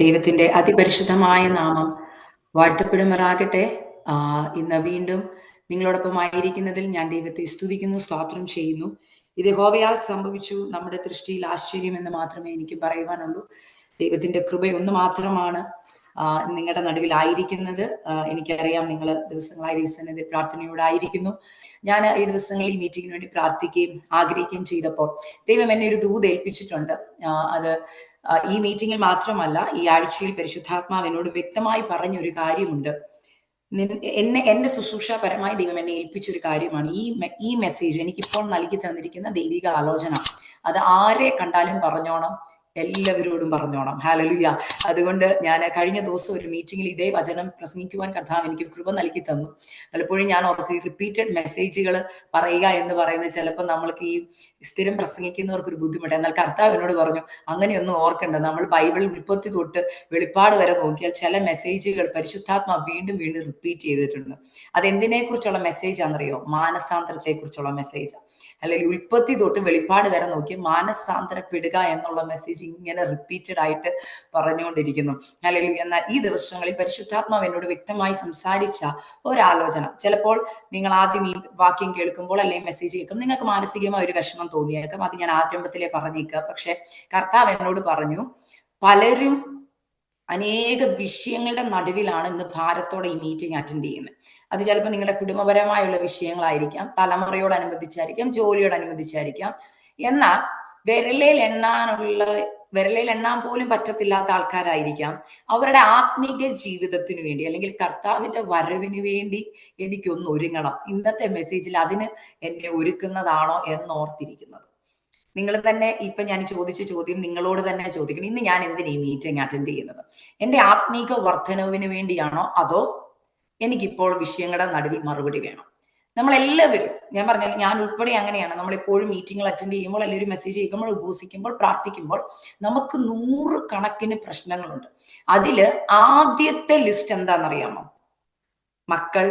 ദൈവത്തിന്റെ അതിപരിശുദ്ധമായ നാമം വാഴ്ത്തപ്പെടുമാറാകട്ടെ. ഇന്ന് വീണ്ടും നിങ്ങളോടൊപ്പം ആയിരിക്കുന്നതിൽ ഞാൻ ദൈവത്തെ സ്തുതിക്കുന്നു, സ്തോത്രം ചെയ്യുന്നു. ഇത് യഹോവയാൽ സംഭവിച്ചു, നമ്മുടെ ദൃഷ്ടിയിൽ ആശ്ചര്യം എന്ന് മാത്രമേ എനിക്ക് പറയുവാനുള്ളൂ. ദൈവത്തിന്റെ കൃപയൊന്നു മാത്രമാണ് നിങ്ങളുടെ നടുവിലായിരിക്കുന്നത്. എനിക്കറിയാം നിങ്ങൾ ദിവസങ്ങളിൽ പ്രാർത്ഥനയോടായിരിക്കുന്നു. ഞാൻ ഈ ദിവസങ്ങളിൽ ഈ മീറ്റിങ്ങിന് വേണ്ടി പ്രാർത്ഥിക്കുകയും ആഗ്രഹിക്കുകയും ചെയ്തപ്പോൾ ദൈവം എന്നെ ഒരു ദൂത് ഏൽപ്പിച്ചിട്ടുണ്ട്. അത് ഈ മീറ്റിംഗിൽ മാത്രമല്ല, ഈ ആഴ്ചയിൽ പരിശുദ്ധാത്മാവ് എന്നോട് വ്യക്തമായി പറഞ്ഞൊരു കാര്യമുണ്ട്. എന്റെ ശുശ്രൂഷാപരമായി ദൈവം എന്നെ ഏൽപ്പിച്ചൊരു കാര്യമാണ്. ഈ മെസ്സേജ് എനിക്കിപ്പോൾ നൽകി തന്നിരിക്കുന്ന ദൈവിക ആലോചന അത് ആരെ കണ്ടാലും പറഞ്ഞോണം, എല്ലാവരോടും പറഞ്ഞോണം. ഹല്ലേലൂയ. അതുകൊണ്ട് ഞാൻ കഴിഞ്ഞ ദിവസം ഒരു മീറ്റിംഗിൽ ഇതേ വചനം പ്രസംഗിക്കുവാൻ കർത്താവ് എനിക്ക് കൃപ നൽകി തന്നു. പലപ്പോഴും ഞാൻ ഓർക്ക് ഈ റിപ്പീറ്റഡ് മെസ്സേജുകൾ പറയുക എന്ന് പറയുന്നത് ചിലപ്പോൾ നമ്മൾക്ക് ഈ സ്ഥിരം പ്രസംഗിക്കുന്നവർക്ക് ഒരു ബുദ്ധിമുട്ട്. എന്നാൽ കർത്താവ് എന്നോട് പറഞ്ഞു, അങ്ങനെയൊന്നും ഓർക്കണ്ട. നമ്മൾ ബൈബിൾ ഉൽപ്പത്തി തൊട്ട് വെളിപ്പാട് വരെ നോക്കിയാൽ ചില മെസ്സേജുകൾ പരിശുദ്ധാത്മാ വീണ്ടും വീണ്ടും റിപ്പീറ്റ് ചെയ്തിട്ടുണ്ട്. അതെന്തിനെ കുറിച്ചുള്ള മെസ്സേജ് ആണെന്നറിയോ? മാനസാന്തരത്തെ കുറിച്ചുള്ള മെസ്സേജ്. അല്ലെങ്കിൽ ഉൽപ്പത്തി തൊട്ട് വെളിപ്പാട് വരെ നോക്കി മാനസാന്തരപ്പെടുക എന്നുള്ള മെസ്സേജ് ഇങ്ങനെ റിപ്പീറ്റഡ് ആയിട്ട് പറഞ്ഞുകൊണ്ടിരിക്കുന്നു. അല്ലെങ്കിൽ എന്നാൽ ഈ ദിവസങ്ങളിൽ പരിശുദ്ധാത്മാവ് എന്നോട് വ്യക്തമായി സംസാരിച്ച ഒരാലോചന, ചിലപ്പോൾ നിങ്ങൾ ആദ്യം ഈ വാക്യം കേൾക്കുമ്പോൾ അല്ലെങ്കിൽ മെസ്സേജ് കേൾക്കുമ്പോൾ നിങ്ങൾക്ക് മാനസികമായ ഒരു വിഷമം തോന്നിയേക്കാം. അത് ഞാൻ ആരംഭത്തിലേ പറഞ്ഞേക്കുക. പക്ഷെ കർത്താവ് എന്നോട് പറഞ്ഞു, പലരും അനേക വിഷയങ്ങളുടെ നടുവിലാണ് ഇന്ന് ഭാരത്തോടെ ഈ മീറ്റിംഗ് അറ്റൻഡ് ചെയ്യുന്നത്. അത് ചിലപ്പോൾ നിങ്ങളുടെ കുടുംബപരമായുള്ള വിഷയങ്ങളായിരിക്കാം, തലമുറയോടനുബന്ധിച്ചായിരിക്കാം, ജോലിയോടനുബന്ധിച്ചായിരിക്കാം. എന്നാൽ വിരലിൽ എണ്ണാൻ പോലും പറ്റത്തില്ലാത്ത ആൾക്കാരായിരിക്കാം. അവരുടെ ആത്മീക ജീവിതത്തിന് വേണ്ടി അല്ലെങ്കിൽ കർത്താവിന്റെ വരവിന് വേണ്ടി എനിക്കൊന്ന് ഒരുങ്ങണം. ഇന്നത്തെ മെസ്സേജിൽ അതിന് എന്നെ ഒരുക്കുന്നതാണോ എന്നോർത്തിരിക്കുന്നത്. നിങ്ങൾ തന്നെ ഇപ്പൊ ഞാൻ ചോദിച്ച ചോദ്യം നിങ്ങളോട് തന്നെ ചോദിക്കണം. ഇന്ന് ഞാൻ എന്തിനാ ഈ മീറ്റിംഗ് അറ്റൻഡ് ചെയ്യുന്നത്? എന്റെ ആത്മീക വർധനവിന് വേണ്ടിയാണോ, അതോ എനിക്കിപ്പോൾ വിഷയങ്ങളുടെ നടുവിൽ മറുപടി വേണം? നമ്മളെല്ലാവരും, ഞാൻ പറഞ്ഞാൽ ഞാൻ ഉൾപ്പെടെ അങ്ങനെയാണ്. നമ്മളെപ്പോഴും മീറ്റിങ്ങുകൾ അറ്റൻഡ് ചെയ്യുമ്പോൾ അല്ലെങ്കിൽ ഒരു മെസ്സേജ് കേൾക്കുമ്പോൾ, ഉപവസിക്കുമ്പോൾ, പ്രാർത്ഥിക്കുമ്പോൾ നമുക്ക് 100 കണക്കിന് പ്രശ്നങ്ങളുണ്ട്. അതില് ആദ്യത്തെ ലിസ്റ്റ് എന്താണെന്നറിയാമോ? മക്കൾ,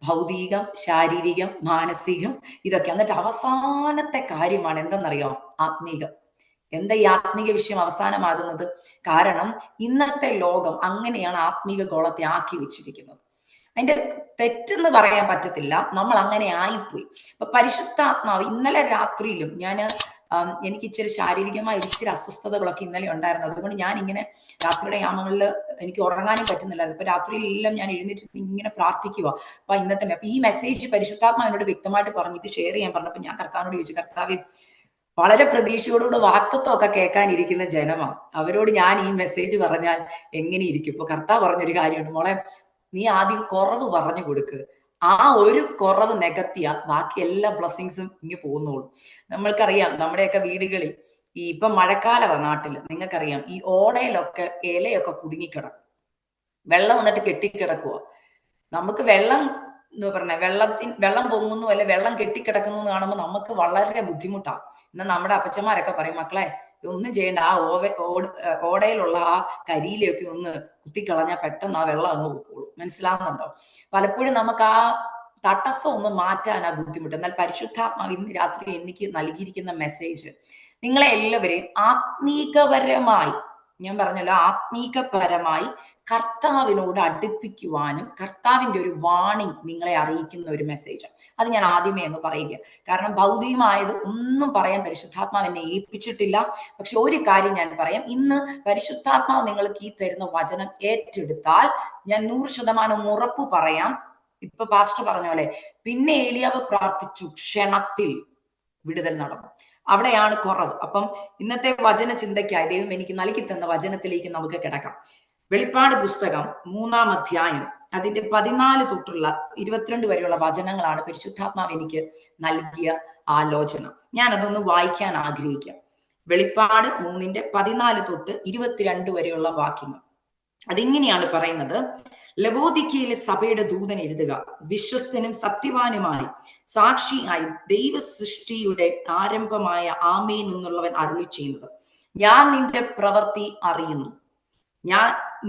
ഭൗതികം, ശാരീരികം, മാനസികം, ഇതൊക്കെ. എന്നിട്ട് അവസാനത്തെ കാര്യമാണ് എന്തെന്നറിയോ? ആത്മീകം. എന്താ ഈ ആത്മീക വിഷയം അവസാനമാകുന്നത്? കാരണം ഇന്നത്തെ ലോകം അങ്ങനെയാണ് ആത്മീക ഗോളത്തെ ആക്കി വെച്ചിരിക്കുന്നത്. അതിന്റെ തെറ്റെന്ന് പറയാൻ പറ്റത്തില്ല, നമ്മൾ അങ്ങനെ ആയിപ്പോയി. അപ്പൊ പരിശുദ്ധാത്മാവ് ഇന്നലെ രാത്രിയിലും എനിക്ക് ഇച്ചിരി ശാരീരികമായ ഇച്ചിരി അസ്വസ്ഥതകളൊക്കെ ഇന്നലെ ഉണ്ടായിരുന്നു. അതുകൊണ്ട് ഞാൻ ഇങ്ങനെ രാത്രിയുടെ യാമങ്ങളിൽ എനിക്ക് ഉറങ്ങാനും പറ്റുന്നില്ലായിരുന്നു. ഇപ്പൊ രാത്രിയിലെല്ലാം ഞാൻ എഴുന്നേറ്റ് ഇങ്ങനെ പ്രാർത്ഥിക്കുക. അപ്പൊ ഈ മെസ്സേജ് പരിശുദ്ധാത്മാവിനോട് വ്യക്തമായിട്ട് പറഞ്ഞിട്ട് ഷെയർ ചെയ്യാൻ പറഞ്ഞപ്പോ ഞാൻ കർത്താവിനോട് ചോദിച്ചു, കർത്താവ്, വളരെ പ്രതീക്ഷയോടുകൂടെ വാക്തത്വമൊക്കെ കേൾക്കാനിരിക്കുന്ന ജനമാ, അവരോട് ഞാൻ ഈ മെസ്സേജ് പറഞ്ഞാൽ എങ്ങനെ ഇരിക്കും? ഇപ്പൊ കർത്താവ് പറഞ്ഞൊരു കാര്യമുണ്ട്, മോളെ, നീ ആദ്യം കുറവ് പറഞ്ഞു കൊടുക്ക്. ആ ഒരു കുറവ് നികത്തിയ ബാക്കി എല്ലാ ബ്ലെസ്സിങ്സും ഇങ്ങ് പോകുന്നോളും. നമ്മൾക്കറിയാം നമ്മുടെയൊക്കെ വീടുകളിൽ ഇപ്പൊ മഴക്കാലമാണ് നാട്ടില്, നിങ്ങൾക്കറിയാം ഈ ഓടയിലൊക്കെ ഇലയൊക്കെ കുടുങ്ങിക്കിടക്കും, വെള്ളം വന്നിട്ട് കെട്ടിക്കിടക്കുക. നമുക്ക് വെള്ളം എന്ന് പറഞ്ഞ വെള്ളം പൊങ്ങുന്നു അല്ലെ വെള്ളം കെട്ടിക്കിടക്കുന്നു എന്ന് കാണുമ്പോൾ നമുക്ക് വളരെ ബുദ്ധിമുട്ടാണ്. എന്നാൽ നമ്മുടെ അപ്പച്ചന്മാരൊക്കെ പറയും, മക്കളെ ഒന്നും ചെയ്യേണ്ട, ആ ഓടയിലുള്ള ആ കരിയിലൊക്കെ ഒന്ന് കുത്തിക്കളഞ്ഞാൽ പെട്ടെന്ന് ആ വെള്ളം അങ്ങ് പൊക്കോളൂ. മനസ്സിലാകുന്നുണ്ടോ? പലപ്പോഴും നമുക്ക് ആ തടസ്സം ഒന്ന് മാറ്റാൻ ആ ബുദ്ധിമുട്ട്. എന്നാൽ പരിശുദ്ധാത്മാവ് ഇന്ന് രാത്രി എനിക്ക് നൽകിയിരിക്കുന്ന മെസ്സേജ് നിങ്ങളെ എല്ലാവരെയും ആത്മീകപരമായി, ഞാൻ പറഞ്ഞല്ലോ, ആത്മീകപരമായി കർത്താവിനോട് അടുപ്പിക്കുവാനും കർത്താവിന്റെ ഒരു വാണിംഗ് നിങ്ങളെ അറിയിക്കുന്ന ഒരു മെസ്സേജ്. അത് ഞാൻ ആദ്യമേ എന്ന് പറയുക. കാരണം ഭൗതികമായത് ഒന്നും പറയാൻ പരിശുദ്ധാത്മാവ് എന്നെ ഏൽപ്പിച്ചിട്ടില്ല. പക്ഷെ ഒരു കാര്യം ഞാൻ പറയാം, ഇന്ന് പരിശുദ്ധാത്മാവ് നിങ്ങൾക്ക് ഈ തരുന്ന വചനം ഏറ്റെടുത്താൽ ഞാൻ 100% ഉറപ്പ് പറയാം. ഇപ്പൊ പാസ്റ്റർ പറഞ്ഞ പോലെ, പിന്നെ ഏലിയാവ് പ്രാർത്ഥിച്ചു, ക്ഷണത്തിൽ വിടുതൽ നടന്നു. അവിടെയാണ് കുറവ്. അപ്പം ഇന്നത്തെ വചന ചിന്തയ്ക്കായി ദൈവം എനിക്ക് നൽകി തന്ന വചനത്തിലേക്ക് നമുക്ക് കിടക്കാം. വെളിപ്പാട് പുസ്തകം 3-ാം അധ്യായം അതിന്റെ 14 തൊട്ടുള്ള 22 വരെയുള്ള വചനങ്ങളാണ് പരിശുദ്ധാത്മാവ് എനിക്ക് നൽകിയ ആലോചന. ഞാൻ അതൊന്ന് വായിക്കാൻ ആഗ്രഹിക്കാം. വെളിപ്പാട് 3-ന്റെ 14 തൊട്ട് 22 വരെയുള്ള വാക്യങ്ങൾ. അതിങ്ങനെയാണ് പറയുന്നത്: ലവോദിക്കയിലെ സഭയുടെ ദൂതൻ എഴുതുക, വിശ്വസ്തനും സത്യവാനുമായി സാക്ഷിയായി ദൈവ സൃഷ്ടിയുടെ ആരംഭമായ ആമേൻ എന്നുള്ളവൻ അരുളി ചെയ്യുന്നത്, ഞാൻ നിന്റെ പ്രവൃത്തി അറിയുന്നു.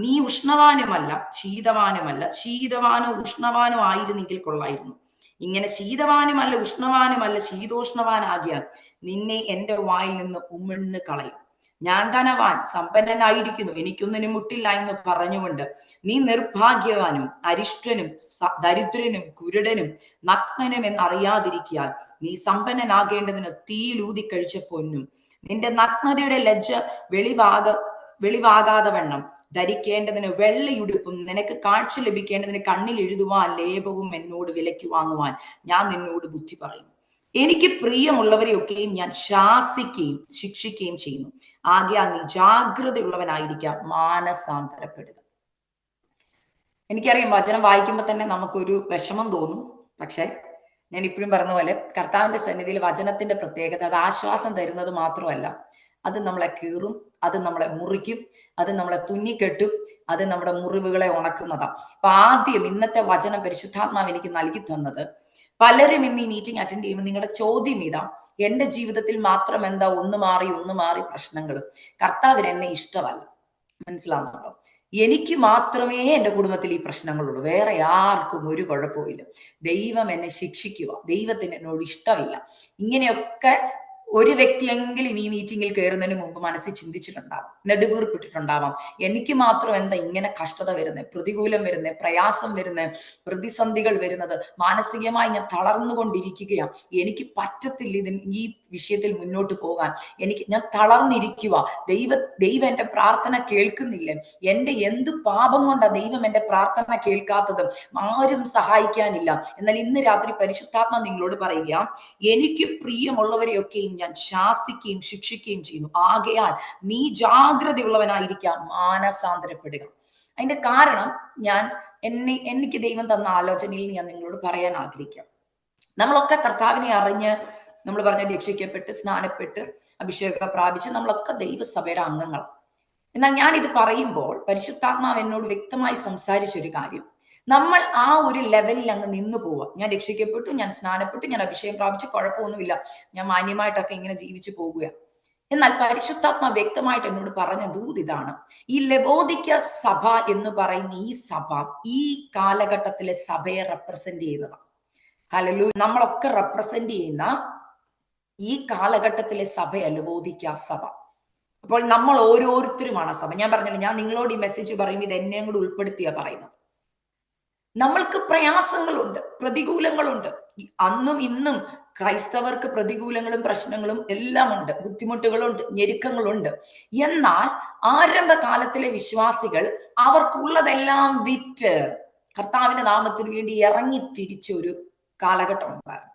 നീ ഉഷ്ണവാനുമല്ല ശീതവാനുമല്ല, ശീതവാനോ ഉഷ്ണവാനോ ആയിരുന്നെങ്കിൽ കൊള്ളായിരുന്നു. ഇങ്ങനെ ശീതവാനുമല്ല ഉഷ്ണവാനുമല്ല ശീതോഷ്ണവാനാകിയാൽ നിന്നെ എന്റെ വായിൽ നിന്ന് ഉമിഴ്ന്ന് കളയും. ഞാൻ ധനവാൻ സമ്പന്നനായിരിക്കുന്നു, എനിക്കൊന്നിനും മുട്ടില്ല എന്ന് പറഞ്ഞുകൊണ്ട് നീ നിർഭാഗ്യവാനും അരിഷ്ടനും ദരിദ്രനും കുരുടനും നഗ്നനും എന്നറിയാതിരിക്കാൻ നീ സമ്പന്നനാകേണ്ടതിന് തീയിലൂതി കഴിച്ച പൊന്നും നിന്റെ നഗ്നതയുടെ ലജ്ജ വെളിവാകാതെ വണ്ണം ധരിക്കേണ്ടതിന് വെള്ളയുടുപ്പും നിനക്ക് കാഴ്ച ലഭിക്കേണ്ടതിന് കണ്ണിൽ എഴുതുവാൻ ലേപവും എന്നോട് വിലയ്ക്ക് വാങ്ങുവാൻ ഞാൻ നിന്നോട് ബുദ്ധി പറയും. എനിക്ക് പ്രിയമുള്ളവരെയൊക്കെയും ഞാൻ ശാസിക്കുകയും ശിക്ഷിക്കുകയും ചെയ്യുന്നു. ആകയാൽ നീ ജാഗ്രതയുള്ളവനായിരിക്കാം, മാനസാന്തരപ്പെടുക. എനിക്കറിയാം വചനം വായിക്കുമ്പോൾ തന്നെ നമുക്കൊരു വിഷമം തോന്നും. പക്ഷെ ഞാൻ ഇപ്പോഴും പറഞ്ഞ പോലെ കർത്താവിന്റെ സന്നിധിയിൽ വചനത്തിന്റെ പ്രത്യേകത അത് ആശ്വാസം തരുന്നത് മാത്രമല്ല, അത് നമ്മളെ കീറും, അത് നമ്മളെ മുറിക്കും, അത് നമ്മളെ തുന്നിക്കെട്ടും, അത് നമ്മുടെ മുറിവുകളെ ഉണക്കുന്നതാണ്. അപ്പൊ ആദ്യം ഇന്നത്തെ വചനം പരിശുദ്ധാത്മാവ് എനിക്ക് നൽകി തന്നത്, പലരും ഇന്ന് ഈ മീറ്റിംഗ് അറ്റൻഡ് ചെയ്യുമ്പോൾ നിങ്ങളുടെ ചോദ്യം ഇതാ, എന്റെ ജീവിതത്തിൽ മാത്രം എന്താ ഒന്ന് മാറി പ്രശ്നങ്ങൾ, കർത്താവിന് എന്നെ ഇഷ്ടമല്ല. മനസ്സിലാകുന്നുണ്ടോ? എനിക്ക് മാത്രമേ എൻ്റെ കുടുംബത്തിൽ ഈ പ്രശ്നങ്ങളുള്ളൂ, വേറെ ആർക്കും ഒരു കുഴപ്പമില്ല. ദൈവം എന്നെ ശിക്ഷിക്കുക, ദൈവത്തിന് എന്നോട് ഇഷ്ടമില്ല. ഇങ്ങനെയൊക്കെ ഒരു വ്യക്തിയെങ്കിലും ഈ മീറ്റിംഗിൽ കയറുന്നതിന് മുമ്പ് മനസ്സിൽ ചിന്തിച്ചിട്ടുണ്ടാവാം, നെടുവീർപ്പിട്ടിട്ടുണ്ടാവാം. എനിക്ക് മാത്രം എന്താ ഇങ്ങനെ കഷ്ടത വരുന്നത്, പ്രതികൂലം വരുന്നത്, പ്രയാസം വരുന്നത്, പ്രതിസന്ധികൾ വരുന്നത്, മാനസികമായി ഞാൻ തളർന്നുകൊണ്ടിരിക്കുകയാണ്, എനിക്ക് പറ്റത്തില്ല ഈ വിഷയത്തിൽ മുന്നോട്ട് പോകാൻ, ഞാൻ തളർന്നിരിക്കുക, ദൈവം എൻ്റെ പ്രാർത്ഥന കേൾക്കുന്നില്ലേ, എൻ്റെ എന്ത് പാപം കൊണ്ടാ ദൈവം എൻ്റെ പ്രാർത്ഥന കേൾക്കാത്തത്, ആരും സഹായിക്കാനില്ല. എന്നാൽ ഇന്ന് രാത്രി പരിശുദ്ധാത്മ നിങ്ങളോട് പറയുക, എനിക്ക് പ്രിയമുള്ളവരെയൊക്കെയും ഞാൻ ശാസിക്കുകയും ശിക്ഷിക്കുകയും ചെയ്യുന്നു. ആകയാൽ നീ ജാഗ്രതയുള്ളവനായിരിക്കാം, മാനസാന്തരപ്പെടുക. അതിന്റെ കാരണം എനിക്ക് ദൈവം തന്ന ആലോചനയിൽ ഞാൻ നിങ്ങളോട് പറയാൻ ആഗ്രഹിക്കാം. നമ്മളൊക്കെ കർത്താവിനെ അറിഞ്ഞ് നമ്മൾ പറഞ്ഞ രക്ഷിക്കപ്പെട്ട് സ്നാനപ്പെട്ട് അഭിഷേകം പ്രാപിച്ച് നമ്മളൊക്കെ ദൈവസഭയുടെ അംഗങ്ങളാണ്. എന്നാൽ ഞാൻ ഇത് പറയുമ്പോൾ പരിശുദ്ധാത്മാവ് എന്നോട് വ്യക്തമായി സംസാരിച്ചൊരു കാര്യം, നമ്മൾ ആ ഒരു ലെവലിൽ അങ്ങ് നിന്നു പോവുക. ഞാൻ രക്ഷിക്കപ്പെട്ടു, ഞാൻ സ്നാനപ്പെട്ടു, ഞാൻ അഭിഷേകം പ്രാപിച്ചു, കുഴപ്പമൊന്നുമില്ല, ഞാൻ മാന്യമായിട്ടൊക്കെ ഇങ്ങനെ ജീവിച്ചു പോകുകയാണ്. എന്നാൽ പരിശുദ്ധാത്മ വ്യക്തമായിട്ട് എന്നോട് പറഞ്ഞ ദൂത് ഇതാണ്, ഈ ലവോദിക്ക സഭ എന്ന് പറയുന്ന ഈ സഭ ഈ കാലഘട്ടത്തിലെ സഭയെ റെപ്രസെന്റ് ചെയ്യുന്നതാണ്. ഹല്ലേലൂയ. നമ്മളൊക്കെ റെപ്രസെന്റ് ചെയ്യുന്ന ഈ കാലഘട്ടത്തിലെ സഭയല്ല ലവോദിക്ക സഭ. അപ്പോൾ നമ്മൾ ഓരോരുത്തരുമാണ് സഭ. ഞാൻ പറഞ്ഞില്ല, ഞാൻ നിങ്ങളോട് ഈ മെസ്സേജ് പറയുമ്പോൾ ഇത് എന്നെയും കൂടി ഉൾപ്പെടുത്തിയാ പറയുന്നത്. നമ്മൾക്ക് പ്രയാസങ്ങളുണ്ട്, പ്രതികൂലങ്ങളുണ്ട്. അന്നും ഇന്നും ക്രൈസ്തവർക്ക് പ്രതികൂലങ്ങളും പ്രശ്നങ്ങളും എല്ലാം ഉണ്ട്, ബുദ്ധിമുട്ടുകളുണ്ട്, ഞെരുക്കങ്ങളുണ്ട്. എന്നാൽ ആരംഭകാലത്തിലെ വിശ്വാസികൾ അവർക്കുള്ളതെല്ലാം വിറ്റ് കർത്താവിന്റെ നാമത്തിന് വേണ്ടി ഇറങ്ങി തിരിച്ചൊരു കാലഘട്ടം ഉണ്ടായിരുന്നു.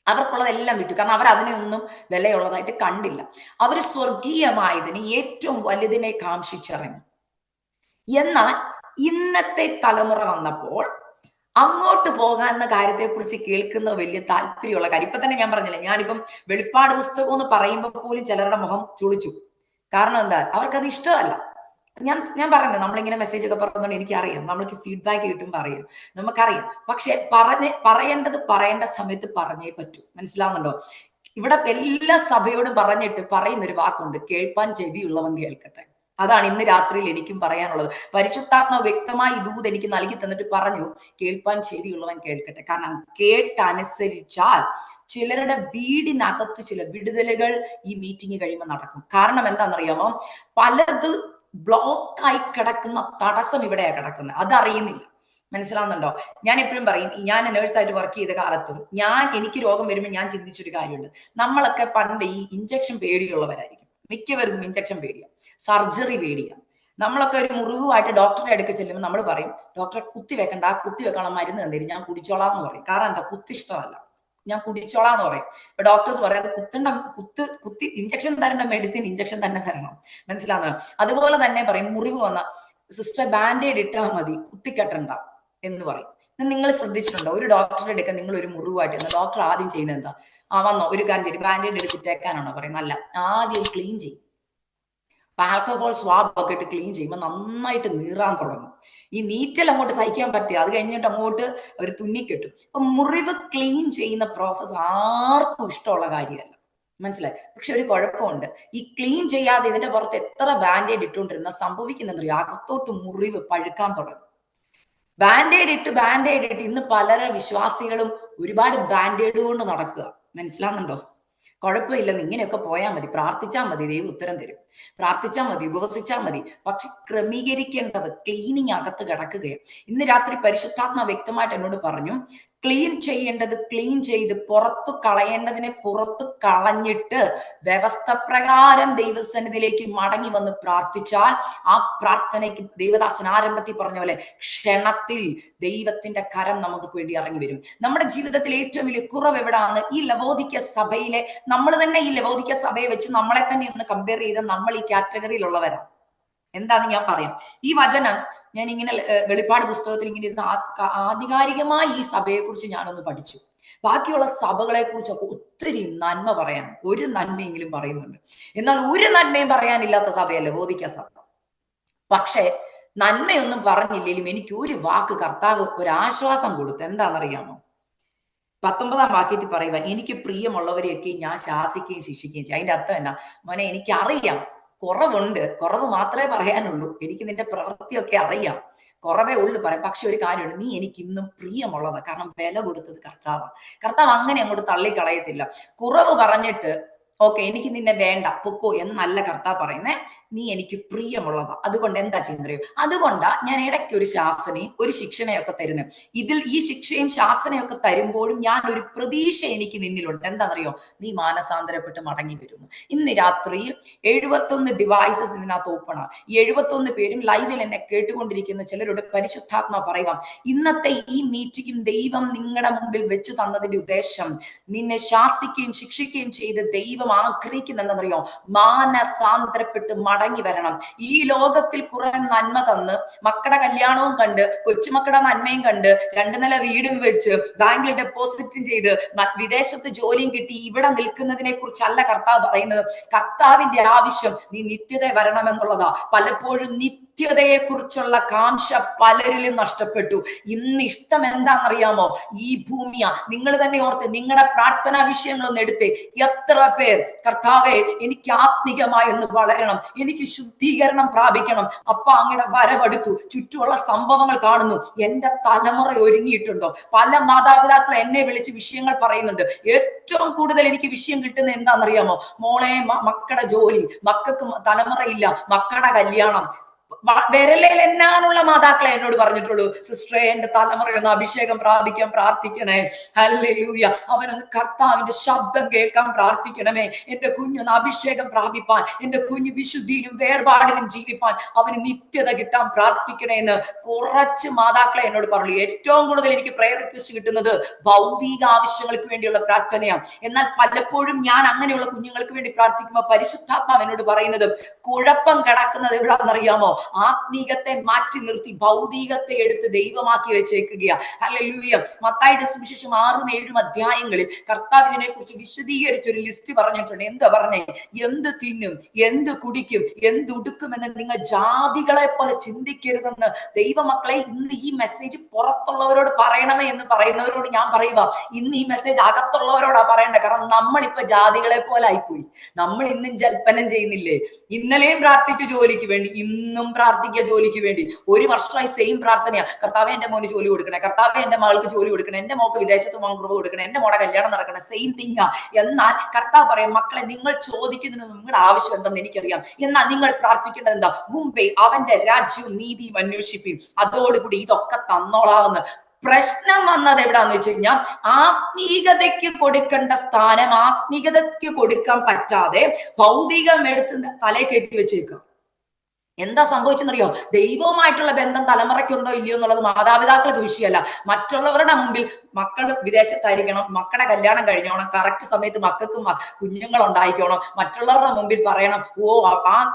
അവർക്കുള്ളതെല്ലാം വിട്ടു, കാരണം അവർ അതിനെ ഒന്നും വിലയുള്ളതായിട്ട് കണ്ടില്ല. അവർ സ്വർഗീയമായതിന് ഏറ്റവും വലുതിനെ കാംക്ഷിച്ചിറങ്ങി. എന്നാൽ ഇന്നത്തെ തലമുറ വന്നപ്പോൾ അങ്ങോട്ട് പോകാവുന്ന കാര്യത്തെക്കുറിച്ച് കേൾക്കുന്ന വലിയ താല്പര്യമുള്ള കാര്യം. ഇപ്പൊ തന്നെ ഞാൻ പറഞ്ഞില്ലേ, ഞാനിപ്പം വെളിപ്പാട് പുസ്തകം എന്ന് പറയുമ്പോൾ പോലും ചിലരുടെ മുഖം ചുളിച്ചു. കാരണം എന്താ, അവർക്കത് ഇഷ്ടമല്ല. ഞാൻ പറയുന്നത്, നമ്മളിങ്ങനെ മെസ്സേജ് ഒക്കെ പറഞ്ഞുകൊണ്ട് എനിക്കറിയാം, നമ്മൾക്ക് ഫീഡ്ബാക്ക് കിട്ടുമ്പോൾ അറിയാം, നമുക്കറിയാം. പക്ഷെ പറയേണ്ടത് പറയേണ്ട സമയത്ത് പറഞ്ഞേ പറ്റൂ. മനസ്സിലാവുന്നുണ്ടോ? ഇവിടെ എല്ലാ സഭയോടും പറഞ്ഞിട്ട് പറയുന്നൊരു വാക്കുണ്ട്, കേൾപ്പാൻ ചെവിയുള്ളവൻ കേൾക്കട്ടെ. അതാണ് ഇന്ന് രാത്രിയിൽ എനിക്കും പറയാനുള്ളത്. പരിശുദ്ധാത്മാവ് വ്യക്തമായി ദൂത് എനിക്ക് നൽകി തന്നിട്ട് പറഞ്ഞു, കേൾപ്പാൻ ചെവിയുള്ളവൻ കേൾക്കട്ടെ. കാരണം കേട്ടനുസരിച്ചാൽ ചിലരുടെ വീടിനകത്ത് ചില വിടുതലുകൾ ഈ മീറ്റിംഗ് കഴിയുമ്പോൾ നടക്കും. കാരണം എന്താണെന്നറിയാമോ, പലത് ബ്ലോക്കായി കിടക്കുന്ന തടസ്സം ഇവിടെയാ കിടക്കുന്നത്, അതറിയുന്നില്ല. മനസ്സിലാവുന്നുണ്ടോ? ഞാൻ എപ്പോഴും പറയും, ഞാൻ നേഴ്സായിട്ട് വർക്ക് ചെയ്ത കാലത്തും എനിക്ക് രോഗം വരുമ്പോൾ ഞാൻ ചിന്തിച്ചൊരു കാര്യമുണ്ട്, നമ്മളൊക്കെ പണ്ട് ഈ ഇഞ്ചക്ഷൻ പേടിയുള്ളവരായിരിക്കും, മിക്കവർക്കും ഇഞ്ചക്ഷൻ പേടിയാണ്, സർജറി പേടിയാണ്. നമ്മളൊക്കെ ഒരു മുറിവുമായിട്ട് ഡോക്ടറെ അടുക്ക ചെല്ലുമ്പോൾ നമ്മൾ പറയും, ഡോക്ടറെ കുത്തി വെക്കണ്ട, കുത്തി വെക്കാനുള്ള മരുന്ന് തന്നിരും, ഞാൻ കുടിച്ചോളാം എന്ന് പറയും. കാരണം എന്താ, കുത്തി ഇഷ്ടമല്ല, ഞാൻ കുടിച്ചോളാം എന്ന് പറയും. ഇപ്പൊ ഡോക്ടേഴ്സ് പറയും, അത് കുത്തി ഇഞ്ചക്ഷൻ തരേണ്ട മെഡിസിൻ ഇഞ്ചക്ഷൻ തന്നെ തരണം. മനസ്സിലാവുന്നത്? അതുപോലെ തന്നെ പറയും, മുറിവ് വന്ന സിസ്റ്റർ ബാൻഡേഡ് ഇട്ടാൽ മതി, കുത്തിക്കെട്ടണ്ട എന്ന് പറയും. നിങ്ങൾ ശ്രദ്ധിച്ചിട്ടുണ്ടോ, ഒരു ഡോക്ടറുടെ അടുക്ക നിങ്ങൾ ഒരു മുറിവായിട്ട് ഡോക്ടർ ആദ്യം ചെയ്യുന്നത് എന്താ, വന്നോ ഒരു കാര്യം ചെയ്യും, ബാൻഡേഡ് എടുത്തിട്ടേക്കാനാണോ പറയുന്നത്? അല്ല, ആദ്യം ക്ലീൻ ചെയ്യും. ആൽക്കഹോൾ സ്വാബ് ഒക്കെ ഇട്ട് ക്ലീൻ ചെയ്യുമ്പോൾ നന്നായിട്ട് നീറാൻ തുടങ്ങും. ഈ നീറ്റൽ അങ്ങോട്ട് സഹിക്കാൻ പറ്റുക, അത് കഴിഞ്ഞിട്ട് അങ്ങോട്ട് അവർ തുന്നിക്കെട്ടും. അപ്പൊ മുറിവ് ക്ലീൻ ചെയ്യുന്ന പ്രോസസ്സ് ആർക്കും ഇഷ്ടമുള്ള കാര്യമല്ല, മനസ്സിലായി? പക്ഷെ ഒരു കുഴപ്പമുണ്ട്, ഈ ക്ലീൻ ചെയ്യാതെ ഇതിന്റെ പുറത്ത് എത്ര ബാൻഡേഡ് ഇട്ടുകൊണ്ടിരുന്ന സംഭവിക്കുന്നത് അകത്തോട്ട് മുറിവ് പഴുക്കാൻ തുടങ്ങും. ബാൻഡേഡ് ഇട്ട് ഇന്ന് പലര വിശ്വാസികളും ഒരുപാട് ബാൻഡേഡ് കൊണ്ട് നടക്കുക. മനസ്സിലാകുന്നുണ്ടോ? കുഴപ്പമില്ലെന്ന്, ഇങ്ങനെയൊക്കെ പോയാൽ മതി, പ്രാർത്ഥിച്ചാൽ മതി, ദൈവം ഉത്തരം തരും, പ്രാർത്ഥിച്ചാൽ മതി, ഉപവസിച്ചാൽ മതി. പക്ഷെ ക്രമീകരിക്കേണ്ടത് ക്ലീനിങ് അകത്ത് കിടക്കുകയാണ്. ഇന്ന് രാത്രി പരിശുദ്ധാത്മ വ്യക്തമായിട്ട് എന്നോട് പറഞ്ഞു, ക്ലീൻ ചെയ്യേണ്ടത് ക്ലീൻ ചെയ്ത് പുറത്തു കളയേണ്ടതിനെ പുറത്തു കളഞ്ഞിട്ട് വ്യവസ്ഥ പ്രകാരം ദൈവസന്നിധിയിലേക്ക് മടങ്ങി വന്ന് പ്രാർത്ഥിച്ചാൽ ആ പ്രാർത്ഥനയ്ക്ക് ദൈവദാസൻ ആരംഭത്തിൽ പറഞ്ഞ പോലെ ക്ഷണത്തിൽ ദൈവത്തിന്റെ കരം നമുക്ക് വേണ്ടി ഇറങ്ങി വരും. നമ്മുടെ ജീവിതത്തിൽ ഏറ്റവും വലിയ കുറവ് എവിടാണ്? ഈ ലവോദിക്ക സഭയിലെ നമ്മൾ തന്നെ ഈ ലവോദിക്ക സഭയെ വെച്ച് നമ്മളെ തന്നെ ഒന്ന് കമ്പയർ ചെയ്ത് നമ്മൾ ഈ കാറ്റഗറിയിലുള്ളവരാണ്. എന്താന്ന് ഞാൻ പറയാം. ഈ വചനം ഞാൻ ഇങ്ങനെ വെളിപ്പാട് പുസ്തകത്തിൽ ഇങ്ങനെ ഇരുന്ന് ആധികാരികമായി ഈ സഭയെ കുറിച്ച് ഞാനൊന്ന് പഠിച്ചു. ബാക്കിയുള്ള സഭകളെ കുറിച്ചൊക്കെ ഒത്തിരി നന്മ പറയാൻ, ഒരു നന്മയെങ്കിലും പറയുന്നുണ്ട്. എന്നാൽ ഒരു നന്മയും പറയാനില്ലാത്ത സഭയല്ല ലവോദിക്ക സഭ. പക്ഷെ നന്മയൊന്നും പറഞ്ഞില്ലെങ്കിലും എനിക്ക് ഒരു വാക്ക് കർത്താവ് ഒരു ആശ്വാസം കൊടുത്തു. എന്താണെന്നറിയാമോ? 19 വാക്യത്തിൽ പറയുക, എനിക്ക് പ്രിയമുള്ളവരെയൊക്കെ ഞാൻ ശാസിക്കുകയും ശിക്ഷിക്കുകയും ചെയ്യും. അതിന്റെ അർത്ഥം എന്നാ? മോനെ, എനിക്കറിയാം കുറവുണ്ട്, കുറവ് മാത്രമേ പറയാനുള്ളൂ, എനിക്ക് നിന്റെ പ്രവൃത്തിയൊക്കെ അറിയാം, കുറവേ ഉള്ളു പറയാം. പക്ഷെ ഒരു കാര്യമുണ്ട്, നീ എനിക്ക് ഇന്നും പ്രിയമുള്ളതാ. കാരണം വില കൊടുത്തത് കർത്താവാ. കർത്താവ് അങ്ങനെ അങ്ങോട്ട് തള്ളിക്കളയത്തില്ല. കുറവ് പറഞ്ഞിട്ട് ഓക്കെ എനിക്ക് നിന്നെ വേണ്ട, പൊക്കോ എന്നല്ല കർത്താവ് പറയുന്നേ, നീ എനിക്ക് പ്രിയമുള്ളതാ. അതുകൊണ്ട് എന്താ ചെയ്യുന്നറിയോ? അതുകൊണ്ടാ ഞാൻ ഇടയ്ക്ക് ഒരു ശാസനയും ഒരു ശിക്ഷണയൊക്കെ തരുന്നത്. ഇതിൽ ഈ ശിക്ഷയും ശാസനയൊക്കെ തരുമ്പോഴും ഞാൻ ഒരു പ്രതീക്ഷ എനിക്ക് നിന്നിലുണ്ട്. എന്താണെന്നറിയോ? നീ മാനസാന്തരപ്പെട്ട് മടങ്ങി വരുന്നു. ഇന്ന് രാത്രിയിൽ 71 ഡിവൈസസ് ഇതിനകത്ത് ഓപ്പൺ ആണ്. ഈ 71 പേരും ലൈവിൽ എന്നെ കേട്ടുകൊണ്ടിരിക്കുന്ന ചിലരുടെ പരിശുദ്ധാത്മ പറയുവാം, ഇന്നത്തെ ഈ മീറ്റിംഗും ദൈവം നിങ്ങളുടെ മുമ്പിൽ വെച്ച് തന്നതിന്റെ ഉദ്ദേശം നിന്നെ ശാസിക്കുകയും ശിക്ഷിക്കുകയും ചെയ്ത് ദൈവം ആഗ്രഹിക്കുന്നെന്നറിയോ? മാനസാന്തരപ്പെട്ട് മടങ്ങി വരണം. ഈ ലോകത്തിൽ കുറെ നന്മ തന്ന് മക്കളുടെ കല്യാണവും കണ്ട് കൊച്ചുമക്കളുടെ നന്മയും കണ്ട് 2 നില വീടും വെച്ച് ബാങ്കിൽ ഡെപ്പോസിറ്റും ചെയ്ത് വിദേശത്ത് ജോലിയും കിട്ടി ഇവിടെ നിൽക്കുന്നതിനെ കുറിച്ചല്ല കർത്താവ് പറയുന്നത്. കർത്താവിന്റെ ആവശ്യം നീ നിത്യത വരണമെന്നുള്ളതാ. പലപ്പോഴും നിത്യതയെ കുറിച്ചുള്ള കാംക്ഷ പലരിലും നഷ്ടപ്പെട്ടു. ഇന്ന് ഇഷ്ടം എന്താണെന്നറിയാമോ? ഈ ഭൂമിയാ. നിങ്ങൾ തന്നെ ഓർത്ത് നിങ്ങളുടെ പ്രാർത്ഥനാ വിഷയങ്ങളൊന്നും എടുത്തേ. എത്ര പേർ കർത്താവെ എനിക്ക് ആത്മീകമായി ഒന്ന് വളരണം, എനിക്ക് ശുദ്ധീകരണം പ്രാപിക്കണം, അപ്പ അങ്ങയുടെ വരവടുത്തു, ചുറ്റുമുള്ള സംഭവങ്ങൾ കാണുന്നു, എന്റെ തലമുറ ഒരുങ്ങിയിട്ടുണ്ടോ? പല മാതാപിതാക്കൾ എന്നെ വിളിച്ച് വിഷയങ്ങൾ പറയുന്നുണ്ട്. ഏറ്റവും കൂടുതൽ എനിക്ക് വിഷയം കിട്ടുന്ന എന്താണെന്നറിയാമോ? മോളെ, മക്കളുടെ ജോലി, മക്കൾക്ക് തലമുറയില്ല, മക്കളുടെ കല്യാണം. വിരലയിൽ എന്നാനുള്ള മാതാക്കളെ എന്നോട് പറഞ്ഞിട്ടുള്ളൂ, സിസ്റ്ററെ എന്റെ തലമുറയൊന്ന് അഭിഷേകം പ്രാപിക്കാൻ പ്രാർത്ഥിക്കണേ. ഹല്ലേലൂയ. അവനൊന്ന് കർത്താവിന്റെ ശബ്ദം കേൾക്കാൻ പ്രാർത്ഥിക്കണമേ. എന്റെ കുഞ്ഞൊന്ന് അഭിഷേകം പ്രാപിപ്പാൻ, എന്റെ കുഞ്ഞ് വിശുദ്ധിയിലും വേർപാടിലും ജീവിപ്പാൻ, അവന് നിത്യത കിട്ടാൻ പ്രാർത്ഥിക്കണേ എന്ന് കുറച്ച് മാതാക്കളെ എന്നോട് പറഞ്ഞു. ഏറ്റവും കൂടുതൽ എനിക്ക് പ്രയർ റിക്വസ്റ്റ് കിട്ടുന്നത് ഭൗതിക ആവശ്യങ്ങൾക്ക് വേണ്ടിയുള്ള പ്രാർത്ഥനയാണ്. എന്നാൽ പലപ്പോഴും ഞാൻ അങ്ങനെയുള്ള കുഞ്ഞുങ്ങൾക്ക് വേണ്ടി പ്രാർത്ഥിക്കുമ്പോൾ പരിശുദ്ധാത്മാവ് എന്നോട് പറയുന്നത്, കുഴപ്പം കിടക്കുന്നത് എവിടാന്നറിയാമോ? ആത്മീകത്തെ മാറ്റി നിർത്തി ഭൗതികത്തെ എടുത്ത് ദൈവമാക്കി വെച്ചേക്കുകയാ. ഹല്ലേലൂയ. മത്തായിയുടെ സുവിശേഷം 6ഉം 7ഉം അധ്യായങ്ങളിൽ കർത്താവ് ഇതിനെ കുറിച്ച് വിശദീകരിച്ച് ഒരു ലിസ്റ്റ് പറഞ്ഞിട്ടുണ്ട്. എന്താ പറഞ്ഞേ? എന്ത് തിന്നും, എന്ത് കുടിക്കും, എന്ത് ഉടുക്കുമെന്ന് നിങ്ങൾ ജാതികളെ പോലെ ചിന്തിക്കരുതെന്ന് ദൈവമക്കളെ ഇന്ന് ഈ മെസ്സേജ് പുറത്തുള്ളവരോട് പറയണമേ എന്ന് പറയുന്നവരോട് ഞാൻ പറയുക, ഇന്ന് ഈ മെസ്സേജ് അകത്തുള്ളവരോടാ പറയേണ്ടത്. കാരണം നമ്മളിപ്പോ ജാതികളെ പോലെ ആയിപ്പോയി. നമ്മൾ ഇന്നും ജൽപ്പനം ചെയ്യുന്നില്ലേ? ഇന്നലെയും പ്രാർത്ഥിച്ചു ജോലിക്ക് വേണ്ടി, ഇന്നും പ്രാർത്ഥിക്കുക ജോലിക്ക് വേണ്ടി. 1 വർഷമായി സെയിം പ്രാർത്ഥനയാ. കർത്താവേ എന്റെ മോന് ജോലി കൊടുക്കണേ, കർത്താവേ എന്റെ മകൾക്ക് ജോലി കൊടുക്കണേ, എന്റെ മോക്ക് വിദേശത്ത് പോകാൻ കൃപ കൊടുക്കണേ, എന്റെ മോടെ കല്യാണം നടക്കണേ. സെയിം തിങ്ങാ. എന്നാൽ കർത്താവ് പറയും, മക്കളെ നിങ്ങൾ ചോദിക്കുന്നതിന് നിങ്ങളുടെ ആവശ്യം എന്തെന്ന് എനിക്കറിയാം. എന്നാൽ നിങ്ങൾ പ്രാർത്ഥിക്കേണ്ടത് എന്താ? മുമ്പേ അവന്റെ രാജ്യവും നീതിയും അന്വേഷിപ്പിക്കും, അതോടുകൂടി ഇതൊക്കെ തന്നോളാവുന്ന. പ്രശ്നം വന്നത് എവിടാന്ന് വെച്ച് കഴിഞ്ഞാൽ ആത്മീകതയ്ക്ക് കൊടുക്കേണ്ട സ്ഥാനം ആത്മീകതയ്ക്ക് കൊടുക്കാൻ പറ്റാതെ ഭൗതികം എടുത്ത് തലേ കയറ്റി വെച്ചേക്കാം. എന്താ സംഭവിച്ചെന്നറിയോ? ദൈവവുമായിട്ടുള്ള ബന്ധം തലമുറയ്ക്കുണ്ടോ ഇല്ലയോ എന്നുള്ളത് മാതാപിതാക്കൾക്ക് വിഷയമല്ല. മറ്റുള്ളവരുടെ മുമ്പിൽ മക്കൾ വിദേശത്തായിരിക്കണം, മക്കളുടെ കല്യാണം കഴിഞ്ഞോണം, കറക്റ്റ് സമയത്ത് മക്കൾക്ക് കുഞ്ഞുങ്ങൾ ഉണ്ടായിക്കോണം, മറ്റുള്ളവരുടെ മുമ്പിൽ പറയണം, ഓ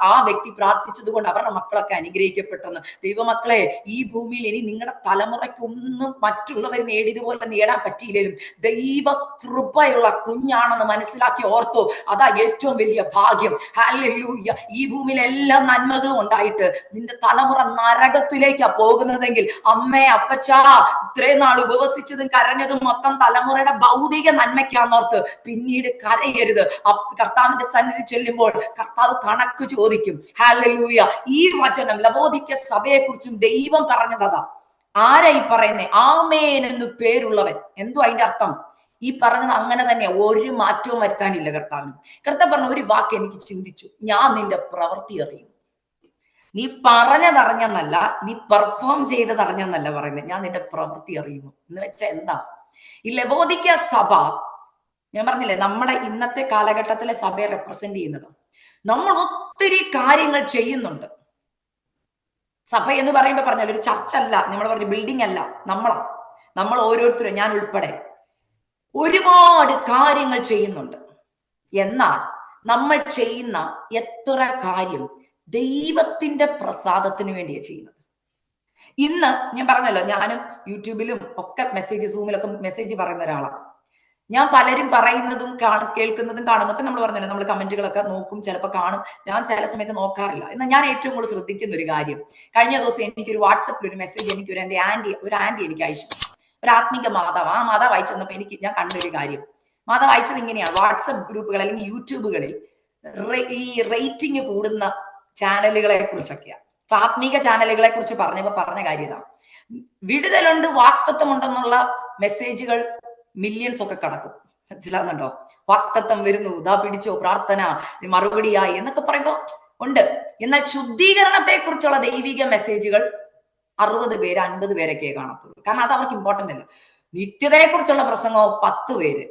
ആ വ്യക്തി പ്രാർത്ഥിച്ചത് കൊണ്ട് അവരുടെ മക്കളൊക്കെ അനുഗ്രഹിക്കപ്പെട്ടെന്ന്. ദൈവമക്കളെ, ഈ ഭൂമിയിൽ ഇനി നിങ്ങളുടെ തലമുറയ്ക്കൊന്നും മറ്റുള്ളവർ നേടിയതുപോലെ നേടാൻ പറ്റിയില്ലെങ്കിലും ദൈവ കൃപയുള്ള കുഞ്ഞാണെന്ന് മനസ്സിലാക്കി ഓർത്തോ, അതാ ഏറ്റവും വലിയ ഭാഗ്യം. ഹല്ലേലൂയ. ഈ ഭൂമിയിൽ എല്ലാ നന്മകളും ഉണ്ടായിട്ട് നിന്റെ തലമുറ നരകത്തിലേക്കാ പോകുന്നതെങ്കിൽ, അമ്മേ അപ്പച്ചാ ഇത്രയും നാൾ ഉപവസിച്ചതും കരഞ്ഞതും മൊത്തം തലമുറയുടെ ഭൗതിക നന്മയ്ക്കാന്നോർത്ത് പിന്നീട് കരയരുത്. കർത്താവിന്റെ സന്നിധി ചെല്ലുമ്പോൾ കർത്താവ് കണക്ക് ചോദിക്കും. ഹല്ലേലൂയ. ഈ വചനം ലവോദിക്ക സഭയെ കുറിച്ചും ദൈവം പറഞ്ഞതാ. ആരായി പറയുന്നേ? ആമേൻ എന്ന് പേരുള്ളവൻ. എന്തോ അതിന്റെ അർത്ഥം? ഈ പറഞ്ഞത് അങ്ങനെ തന്നെ, ഒരു മാറ്റവും വരുത്താനില്ല കർത്താവിന്. കർത്താവ് പറഞ്ഞ ഒരു വാക്ക് എനിക്ക് ചിന്തിച്ചു, ഞാൻ നിന്റെ പ്രവൃത്തി അറിയും. നീ പറഞ്ഞതറിഞ്ഞെന്നല്ല, നീ പെർഫോം ചെയ്തതറിഞ്ഞെന്നല്ല പറയുന്നത്, ഞാൻ നിന്റെ പ്രവൃത്തി അറിയുന്നു എന്ന് വെച്ചാൽ എന്താ? ഈ ലവോദിക്ക സഭ, ഞാൻ പറഞ്ഞില്ലേ നമ്മുടെ ഇന്നത്തെ കാലഘട്ടത്തിലെ സഭയെ റെപ്രസെന്റ് ചെയ്യുന്നത്. നമ്മൾ ഒത്തിരി കാര്യങ്ങൾ ചെയ്യുന്നുണ്ട്. സഭ എന്ന് പറയുമ്പോൾ പറഞ്ഞാൽ ഒരു ചർച്ച് അല്ല, നമ്മൾ പറഞ്ഞ ബിൽഡിംഗ് അല്ല, നമ്മൾ ഓരോരുത്തരും, ഞാൻ ഉൾപ്പെടെ ഒരുപാട് കാര്യങ്ങൾ ചെയ്യുന്നുണ്ട്. എന്നാൽ നമ്മൾ ചെയ്യുന്ന എത്ര കാര്യം ദൈവത്തിന്റെ പ്രസാദത്തിന് വേണ്ടിയാണ് ചെയ്യുന്നത്? ഇന്ന് ഞാൻ പറഞ്ഞല്ലോ, ഞാനും യൂട്യൂബിലും ഒക്കെ മെസ്സേജ്, സൂമിലൊക്കെ മെസ്സേജ് പറയുന്ന ഒരാളാണ്. ഞാൻ പലരും പറയുന്നതും കേൾക്കുന്നതും കാണുന്നു. അപ്പൊ നമ്മൾ പറഞ്ഞല്ലോ, നമ്മൾ കമന്റുകളൊക്കെ നോക്കും, ചിലപ്പോൾ കാണും. ഞാൻ ചില സമയത്ത് നോക്കാറില്ല. എന്നാൽ ഞാൻ ഏറ്റവും കൂടുതൽ ശ്രദ്ധിക്കുന്ന ഒരു കാര്യം, കഴിഞ്ഞ ദിവസം എനിക്കൊരു വാട്സപ്പിൽ ഒരു മെസ്സേജ് എനിക്ക് ഒരു ആന്റി എനിക്ക് അയച്ചു, ഒരു ആത്മീക മാതാവ്. ആ മാതാവ് അയച്ചു തന്നപ്പോൾ ഞാൻ കണ്ടൊരു കാര്യം, മാതാവ് അയച്ചത് ഇങ്ങനെയാണ്: വാട്സപ്പ് ഗ്രൂപ്പുകൾ അല്ലെങ്കിൽ യൂട്യൂബുകളിൽ ഈ റേറ്റിംഗ് കൂടുന്ന ചാനലുകളെ കുറിച്ചൊക്കെയാണ്. ആത്മീക ചാനലുകളെ കുറിച്ച് പറഞ്ഞ കാര്യം, വിടുതലുണ്ട്, വാക്തത്വമുണ്ടെന്നുള്ള മെസ്സേജുകൾ മില്യൺസ് ഒക്കെ കടക്കും. മനസ്സിലാകുന്നുണ്ടോ? വാക്തത്വം വരുന്നു, ഇതാ പിടിച്ചോ, പ്രാർത്ഥന മറുപടിയായി എന്നൊക്കെ പറയുമ്പോൾ ഉണ്ട്. എന്നാൽ ശുദ്ധീകരണത്തെ കുറിച്ചുള്ള ദൈവിക മെസ്സേജുകൾ 60 പേര് 50 പേരൊക്കെ കാണത്തുള്ളൂ. കാരണം അത് അവർക്ക് ഇമ്പോർട്ടന്റ് അല്ല. നിത്യതയെ കുറിച്ചുള്ള പ്രസംഗമോ 10 പേര്.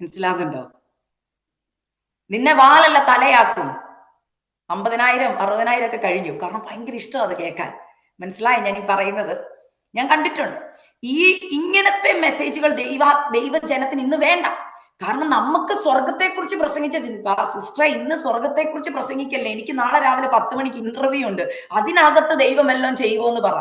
മനസ്സിലാകുന്നുണ്ടോ? നിന്നെ വാലല്ല തലയാക്കും. 50,000 60,000 ഒക്കെ കഴിഞ്ഞു. കാരണം ഭയങ്കര ഇഷ്ടം അത് കേൾക്കാൻ. മനസ്സിലായി ഞാൻ ഈ പറയുന്നത്? ഞാൻ കണ്ടിട്ടുണ്ട്. ഇങ്ങനത്തെ മെസ്സേജുകൾ ദൈവജനത്തിന് ഇന്ന് വേണ്ട. കാരണം നമുക്ക് സ്വർഗത്തെക്കുറിച്ച് പ്രസംഗിച്ച സിസ്റ്ററെ, ഇന്ന് സ്വർഗത്തെക്കുറിച്ച് പ്രസംഗിക്കല്ലേ, എനിക്ക് നാളെ രാവിലെ 10 മണിക്ക് ഇന്റർവ്യൂ ഉണ്ട്, അതിനകത്ത് ദൈവം എല്ലാം ചെയ്യുമോ എന്ന് പറ.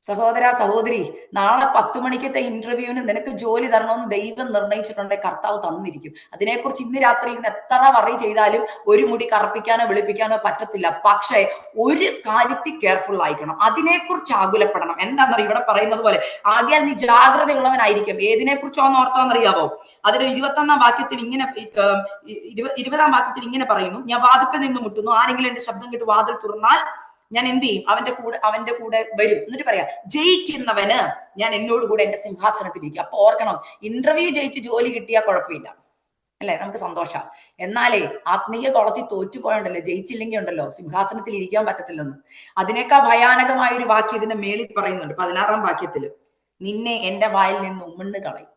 സഹോദര സഹോദരി, നാളെ 10 മണിക്കത്തെ ഇന്റർവ്യൂവിന് നിനക്ക് ജോലി തരണമെന്ന് ദൈവം നിർണയിച്ചിട്ടുണ്ടെങ്കിൽ കർത്താവ് തന്നിരിക്കും. അതിനെക്കുറിച്ച് ഇന്ന് രാത്രി ഇന്ന് എത്ര വറി ചെയ്താലും ഒരു മുടി കറുപ്പിക്കാനോ വെളുപ്പിക്കാനോ പറ്റത്തില്ല. പക്ഷേ ഒരു കാര്യത്തിൽ കെയർഫുൾ ആയിരിക്കണം, അതിനെക്കുറിച്ച് ആകുലപ്പെടണം. എന്താണെന്നറിയോ ഇവിടെ പറയുന്നത് പോലെ, ആകയാൽ നീ ജാഗ്രതയുള്ളവനായിരിക്കും. ഏതിനെക്കുറിച്ചാന്ന് ഓർത്താന്നറിയാവോ? അതിൽ 21-ാം വാക്യത്തിൽ ഇങ്ങനെ 20-ാം വാക്യത്തിൽ ഇങ്ങനെ പറയുന്നു: ഞാൻ വാതിൽക്കൽ നിന്ന് മുട്ടുന്നു, ആരെങ്കിലും എന്റെ ശബ്ദം കേട്ട് വാതിൽ തുറന്നാൽ ഞാൻ എന്ത് ചെയ്യും? അവന്റെ കൂടെ വരും. എന്നിട്ട് പറയാം, ജയിക്കുന്നവന് ഞാൻ എന്നോട് കൂടെ എന്റെ സിംഹാസനത്തിലിരിക്കും. അപ്പൊ ഓർക്കണം, ഇന്റർവ്യൂ ജയിച്ച് ജോലി കിട്ടിയാൽ കുഴപ്പമില്ല അല്ലെ, നമുക്ക് സന്തോഷം. എന്നാലേ ആത്മീയ കുളത്തിൽ തോറ്റുപോയുണ്ടല്ലോ, ജയിച്ചില്ലെങ്കിൽ ഉണ്ടല്ലോ സിംഹാസനത്തിൽ ഇരിക്കാൻ പറ്റത്തില്ലെന്ന്. അതിനേക്കാൾ ഭയാനകമായ ഒരു വാക്യം ഇതിന്റെ മേളിൽ പറയുന്നുണ്ട്, 16-ാം വാക്യത്തിൽ: നിന്നെ എന്റെ വായിൽ നിന്ന് ഉമ്മിണ്ണ് കളയും.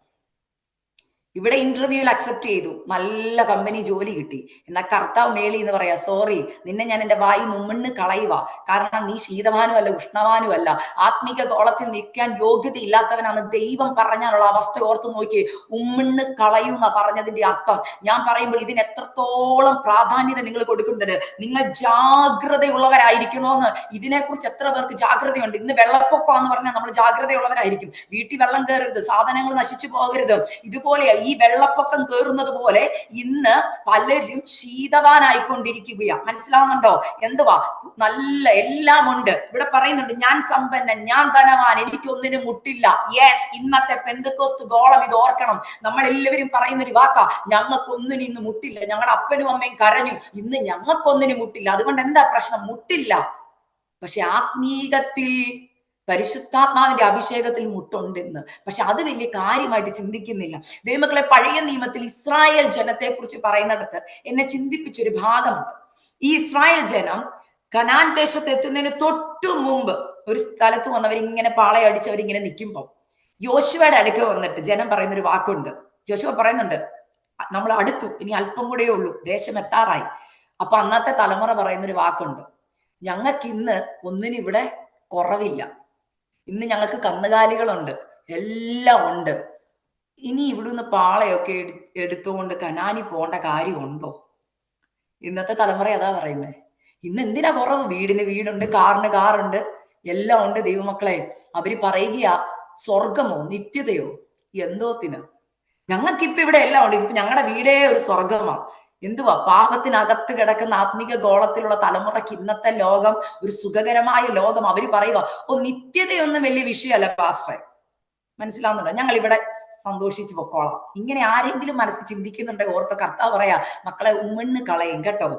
ഇവിടെ ഇന്റർവ്യൂവിൽ അക്സെപ്റ്റ് ചെയ്തു, നല്ല കമ്പനി ജോലി കിട്ടി. എന്നാൽ കർത്താവ് മേളി എന്ന് പറയാ, സോറി, നിന്നെ ഞാൻ എന്റെ വായി ഉമ്മിണ്ണ് കളയുക. കാരണം നീ ശീതവാനും അല്ല, ഉഷ്ണവാനും അല്ല, ആത്മീക ഗോളത്തിൽ നിൽക്കാൻ യോഗ്യതയില്ലാത്തവനാണ്. ദൈവം പറഞ്ഞാലുള്ള അവസ്ഥ ഓർത്ത് നോക്കി. ഉമ്മിണ്ണ് കളയുന്ന പറഞ്ഞതിന്റെ അർത്ഥം ഞാൻ പറയുമ്പോൾ ഇതിന് എത്രത്തോളം പ്രാധാന്യത നിങ്ങൾ കൊടുക്കുന്നുണ്ട്. നിങ്ങൾ ജാഗ്രതയുള്ളവരായിരിക്കണോന്ന്. ഇതിനെക്കുറിച്ച് എത്ര പേർക്ക് ജാഗ്രതയുണ്ട്? ഇന്ന് വെള്ളപ്പൊക്കമാന്ന് പറഞ്ഞാൽ നമ്മൾ ജാഗ്രതയുള്ളവരായിരിക്കും. വീട്ടിൽ വെള്ളം കയറരുത്, സാധനങ്ങൾ നശിച്ചു പോകരുത്. ഇതുപോലെ ഈ വെള്ളപ്പൊക്കം കയറുന്നത് പോലെ ഇന്ന് പലരും ശീതവാനായിക്കൊണ്ടിരിക്കുകയാണ്. മനസ്സിലാവുന്നുണ്ടോ? എന്തുവാ? നല്ല എല്ലാം ഉണ്ട്. ഇവിടെ പറയുന്നുണ്ട്, ഞാൻ സമ്പന്നൻ, ഞാൻ ധനവാൻ, എനിക്കൊന്നിനും മുട്ടില്ല. യെസ്, ഇന്നത്തെ പെന്തക്കോസ്ത് ഗോളം ഇത് ഓർക്കണം. നമ്മൾ എല്ലാവരും പറയുന്ന ഒരു വാക്കാ, ഞങ്ങൾക്കൊന്നിനും ഇന്ന് മുട്ടില്ല. ഞങ്ങളുടെ അപ്പനും അമ്മയും കരഞ്ഞു, ഇന്ന് ഞങ്ങൾക്കൊന്നിനും മുട്ടില്ല. അതുകൊണ്ട് എന്താ പ്രശ്നം? മുട്ടില്ല. പക്ഷെ ആത്മീകത്തിൽ, പരിശുദ്ധാത്മാവിന്റെ അഭിഷേകത്തിൽ മുട്ടുണ്ടെന്ന്. പക്ഷെ അത് വലിയ കാര്യമായിട്ട് ചിന്തിക്കുന്നില്ല. ദൈവമക്കളെ, പഴയ നിയമത്തിൽ ഇസ്രായേൽ ജനത്തെ കുറിച്ച് പറയുന്നിടത്ത് എന്നെ ചിന്തിപ്പിച്ചൊരു ഭാഗമുണ്ട്. ഈ ഇസ്രായേൽ ജനം കനാൻ ദേശത്ത് എത്തുന്നതിന് തൊട്ടു മുമ്പ് ഒരു സ്ഥലത്ത് വന്നവരിങ്ങനെ പാളയടിച്ചവരിങ്ങനെ നിൽക്കുമ്പോൾ യോശുവയുടെ അടുക്ക വന്നിട്ട് ജനം പറയുന്നൊരു വാക്കുണ്ട്. യോശുവ പറയുന്നുണ്ട്, നമ്മൾ അടുത്തു, ഇനി അല്പം കൂടെ ഉള്ളൂ, ദേശം എത്താറായി. അപ്പൊ അന്നത്തെ തലമുറ പറയുന്നൊരു വാക്കുണ്ട്, ഞങ്ങൾക്ക് ഇന്ന് ഒന്നിനും ഇവിടെ കുറവില്ല, ഇന്ന് ഞങ്ങൾക്ക് കന്നുകാലികളുണ്ട്, എല്ലാം ഉണ്ട്. ഇനി ഇവിടുന്ന് പാളയൊക്കെ എടുത്തുകൊണ്ട് കനാനി പോകേണ്ട കാര്യമുണ്ടോ? ഇന്നത്തെ തലമുറ അതാ പറയുന്നത്. ഇന്ന് എന്തിനാ കുറവ്? വീടിന് വീടുണ്ട്, കാറിന് കാറുണ്ട്, എല്ലാം ഉണ്ട്. ദൈവമക്കളെ, അവര് പറയുകയാ, സ്വർഗമോ നിത്യതയോ എന്തോത്തിന്? ഞങ്ങൾക്കിപ്പൊ ഇവിടെ എല്ലാം ഉണ്ട്, ഇപ്പൊ ഞങ്ങളുടെ വീടേ ഒരു സ്വർഗമാണ്. എന്തുവാ? പാപത്തിനകത്ത് കിടക്കുന്ന ആത്മീക ഗോളത്തിലുള്ള തലമുറയ്ക്ക് ഇന്നത്തെ ലോകം ഒരു സുഖകരമായ ലോകം. അവര് പറയുക, ഓ, നിത്യതയൊന്നും വലിയ വിഷയമല്ല പാസ്റ്ററെ. മനസ്സിലാവുന്നുണ്ടോ? ഞങ്ങൾ ഇവിടെ സന്തോഷിച്ച് പൊക്കോളാം. ഇങ്ങനെ ആരെങ്കിലും മനസ്സിൽ ചിന്തിക്കുന്നുണ്ടെങ്കിൽ ഓർത്ത കർത്താവ് പറയാ, മക്കളെ, ഉമ്മിണ്ണ് കളയും കേട്ടോ.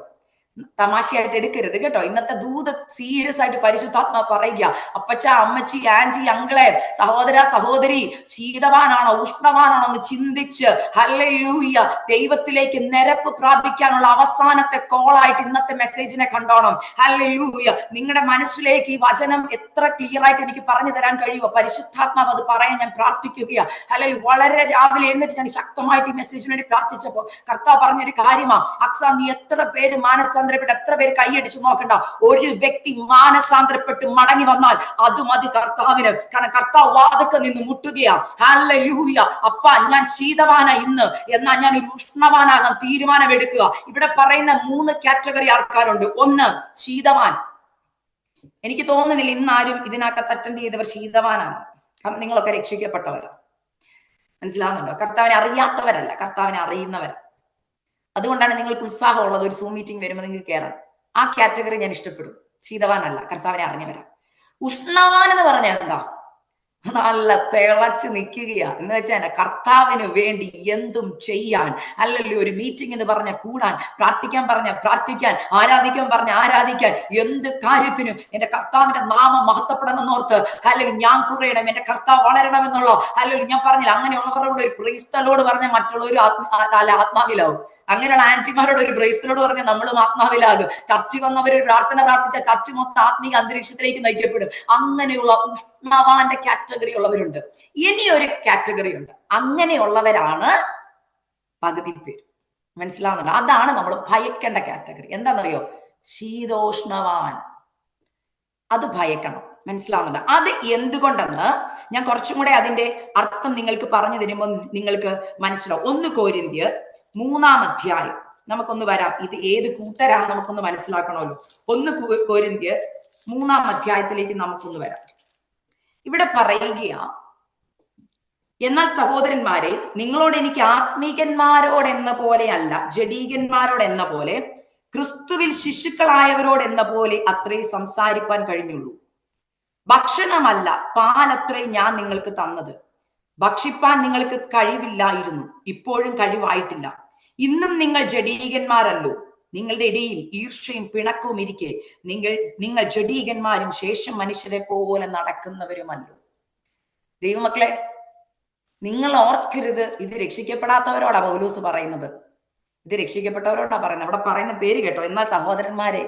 തമാശയായിട്ട് എടുക്കരുത് കേട്ടോ. ഇന്നത്തെ ദൂത് സീരിയസ് ആയിട്ട് പരിശുദ്ധാത്മാ പറയുക. അപ്പച്ച, അമ്മച്ചി, ആന്റി, അങ്കിളെ, സഹോദര, സഹോദരി, ശീതവാനാണോ ഉഷ്ണവാനാണോ എന്ന് ചിന്തിച്ച് ഹല്ലേലൂയ ദൈവത്തിലേക്ക് നിരപ്പ് പ്രാപിക്കാനുള്ള അവസാനത്തെ കോളായിട്ട് ഇന്നത്തെ മെസ്സേജിനെ കണ്ടോണം. ഹല്ലേലൂയ. നിങ്ങളുടെ മനസ്സിലേക്ക് ഈ വചനം എത്ര ക്ലിയർ ആയിട്ട് എനിക്ക് പറഞ്ഞു തരാൻ കഴിയുമോ? പരിശുദ്ധാത്മാവ് അത് പറയാൻ ഞാൻ പ്രാർത്ഥിക്കുകയാ. അല്ലെങ്കിൽ വളരെ രാവിലെ എഴുന്നേറ്റ് ഞാൻ ശക്തമായിട്ട് ഈ മെസ്സേജിന് വേണ്ടി പ്രാർത്ഥിച്ചപ്പോ കർത്താവ് പറഞ്ഞൊരു കാര്യമാ, അക്സ നീ എത്ര പേര് മാനസാന്തരപ്പെട്ട് എത്ര പേര് കൈയടിച്ചു നോക്കണ്ട, ഒരു വ്യക്തി മാനസാന്തരപ്പെട്ട് മടങ്ങി വന്നാൽ അത് മതി കർത്താവിന്. കാരണം കർത്താവ് വാതിൽക്കൽ നിന്ന് മുട്ടുകയാ. ഹല്ലേലൂയ. അപ്പ ഞാൻ ശീതവാന ഇന്ന്, എന്നാൽ ഞാൻ ഒരു ഉഷ്ണവാനാകാൻ തീരുമാനം എടുക്കുക. ഇവിടെ പറയുന്ന 3 കാറ്റഗറി ആൾക്കാരുണ്ട്. ഒന്ന്, ശീതവാൻ. എനിക്ക് തോന്നുന്നില്ല ഇന്നാരും ഇതിനകത്ത് അറ്റൻഡ് ചെയ്തവർ ശീതവാനാണ്. കാരണം നിങ്ങളൊക്കെ രക്ഷിക്കപ്പെട്ടവരാ. മനസ്സിലാവുന്നുണ്ടോ? കർത്താവിനെ അറിയാത്തവരല്ല, കർത്താവിനെ അറിയുന്നവരാ. അതുകൊണ്ടാണ് നിങ്ങൾക്ക് ഉത്സാഹമുള്ളത് ഒരു സൂം മീറ്റിംഗ് വരുമ്പോൾ നിങ്ങൾക്ക് കയറാൻ. ആ കാറ്റഗറി ഞാൻ ഇഷ്ടപ്പെടും. ശീതവാനല്ല, കർത്താവിനെ അറിഞ്ഞവരാ. ഉഷ്ണവാൻ എന്ന് പറഞ്ഞാൽ എന്താ? നല്ല തിളച്ച് നിൽക്കുകയാ എന്ന് വെച്ചാൽ കർത്താവിന് വേണ്ടി എന്തും ചെയ്യാൻ. അല്ലെങ്കിൽ ഒരു മീറ്റിംഗ് എന്ന് പറഞ്ഞ കൂടാൻ, പ്രാർത്ഥിക്കാൻ പറഞ്ഞ പ്രാർത്ഥിക്കാൻ, ആരാധിക്കാൻ പറഞ്ഞ ആരാധിക്കാൻ, എന്ത് കാര്യത്തിനും എന്റെ കർത്താവിന്റെ നാമം മഹത്വപ്പെടണമെന്നോർത്ത് അല്ലെങ്കിൽ ഞാൻ കുറയണം, എന്റെ കർത്താവ് വളരണമെന്നുള്ള അല്ലെങ്കിൽ ഞാൻ പറഞ്ഞില്ല അങ്ങനെയുള്ളവരോട് ഒരു ക്രൈസ്തലോട് പറഞ്ഞ മറ്റുള്ളവർ ആത്മാവിലാവും. അങ്ങനെയുള്ള ആന്റിമാരോട് ഒരു ബ്രേസ്ലോട് പറഞ്ഞാൽ നമ്മളും ആത്മാവിലാകും. ചർച്ചിൽ വന്നവർ പ്രാർത്ഥന പ്രാർത്ഥിച്ച ചർച്ച് മൊത്തം ആത്മീക അന്തരീക്ഷത്തിലേക്ക് നയിക്കപ്പെടും. അങ്ങനെയുള്ള ഉഷ്ണവാന്റെ കാറ്റഗറി ഉള്ളവരുണ്ട്. ഇനി ഒരു കാറ്റഗറി ഉണ്ട്, അങ്ങനെയുള്ളവരാണ് പകുതി പേര്. മനസ്സിലാവുന്നുണ്ട്? അതാണ് നമ്മൾ ഭയക്കേണ്ട കാറ്റഗറി. എന്താണെന്നറിയോ? ശീതോഷ്ണവാൻ. അത് ഭയക്കണം. മനസ്സിലാവുന്നുണ്ട്? അത് എന്തുകൊണ്ടെന്ന് ഞാൻ കുറച്ചും കൂടെ അതിന്റെ അർത്ഥം നിങ്ങൾക്ക് പറഞ്ഞു തരുമ്പോൾ നിങ്ങൾക്ക് മനസ്സിലാവും. 1 കൊരിന്ത്യർ 3-ാം അധ്യായം നമുക്കൊന്ന് വരാം. ഇത് ഏത് കൂട്ടരാണ് നമുക്കൊന്ന് മനസ്സിലാക്കണമല്ലോ. 1 കൊരിന്ത്യർ 3-ാം അധ്യായത്തിലേക്ക് നമുക്കൊന്ന് വരാം. ഇവിടെ പറയുകയാ, എന്നാൽ സഹോദരന്മാരെ, നിങ്ങളോട് എനിക്ക് ആത്മീകന്മാരോട് എന്ന പോലെ അല്ല, ജഡീകന്മാരോട് എന്ന പോലെ, ക്രിസ്തുവിൽ ശിശുക്കളായവരോട് എന്ന പോലെ അത്രേ സംസാരിപ്പാൻ കഴിഞ്ഞുള്ളൂ. ഭക്ഷണമല്ല പാലത്രേ ഞാൻ നിങ്ങൾക്ക് തന്നത്. ഭക്ഷിപ്പാൻ നിങ്ങൾക്ക് കഴിവില്ലായിരുന്നു, ഇപ്പോഴും കഴിവായിട്ടില്ല. ഇന്നും നിങ്ങൾ ജഡീകന്മാരല്ലോ. നിങ്ങളുടെ ഇടയിൽ ഈർഷ്യയും പിണക്കവും ഇരിക്കെ നിങ്ങൾ ജഡീകന്മാരും ശേഷം മനുഷ്യരെ പോലെ നടക്കുന്നവരുമല്ലോ. ദൈവമക്കളെ, നിങ്ങൾ ഓർക്കരുത്, ഇത് രക്ഷിക്കപ്പെടാത്തവരോടാ പൗലോസ് പറയുന്നത്. ഇത് രക്ഷിക്കപ്പെട്ടവരോടാ പറയുന്നത്. അവിടെ പറയുന്ന പേര് കേട്ടോ. എന്നാൽ സഹോദരന്മാരെ,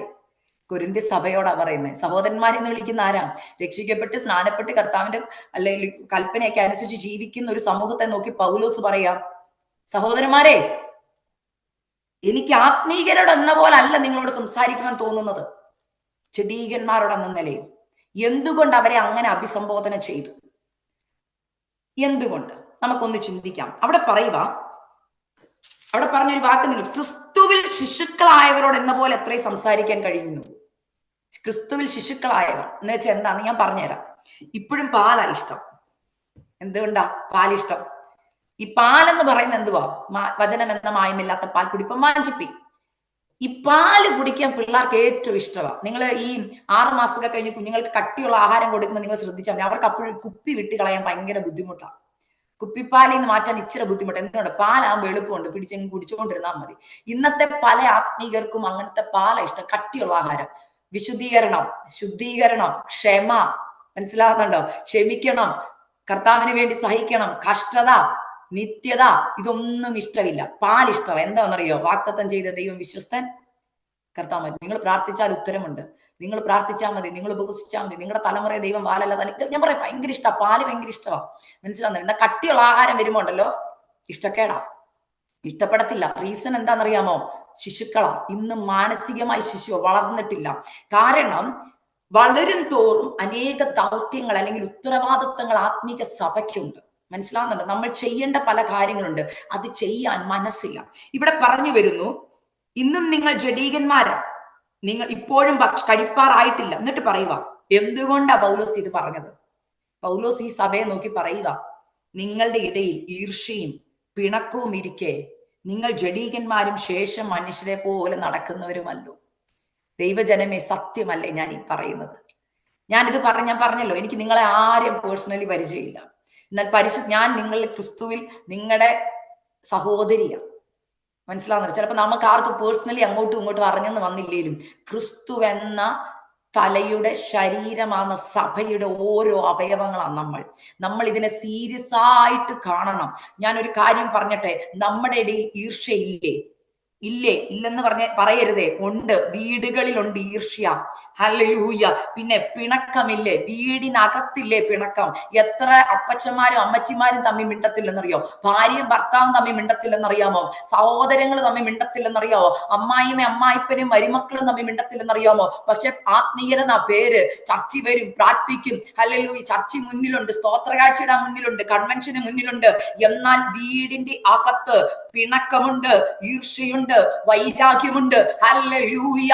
കൊരിന്ത്യ സഭയോടാ പറയുന്നത്. സഹോദരന്മാരെന്ന് വിളിക്കുന്ന ആരാ? രക്ഷിക്കപ്പെട്ട് സ്നാനപ്പെട്ട് കർത്താവിന്റെ അല്ലെങ്കിൽ കൽപ്പനയൊക്കെ അനുസരിച്ച് ജീവിക്കുന്ന ഒരു സമൂഹത്തെ നോക്കി പൗലോസ് പറയാം, സഹോദരന്മാരെ, എനിക്ക് ആത്മീകരോട് എന്ന പോലെ അല്ല നിങ്ങളോട് സംസാരിക്കാൻ തോന്നുന്നത്, ജഡീകന്മാരോടെന്ന നിലയിൽ. എന്തുകൊണ്ട് അവരെ അങ്ങനെ അഭിസംബോധന ചെയ്തു? എന്തുകൊണ്ട്? നമുക്കൊന്ന് ചിന്തിക്കാം. അവിടെ പറഞ്ഞൊരു വാക്ക് നിങ്ങൾ, ക്രിസ്തുവിൽ ശിശുക്കളായവരോട് എന്ന പോലെ എത്രയും സംസാരിക്കാൻ കഴിയുന്നു. ക്രിസ്തുവിൽ ശിശുക്കളായവർ എന്ന് വെച്ചാൽ എന്താന്ന് ഞാൻ പറഞ്ഞുതരാം. ഇപ്പോഴും പാലാ ഇഷ്ടം. എന്തുകൊണ്ടാ പാലിഷ്ടം? ഈ പാലെന്ന് പറയുന്നത് എന്തുവാ? വചനം എന്ന മായമില്ലാത്ത പാൽ കുടിപ്പം വാഞ്ചിപ്പി. ഈ പാല് കുടിക്കാൻ പിള്ളേർക്ക് ഏറ്റവും ഇഷ്ടമാണ്. നിങ്ങൾ ഈ 6 മാസമൊക്കെ കഴിഞ്ഞ് കുഞ്ഞുങ്ങൾക്ക് കട്ടിയുള്ള ആഹാരം കൊടുക്കുമ്പോൾ നിങ്ങൾ ശ്രദ്ധിച്ചാൽ മതി, അവർക്ക് അപ്പോഴും കുപ്പി വിട്ട് കളയാൻ ഭയങ്കര ബുദ്ധിമുട്ടാണ്. കുപ്പിപ്പാലിൽ നിന്ന് മാറ്റാൻ ഇച്ചിരി ബുദ്ധിമുട്ട്. എന്തുകൊണ്ട്? പാലാകുമ്പോൾ എളുപ്പമുണ്ട്, പിടിച്ചെങ്കിൽ കുടിച്ചുകൊണ്ടിരുന്നാൽ മതി. ഇന്നത്തെ പല ആത്മീകർക്കും അങ്ങനത്തെ പാല ഇഷ്ടം, കട്ടിയുള്ള ആഹാരം. വിശുദ്ധീകരണം, ശുദ്ധീകരണം, ക്ഷമ, മനസ്സിലാകുന്നുണ്ടോ? ക്ഷമിക്കണം, കർത്താവിന് വേണ്ടി സഹിക്കണം, കഷ്ടത, നിത്യത, ഇതൊന്നും ഇഷ്ടമില്ല. പാലിഷ്ടം. എന്താണെന്നറിയോ? വാഗ്ദത്തം ചെയ്ത ദൈവം വിശ്വസ്തൻ, കർത്താവ്. നിങ്ങൾ പ്രാർത്ഥിച്ചാൽ ഉത്തരമുണ്ട്. നിങ്ങൾ പ്രാർത്ഥിച്ചാൽ മതി, നിങ്ങൾ ഉപവസിച്ചാൽ മതി, നിങ്ങളുടെ തലമുറയെ ദൈവം പാലല്ല ഞാൻ പറയാം. ഭയങ്കര ഇഷ്ടമാണ് പാല്, ഭയങ്കര ഇഷ്ടമാണ്. മനസ്സിലാവുന്നില്ല? എന്താ കട്ടിയുള്ള ആഹാരം വരുമ്പോ ഉണ്ടല്ലോ ഇഷ്ടക്കേടാ, ഇഷ്ടപ്പെടത്തില്ല. റീസൺ എന്താണെന്നറിയാമോ? ശിശുക്കളാ. ഇന്നും മാനസികമായി ശിശു വളർന്നിട്ടില്ല. കാരണം വളരും തോറും അനേക ദൗത്യങ്ങൾ അല്ലെങ്കിൽ ഉത്തരവാദിത്തങ്ങൾ ആത്മീക സഭയ്ക്കുണ്ട്. മനസ്സിലാവുന്നുണ്ട്? നമ്മൾ ചെയ്യേണ്ട പല കാര്യങ്ങളുണ്ട്, അത് ചെയ്യാൻ മനസ്സില്ല. ഇവിടെ പറഞ്ഞു വരുന്നു, ഇന്നും നിങ്ങൾ ജഡീകന്മാരാ, നിങ്ങൾ ഇപ്പോഴും കഴിപ്പാറായിട്ടില്ല. എന്നിട്ട് പറയുക, എന്തുകൊണ്ടാ പൗലോസ് ഇത് പറഞ്ഞത്? പൗലോസ് ഈ സഭയെ നോക്കി പറയുക, നിങ്ങളുടെ ഇടയിൽ ഈർഷ്യയും പിണക്കവും ഇരിക്കെ നിങ്ങൾ ജഡീകന്മാരും ശേഷം മനുഷ്യരെ പോലെ നടക്കുന്നവരുമല്ലോ. ദൈവജനമേ, സത്യമല്ലേ ഞാൻ ഈ പറയുന്നത്? ഞാൻ പറഞ്ഞല്ലോ, എനിക്ക് നിങ്ങളെ ആരെയും പേഴ്സണലി പരിചയമില്ല. എന്നാൽ ഞാൻ നിങ്ങളുടെ ക്രിസ്തുവിൽ നിങ്ങളുടെ സഹോദരിയാണ്. മനസ്സിലാവുന്നില്ല. ചിലപ്പോൾ നമുക്ക് ആർക്കും പേഴ്സണലി അങ്ങോട്ടും ഇങ്ങോട്ടും അറിഞ്ഞെന്ന് വന്നില്ലേലും ക്രിസ്തു എന്ന തലയുടെ ശരീരമാണ് സഭയുടെ ഓരോ അവയവങ്ങളാണ് നമ്മൾ ഇതിനെ സീരിയസ് ആയിട്ട് കാണണം. ഞാൻ ഒരു കാര്യം പറഞ്ഞട്ടെ, നമ്മുടെ ഇടയിൽ ഈർഷ്യയില്ലേ? ഇല്ലേ? ഇല്ലെന്ന് പറയരുതേ. ഉണ്ട്. വീടുകളിലുണ്ട് ഈർഷ്യ. ഹല്ലേലൂയ. പിന്നെ പിണക്കമില്ലേ? വീടിനകത്തില്ലേ പിണക്കം? എത്ര അപ്പച്ചന്മാരും അമ്മച്ചിമാരും തമ്മിൽ മിണ്ടത്തില്ലെന്നറിയോ? ഭാര്യയും ഭർത്താവും തമ്മിൽ മിണ്ടത്തില്ലെന്നറിയാമോ? സഹോദരങ്ങൾ തമ്മിൽ മിണ്ടത്തില്ലെന്നറിയാമോ? അമ്മായിയും അമ്മായിപ്പനും മരുമക്കളും തമ്മിൽ മിണ്ടത്തില്ലെന്നറിയാമോ? പക്ഷെ ആത്മീയരെന്ന പേര് ചർച്ചിൽ വരും, പ്രാർത്ഥിക്കും. ഹല്ലേലൂയ. ചർച്ചി മുന്നിലുണ്ട്, സ്തോത്രകാഴ്ചയുടെ മുന്നിലുണ്ട്, കൺവെൻഷന് മുന്നിലുണ്ട്. എന്നാൽ വീടിന്റെ അകത്ത് പിണക്കമുണ്ട്, ഈർഷ്യയുണ്ട്, വൈരാഗ്യമുണ്ട്. ഹല്ലേലൂയ.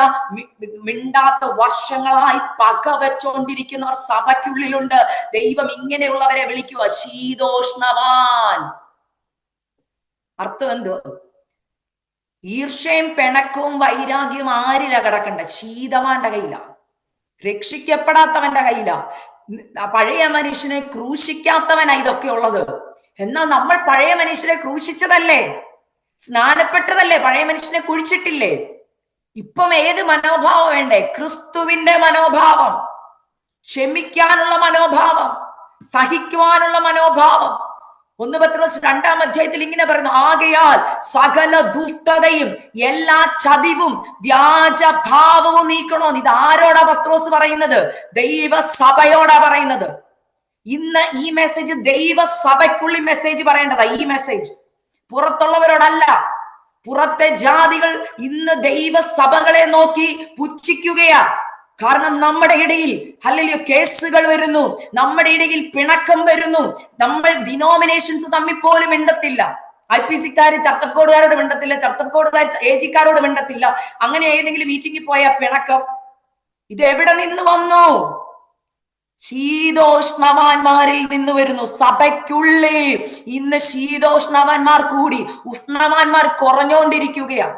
മിണ്ടാത്ത വർഷങ്ങളായി പക വെച്ചോണ്ടിരിക്കുന്നവർ സഭയ്ക്കുള്ളിലുണ്ട്. ദൈവം ഇങ്ങനെയുള്ളവരെ വിളിക്കുക ശീതോഷ്ണവാൻ. അർത്ഥം എന്തോ? ഈർഷ്യയും പിണക്കവും വൈരാഗ്യവും ആരിലാ കിടക്കണ്ട? ശീതവാന്റെ കയ്യിലാ, രക്ഷിക്കപ്പെടാത്തവന്റെ കയ്യിലാ. പഴയ മനുഷ്യനെ ക്രൂശിക്കാത്തവനാ ഇതൊക്കെ ഉള്ളത്. എന്നാൽ നമ്മൾ പഴയ മനുഷ്യരെ ക്രൂശിച്ചതല്ലേ, സ്നാനപ്പെട്ടതല്ലേ, പഴയ മനുഷ്യനെ കുഴിച്ചിട്ടില്ലേ? ഇപ്പം ഏത് മനോഭാവം വേണ്ടേ? ക്രിസ്തുവിന്റെ മനോഭാവം, ക്ഷമിക്കാനുള്ള മനോഭാവം, സഹിക്കുവാനുള്ള മനോഭാവം. 1 പത്രോസ് 2-ാം അധ്യായത്തിൽ ഇങ്ങനെ പറയുന്നു, ആകയാൽ സകല ദുഷ്ടതയും എല്ലാ ചതിവും വ്യാജഭാവവും നീക്കണോ. ഇത് ആരോടാ പത്രോസ് പറയുന്നത്? ദൈവസഭയോടാ പറയുന്നത്. ഇന്ന് ഈ മെസ്സേജ് ദൈവസഭയ്ക്കുള്ളിൽ മെസ്സേജ് പറയേണ്ടതാ. ഈ മെസ്സേജ് പുറത്തുള്ളവരോടല്ല. പുറത്തെ ജാതികൾ ഇന്ന് ദൈവസഭകളെ നോക്കി പുച്ഛിക്കുകയാ. കാരണം നമ്മുടെ ഇടയിൽ ഹല്ലേലൂയ കേസുകൾ വരുന്നു, നമ്മുടെ ഇടയിൽ പിണക്കം വരുന്നു. നമ്മൾ ഡിനോമിനേഷൻസ് തമ്മിൽ പോലും മിണ്ടത്തില്ല. IPC-ക്കാര് ചർച്ച് ഓഫ് കോഡുകാരോട് മിണ്ടത്തില്ല, ചർച്ച് ഓഫ് കോഡുകാർ AG-ക്കാരോട് മിണ്ടത്തില്ല. അങ്ങനെ ഏതെങ്കിലും മീറ്റിംഗിൽ പോയ പിണക്കം. ഇത് എവിടെ നിന്ന് വന്നു? ശീതോഷ്ണവാന്മാരിൽ നിന്ന് വരുന്നു. സഭയ്ക്കുള്ളിൽ ഇന്ന് ശീതോഷ്ണവാന്മാർ കൂടി ഉഷ്ണവാന്മാർ കുറഞ്ഞുകൊണ്ടിരിക്കുകയാണ്.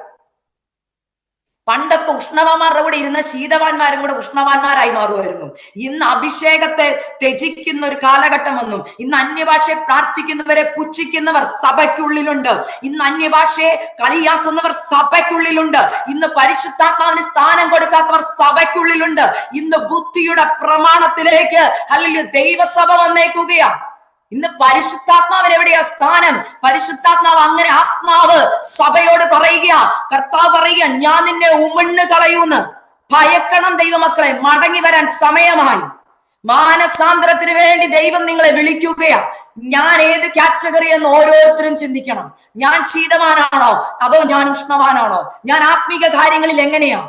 പണ്ടൊക്കെ ഉഷ്ണവാന്മാരുടെ കൂടെ ഇരുന്ന ശീതവാന്മാരും കൂടെ ഉഷ്ണവാന്മാരായി മാറുമായിരുന്നു. ഇന്ന് അഭിഷേകത്തെ ത്യജിക്കുന്ന ഒരു കാലഘട്ടം വന്നു. ഇന്ന് അന്യഭാഷയെ പ്രാർത്ഥിക്കുന്നവരെ പുച്ഛിക്കുന്നവർ സഭയ്ക്കുള്ളിലുണ്ട്. ഇന്ന് അന്യഭാഷയെ കളിയാക്കുന്നവർ സഭയ്ക്കുള്ളിലുണ്ട്. ഇന്ന് പരിശുദ്ധാത്മാവിന് സ്ഥാനം കൊടുക്കാത്തവർ സഭയ്ക്കുള്ളിലുണ്ട്. ഇന്ന് ബുദ്ധിയുടെ പ്രമാണത്തിലേക്ക് അല്ലെങ്കിൽ ദൈവസഭ വന്നേക്കുകയാണ്. ഇന്ന് പരിശുദ്ധാത്മാവിന് എവിടെയാ സ്ഥാനം? പരിശുദ്ധാത്മാവ് അങ്ങനെ ആത്മാവ് സഭയോട് പറയുക, കർത്താവ് പറയുക, ഞാൻ നിന്നെ ഉമിണ്ണ് കളയൂന്ന്. ഭയക്കണം ദൈവമക്കളെ, മടങ്ങി വരാൻ സമയമായി. മാനസാന്തരത്തിന് വേണ്ടി ദൈവം നിങ്ങളെ വിളിക്കുകയാ. ഞാൻ ഏത് കാറ്റഗറി എന്ന് ഓരോരുത്തരും ചിന്തിക്കണം. ഞാൻ ശീതവാനാണോ അതോ ഞാൻ ഉഷ്ണവാനാണോ? ഞാൻ ആത്മീക കാര്യങ്ങളിൽ എങ്ങനെയാ?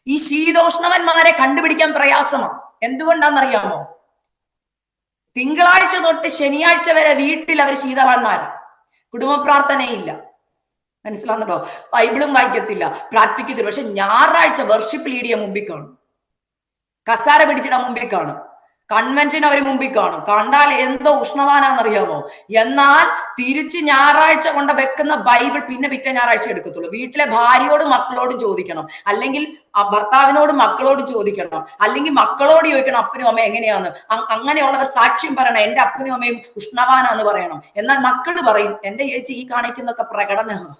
ഈ ശീതോഷ്ണവന്മാരെ കണ്ടുപിടിക്കാൻ പ്രയാസമാണ്. എന്തുകൊണ്ടാണെന്നറിയാമോ? തിങ്കളാഴ്ച തൊട്ട് ശനിയാഴ്ച വരെ വീട്ടിൽ അവർ ശീതവാന്മാരാണ്. കുടുംബ പ്രാർത്ഥനയില്ല, മനസ്സിലാവുന്നുണ്ടോ? ബൈബിളും വായിക്കത്തില്ല, പ്രാർത്ഥിക്കത്തില്ല. പക്ഷെ ഞായറാഴ്ച വർഷിപ്പ് ലീഡിയ മുമ്പിൽ കാണും, കസാര പിടിച്ചിട മുമ്പിൽ കാണും, കൺവെൻഷൻ അവർ മുമ്പിൽ കാണും. കണ്ടാൽ എന്തോ ഉഷ്ണവാനാന്നറിയാമോ? എന്നാൽ തിരിച്ച് ഞായറാഴ്ച കൊണ്ട് വെക്കുന്ന ബൈബിൾ പിന്നെ പിറ്റേ ഞായറാഴ്ച എടുക്കത്തുള്ളൂ. വീട്ടിലെ ഭാര്യയോടും മക്കളോടും ചോദിക്കണം, അല്ലെങ്കിൽ ഭർത്താവിനോടും മക്കളോടും ചോദിക്കണം, അല്ലെങ്കിൽ മക്കളോട് ചോദിക്കണം അപ്പനും അമ്മയും എങ്ങനെയാന്ന്. അങ്ങനെയുള്ളവർ സാക്ഷ്യം പറയണം, എന്റെ അപ്പനും അമ്മയും ഉഷ്ണവാനാന്ന് പറയണം. എന്നാൽ മക്കള് പറയും, എന്റെ ചേച്ചി ഈ കാണിക്കുന്നൊക്കെ പ്രകടനമാണ്,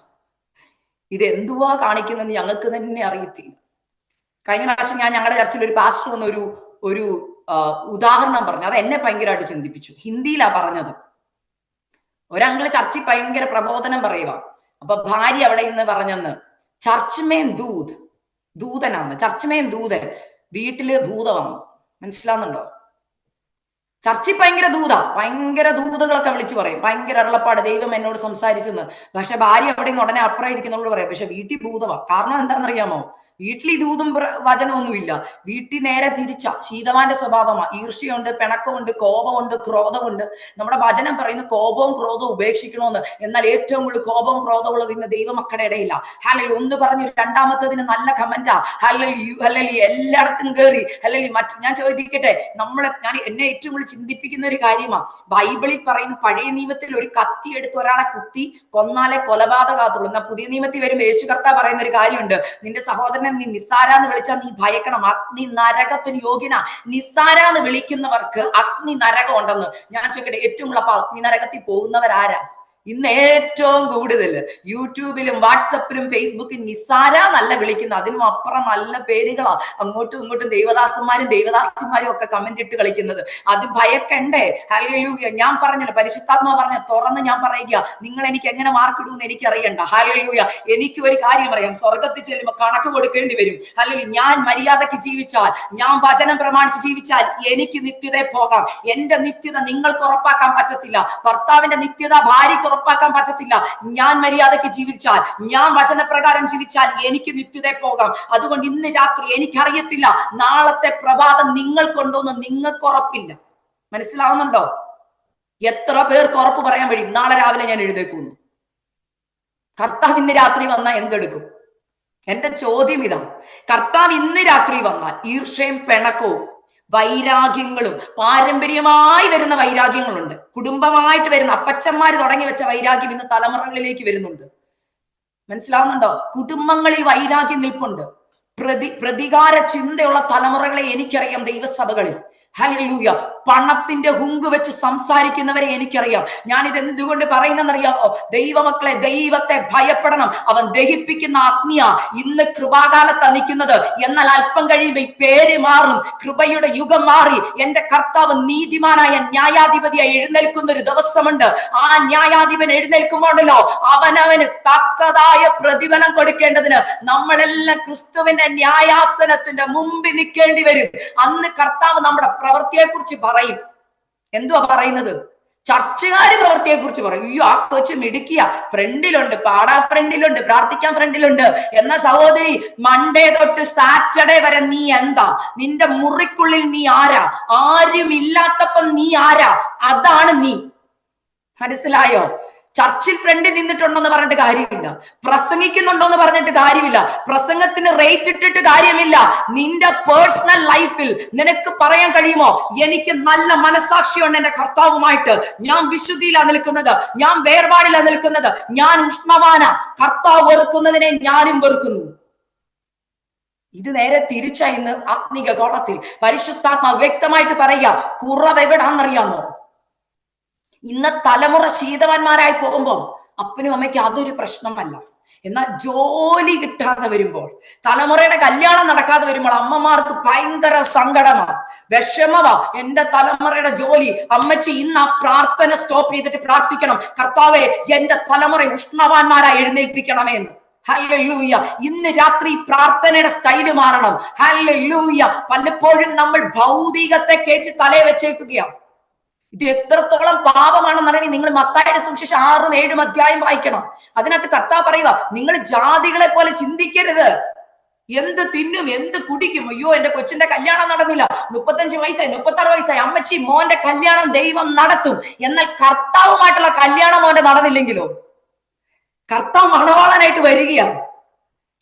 ഇത് എന്തുവാ കാണിക്കുന്നെന്ന് ഞങ്ങൾക്ക് തന്നെ അറിയത്തില്ല. കഴിഞ്ഞ പ്രാവശ്യം ഞാൻ ഞങ്ങളുടെ ചർച്ചിൽ ഒരു പാസ്റ്റർ വന്ന ഒരു ഉദാഹരണം പറഞ്ഞു. അത് എന്നെ ഭയങ്കരമായിട്ട് ചിന്തിപ്പിച്ചു. ഹിന്ദിയിലാ പറഞ്ഞത്. ഒരങ്കിള് ചർച്ചിൽ ഭയങ്കര പ്രബോധനം പറയുക. അപ്പൊ ഭാര്യ അവിടെ ഇന്ന് പറഞ്ഞെന്ന്, ചർച്ച്മേൻ ദൂതനാണ്, ചർച്ച്മേൻ ദൂതൻ, വീട്ടില് ഭൂതമാണ്. മനസ്സിലാവുന്നുണ്ടോ? ചർച്ചിൽ ഭയങ്കര ദൂതകളൊക്കെ വിളിച്ചു പറയും, ഭയങ്കര അരുളപ്പാട്, ദൈവം എന്നോട് സംസാരിച്ചെന്ന്. പക്ഷെ ഭാര്യ അവിടെ നിന്ന് ഉടനെ അപ്പുറം ഇരിക്കുന്നവരോട് പറയാം, പക്ഷെ വീട്ടിൽ ഭൂതമാണ്. കാരണം എന്താണെന്നറിയാമോ? വീട്ടിൽ ഈ ദൂതും വചനമൊന്നുമില്ല. വീട്ടിൽ നേരെ തിരിച്ച ശീതവാന്റെ സ്വഭാവമാണ്. ഈർഷ്യയുണ്ട്, പിണക്കമുണ്ട്, കോപമുണ്ട്, ക്രോധമുണ്ട്. നമ്മുടെ വചനം പറയുന്നു കോപവും ക്രോധവും ഉപേക്ഷിക്കണമെന്ന്. എന്നാൽ ഏറ്റവും കൂടുതൽ കോപവും ക്രോധവും ഉള്ളത് ഇന്ന് ദൈവമക്കളുടെ ഇടയില്ല. ഹല്ലേലൂയ. ഒന്ന് പറഞ്ഞു രണ്ടാമത്തതിന് നല്ല കമന്റാ. ഹല്ലേലൂയ. എല്ലായിടത്തും കയറി ഹല്ലേലൂയ. ഞാൻ ചോദിക്കട്ടെ, ഞാൻ എന്നെ ഏറ്റവും കൂടുതൽ ചിന്തിപ്പിക്കുന്ന ഒരു കാര്യമാണ്. ബൈബിളിൽ പറയുന്ന പഴയ നിയമത്തിൽ ഒരു കത്തി എടുത്ത് ഒരാളെ കുത്തി കൊന്നാലേ കൊലപാതകത്തുള്ളൂ. എന്നാൽ പുതിയ നിയമത്തിൽ വരുമ്പോൾ യേശു കർത്താവ് പറയുന്ന ഒരു കാര്യമുണ്ട്, നിന്റെ സഹോദരൻ നീ നിസ്സാരാന്ന് വിളിച്ചാൽ നീ ഭയക്കണം, അഗ്നി നരകത്തിന് യോഗ്യന. നിസ്സാരാന്ന് വിളിക്കുന്നവർക്ക് അഗ്നി നരകം ഉണ്ടെന്ന്. ഞാൻ ചോദിക്കട്ടെ, ഏറ്റവും കൂടുതൽ അപ്പൊ അഗ്നി നരകത്തിൽ പോകുന്നവരാരാ? ഇന്ന് ഏറ്റവും കൂടുതൽ യൂട്യൂബിലും വാട്സപ്പിലും ഫേസ്ബുക്കിലും നിസാര നല്ല വിളിക്കുന്ന, അതിനും അപ്പുറം നല്ല പേരുകളാ അങ്ങോട്ടും ഇങ്ങോട്ടും ദൈവദാസന്മാരും ദൈവദാസിമാരും ഒക്കെ കമന്റ് ഇട്ട് കളിക്കുന്നത്. അത് ഭയക്കണ്ടേ? ഹല്ലേലൂയ. ഞാൻ പറഞ്ഞല്ലോ, പരിശുദ്ധാത്മാ പറഞ്ഞ തുറന്ന് ഞാൻ പറയുക, നിങ്ങൾ എനിക്ക് എങ്ങനെ മാർക്ക് ഇടുമെന്ന് എനിക്ക് അറിയണ്ട. ഹല്ലേലൂയ. എനിക്ക് ഒരു കാര്യം അറിയാം, സ്വർഗത്തിൽ ചെല്ലുമ്പോൾ കണക്ക് കൊടുക്കേണ്ടി വരും. അല്ലെങ്കിൽ ഞാൻ മര്യാദയ്ക്ക് ജീവിച്ചാൽ, ഞാൻ വചനം പ്രമാണിച്ച് ജീവിച്ചാൽ എനിക്ക് നിത്യതയെ പോകാം. എന്റെ നിത്യത നിങ്ങൾക്ക് ഉറപ്പാക്കാൻ പറ്റത്തില്ല. ഭർത്താവിന്റെ നിത്യത ഭാര്യയ്ക്ക് ഉറപ്പാക്കാൻ പറ്റത്തില്ല. ഞാൻ മര്യാദയ്ക്ക് ജീവിച്ചാൽ, ഞാൻ വചനപ്രകാരം ജീവിച്ചാൽ എനിക്ക് നിത്യതയെ പോകാം. അതുകൊണ്ട് ഇന്ന് രാത്രി എനിക്കറിയത്തില്ല നാളത്തെ പ്രഭാതം നിങ്ങൾക്കുണ്ടോന്ന് നിങ്ങൾക്ക് ഉറപ്പില്ല. മനസ്സിലാവുന്നുണ്ടോ? എത്ര പേർക്ക് ഉറപ്പ് പറയാൻ കഴിയും നാളെ രാവിലെ ഞാൻ എഴുന്നേക്കുന്നു? കർത്താവ് ഇന്ന് രാത്രി വന്നാൽ എന്തെടുക്കും? എന്റെ ചോദ്യം ഇതാ. കർത്താവ് ഇന്ന് രാത്രി വന്നാൽ ഈർഷ്യയും പിണക്കവും വൈരാഗ്യങ്ങളും, പാരമ്പര്യമായി വരുന്ന വൈരാഗ്യങ്ങളുണ്ട്, കുടുംബമായിട്ട് വരുന്ന അപ്പച്ചന്മാര് തുടങ്ങി വെച്ച വൈരാഗ്യം ഇന്ന് തലമുറകളിലേക്ക് വരുന്നുണ്ട്. മനസ്സിലാവുന്നുണ്ടോ? കുടുംബങ്ങളിൽ വൈരാഗ്യം നിൽപ്പുണ്ട്. പ്രതികാര ചിന്തയുള്ള തലമുറകളെ എനിക്കറിയാം ദൈവസഭകളിൽ. ഹല്ലേലൂയ. പണത്തിന്റെ ഹുങ്ക് വെച്ച് സംസാരിക്കുന്നവരെ എനിക്കറിയാം. ഞാൻ ഇത് എന്തുകൊണ്ട് പറയുന്നറിയാമോ? ദൈവമക്കളെ, ദൈവത്തെ ഭയപ്പെടണം. അവൻ ദഹിപ്പിക്കുന്ന അഗ്നിയ. ഇന്ന് കൃപാകാലത്താണ് നിൽക്കുന്നത്. എന്നാൽ അല്പം കഴിയുമ്പോൾ ഈ പേര് മാറും. കൃപയുടെ യുഗം മാറി. എന്റെ കർത്താവ് നീതിമാനായ ന്യായാധിപതിയായി എഴുന്നേൽക്കുന്ന ഒരു ദിവസമുണ്ട്. ആ ന്യായാധിപൻ എഴുന്നേൽക്കുമ്പോണ്ടല്ലോ, അവനവന് തക്കതായ പ്രതിഫലം കൊടുക്കേണ്ടതിന് നമ്മളെല്ലാം ക്രിസ്തുവിന്റെ ന്യായാസനത്തിന്റെ മുമ്പിൽ നിൽക്കേണ്ടി വരും. അന്ന് കർത്താവ് നമ്മുടെ പ്രവൃത്തിയെ കുറിച്ച് പറയും. എന്തുവാ പറയുന്നത്? ചർച്ചുകാര് പ്രവൃത്തിയെ കുറിച്ച് പറയും. അയ്യോ, ആ കൊച്ചു മിടുക്കിയ, ഫ്രണ്ടിലുണ്ട്, പാടാ ഫ്രണ്ടിലുണ്ട്, പ്രാർത്ഥിക്കാൻ ഫ്രണ്ടിലുണ്ട്. എന്ന സഹോദരി, മൺഡേ തൊട്ട് സാറ്റർഡേ വരെ നീ എന്താ? നിന്റെ മുറിക്കുള്ളിൽ നീ ആരാ? ആരും ഇല്ലാത്തപ്പം നീ ആരാ? അതാണ് നീ. മനസ്സിലായോ? ചർച്ചിൽ ഫ്രണ്ടിൽ നിന്നിട്ടുണ്ടോന്ന് പറഞ്ഞിട്ട് കാര്യമില്ല. പ്രസംഗിക്കുന്നുണ്ടോന്ന് പറഞ്ഞിട്ട് കാര്യമില്ല. പ്രസംഗത്തിന് റേറ്റ് ഇട്ടിട്ട് കാര്യമില്ല. നിന്റെ പേഴ്സണൽ ലൈഫിൽ നിനക്ക് പറയാൻ കഴിയുമോ, എനിക്ക് നല്ല മനസാക്ഷിയുണ്ട് എന്റെ കർത്താവുമായിട്ട്, ഞാൻ വിശുദ്ധിയിലാണ് നിൽക്കുന്നത്, ഞാൻ വേർപാടിലാണ് നിൽക്കുന്നത്, ഞാൻ ഉഷ്ണവാന, കർത്താവ് വെറുക്കുന്നതിനെ ഞാനും വെറുക്കുന്നു. ഇത് നേരെ തിരിച്ചാ ഇന്ന് ആത്മീക ഗോളത്തിൽ പരിശുദ്ധാത്മാവ് വ്യക്തമായിട്ട് പറയുക. കുറവ് എവിടാന്നറിയാമോ? ഇന്ന് തലമുറ ശീതവാന്മാരായി പോകുമ്പോൾ അപ്പനും അമ്മയ്ക്ക് അതൊരു പ്രശ്നമല്ല. എന്നാൽ ജോലി കിട്ടാതെ വരുമ്പോൾ, തലമുറയുടെ കല്യാണം നടക്കാതെ വരുമ്പോൾ അമ്മമാർക്ക് ഭയങ്കര സങ്കടമാ, വിഷമവാ. എന്റെ തലമുറയുടെ ജോലി, അമ്മച്ചി ഇന്ന് ആ പ്രാർത്ഥന സ്റ്റോപ്പ് ചെയ്തിട്ട് പ്രാർത്ഥിക്കണം, കർത്താവേ എന്റെ തലമുറ ഉഷ്ണവാന്മാരായി എഴുന്നേൽപ്പിക്കണമേ എന്ന്. ഹല്ലേലൂയ. ഇന്ന് രാത്രി പ്രാർത്ഥനയുടെ സ്റ്റൈല് മാറണം. ഹല്ലേലൂയ. പലപ്പോഴും നമ്മൾ ഭൗതികത്തെ കേട്ട് തലയെ വെച്ചേക്കുകയാണ്. ഇത് എത്രത്തോളം പാപമാണെന്നറിയാൻ നിങ്ങൾ മത്തായിയുടെ സുവിശേഷം 6ഉം 7ഉം അധ്യായം വായിക്കണം. അതിനകത്ത് കർത്താവ് പറയുക, നിങ്ങൾ ജാതികളെ പോലെ ചിന്തിക്കരുത്. എന്ത് തിന്നും, എന്ത് കുടിക്കും, അയ്യോ എന്റെ കൊച്ചിന്റെ കല്യാണം നടന്നില്ല, 35 വയസ്സായി, 36 വയസ്സായി, അമ്മച്ചി മോന്റെ കല്യാണം ദൈവം നടത്തും. എന്നാൽ കർത്താവുമായിട്ടുള്ള കല്യാണം മോന്റെ നടന്നില്ലെങ്കിലോ? കർത്താവ് മണവാളനായിട്ട് വരികയാണ്.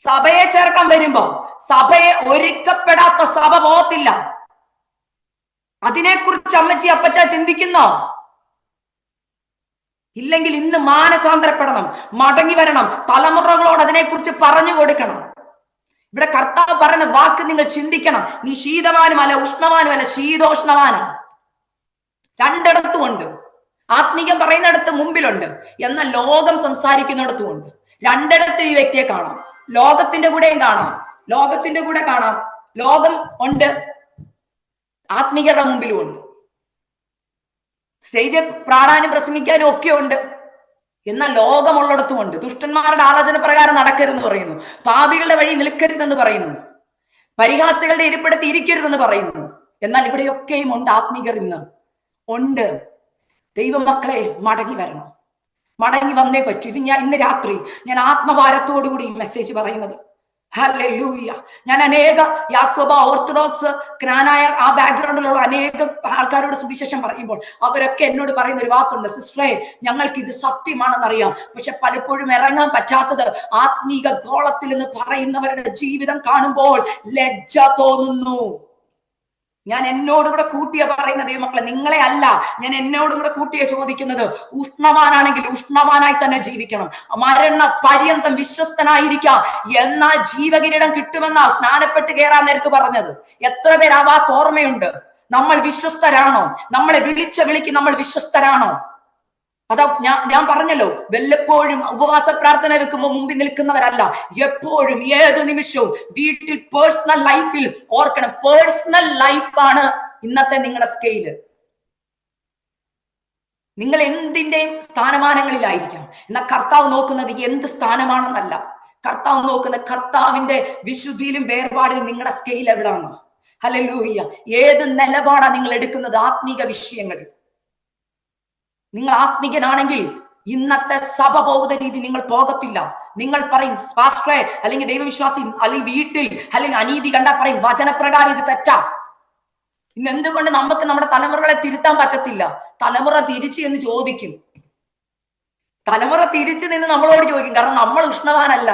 സഭയെ ചേർക്കാൻ വരുമ്പോ സഭയെ ഒരുക്കപ്പെടാത്ത സഭ പോകത്തില്ല. അതിനെക്കുറിച്ച് അമ്മച്ചി അപ്പച്ച ചിന്തിക്കുന്നോ? ഇല്ലെങ്കിൽ ഇന്ന് മാനസാന്തരപ്പെടണം, മടങ്ങി വരണം, തലമുറകളോട് അതിനെക്കുറിച്ച് പറഞ്ഞു കൊടുക്കണം. ഇവിടെ കർത്താവ് പറയുന്ന വാക്ക് നിങ്ങൾ ചിന്തിക്കണം. നീ ശീതവാനുമല്ല ഉഷ്ണവാനുമല്ല, ശീതോഷ്ണവാനാണ്. രണ്ടിടത്തും ഉണ്ട്. ആത്മീയം പറയുന്നിടത്ത് മുമ്പിലുണ്ട്, എന്നാൽ ലോകം സംസാരിക്കുന്നിടത്തും ഉണ്ട്. രണ്ടിടത്തും ഈ വ്യക്തിയെ കാണാം. ലോകത്തിന്റെ കൂടെയും കാണാം, ലോകത്തിന്റെ കൂടെ കാണാം. ലോകം ഉണ്ട്, ആത്മീയരുടെ മുമ്പിലും ഉണ്ട്. സ്റ്റേജിൽ പ്രാണാനും പ്രസംഗിക്കാനും ഒക്കെ ഉണ്ട്. എന്നാൽ ലോകമുള്ളിടത്തും ഉണ്ട്. ദുഷ്ടന്മാരുടെ ആലോചന പ്രകാരം നടക്കരുതെന്ന് പറയുന്നു, പാപികളുടെ വഴി നിൽക്കരുതെന്ന് പറയുന്നു, പരിഹാസികളുടെ ഇരിപ്പിടത്ത് ഇരിക്കരുതെന്ന് പറയുന്നു. എന്നാൽ ഇവിടെയൊക്കെയും ഉണ്ട് ആത്മീയർ. ഇന്ന് ഉണ്ട്. ദൈവമക്കളെ, മടങ്ങി വരണം, മടങ്ങി വന്നേ പറ്റൂ. ഇത് ഇന്ന് രാത്രി ഞാൻ ആത്മഭാരത്തോടു കൂടി ഈ മെസ്സേജ് പറയുന്നത്. ഹല്ലേലൂയ. ഞാൻ അനേക യാക്കോബ, ഓർത്തഡോക്സ്, ക്നാനായ ആ ബാക്ക്ഗ്രൗണ്ടിലുള്ള അനേകം ആൾക്കാരോട് സുവിശേഷം പറയുമ്പോൾ അവരൊക്കെ എന്നോട് പറയുന്ന ഒരു വാക്കുണ്ട്, സിസ്റ്ററെ ഞങ്ങൾക്ക് ഇത് സത്യമാണെന്നറിയാം, പക്ഷെ പലപ്പോഴും ഇറങ്ങാൻ പറ്റാത്തത് ആത്മീക ഗോളത്തിൽ എന്ന് പറയുന്നവരുടെ ജീവിതം കാണുമ്പോൾ ലജ്ജ തോന്നുന്നു. ഞാൻ എന്നോടും കൂടെ കൂട്ടിയ പറയുന്ന ദൈവമക്കളെ, നിങ്ങളെ അല്ല, ഞാൻ എന്നോടും കൂടെ കൂട്ടിയ ചോദിക്കുന്നത്, ഉഷ്ണവാനാണെങ്കിൽ ഉഷ്ണവാനായി തന്നെ ജീവിക്കണം, മരണ പര്യന്തം വിശ്വസ്തനായിരിക്കാം, എന്നാൽ ജീവകിരീടം കിട്ടുമെന്നാ സ്നാനപ്പെട്ട് കയറാൻ നേരത്ത് പറഞ്ഞത്. എത്ര പേര് ആ വാക്ക് ഓർമ്മയുണ്ട്? നമ്മൾ വിശ്വസ്തരാണോ? നമ്മളെ വിളിച്ച വിളിക്ക് നമ്മൾ വിശ്വസ്തരാണോ? അതാ ഞാൻ പറഞ്ഞല്ലോ, വല്ലപ്പോഴും ഉപവാസ പ്രാർത്ഥന വെക്കുമ്പോൾ മുമ്പിൽ നിൽക്കുന്നവരല്ല, എപ്പോഴും ഏത് നിമിഷവും വീട്ടിൽ പേഴ്സണൽ ലൈഫിൽ ഓർക്കണം, പേഴ്സണൽ ലൈഫാണ് ഇന്നത്തെ നിങ്ങളുടെ സ്കെയില്. നിങ്ങൾ എന്തിന്റെയും സ്ഥാനമാനങ്ങളിലായിരിക്കാം, എന്നാൽ കർത്താവ് നോക്കുന്നത് എന്ത് സ്ഥാനമാണെന്നല്ല. കർത്താവ് നോക്കുന്ന കർത്താവിന്റെ വിശുദ്ധിയിലും വേർപാടിലും നിങ്ങളുടെ സ്കെയിൽ എവിടാണ്. ഹല്ലേലൂയ. ഏത് നിലപാടാണ് നിങ്ങൾ എടുക്കുന്നത് ആത്മീക വിഷയങ്ങളിൽ? നിങ്ങൾ ആത്മീകനാണെങ്കിൽ ഇന്നത്തെ സഭ പോകുന്ന രീതി നിങ്ങൾ പോകത്തില്ല. നിങ്ങൾ പറയും പാസ്റ്ററെ, അല്ലെങ്കിൽ ദൈവവിശ്വാസി, അല്ലെങ്കിൽ വീട്ടിൽ അല്ലെങ്കിൽ അനീതി കണ്ടാ പറയും വചനപ്രകാരം ഇത് തെറ്റാ. ഇന്ന് എന്തുകൊണ്ട് നമുക്ക് നമ്മുടെ തലമുറകളെ തിരുത്താൻ പറ്റത്തില്ല? തലമുറ തിരിച്ചു എന്ന് ചോദിക്കും. തലമുറ തിരിച്ചു നിന്ന് നമ്മളോട് ചോദിക്കും, കാരണം നമ്മൾ ഉഷ്ണവാനല്ല.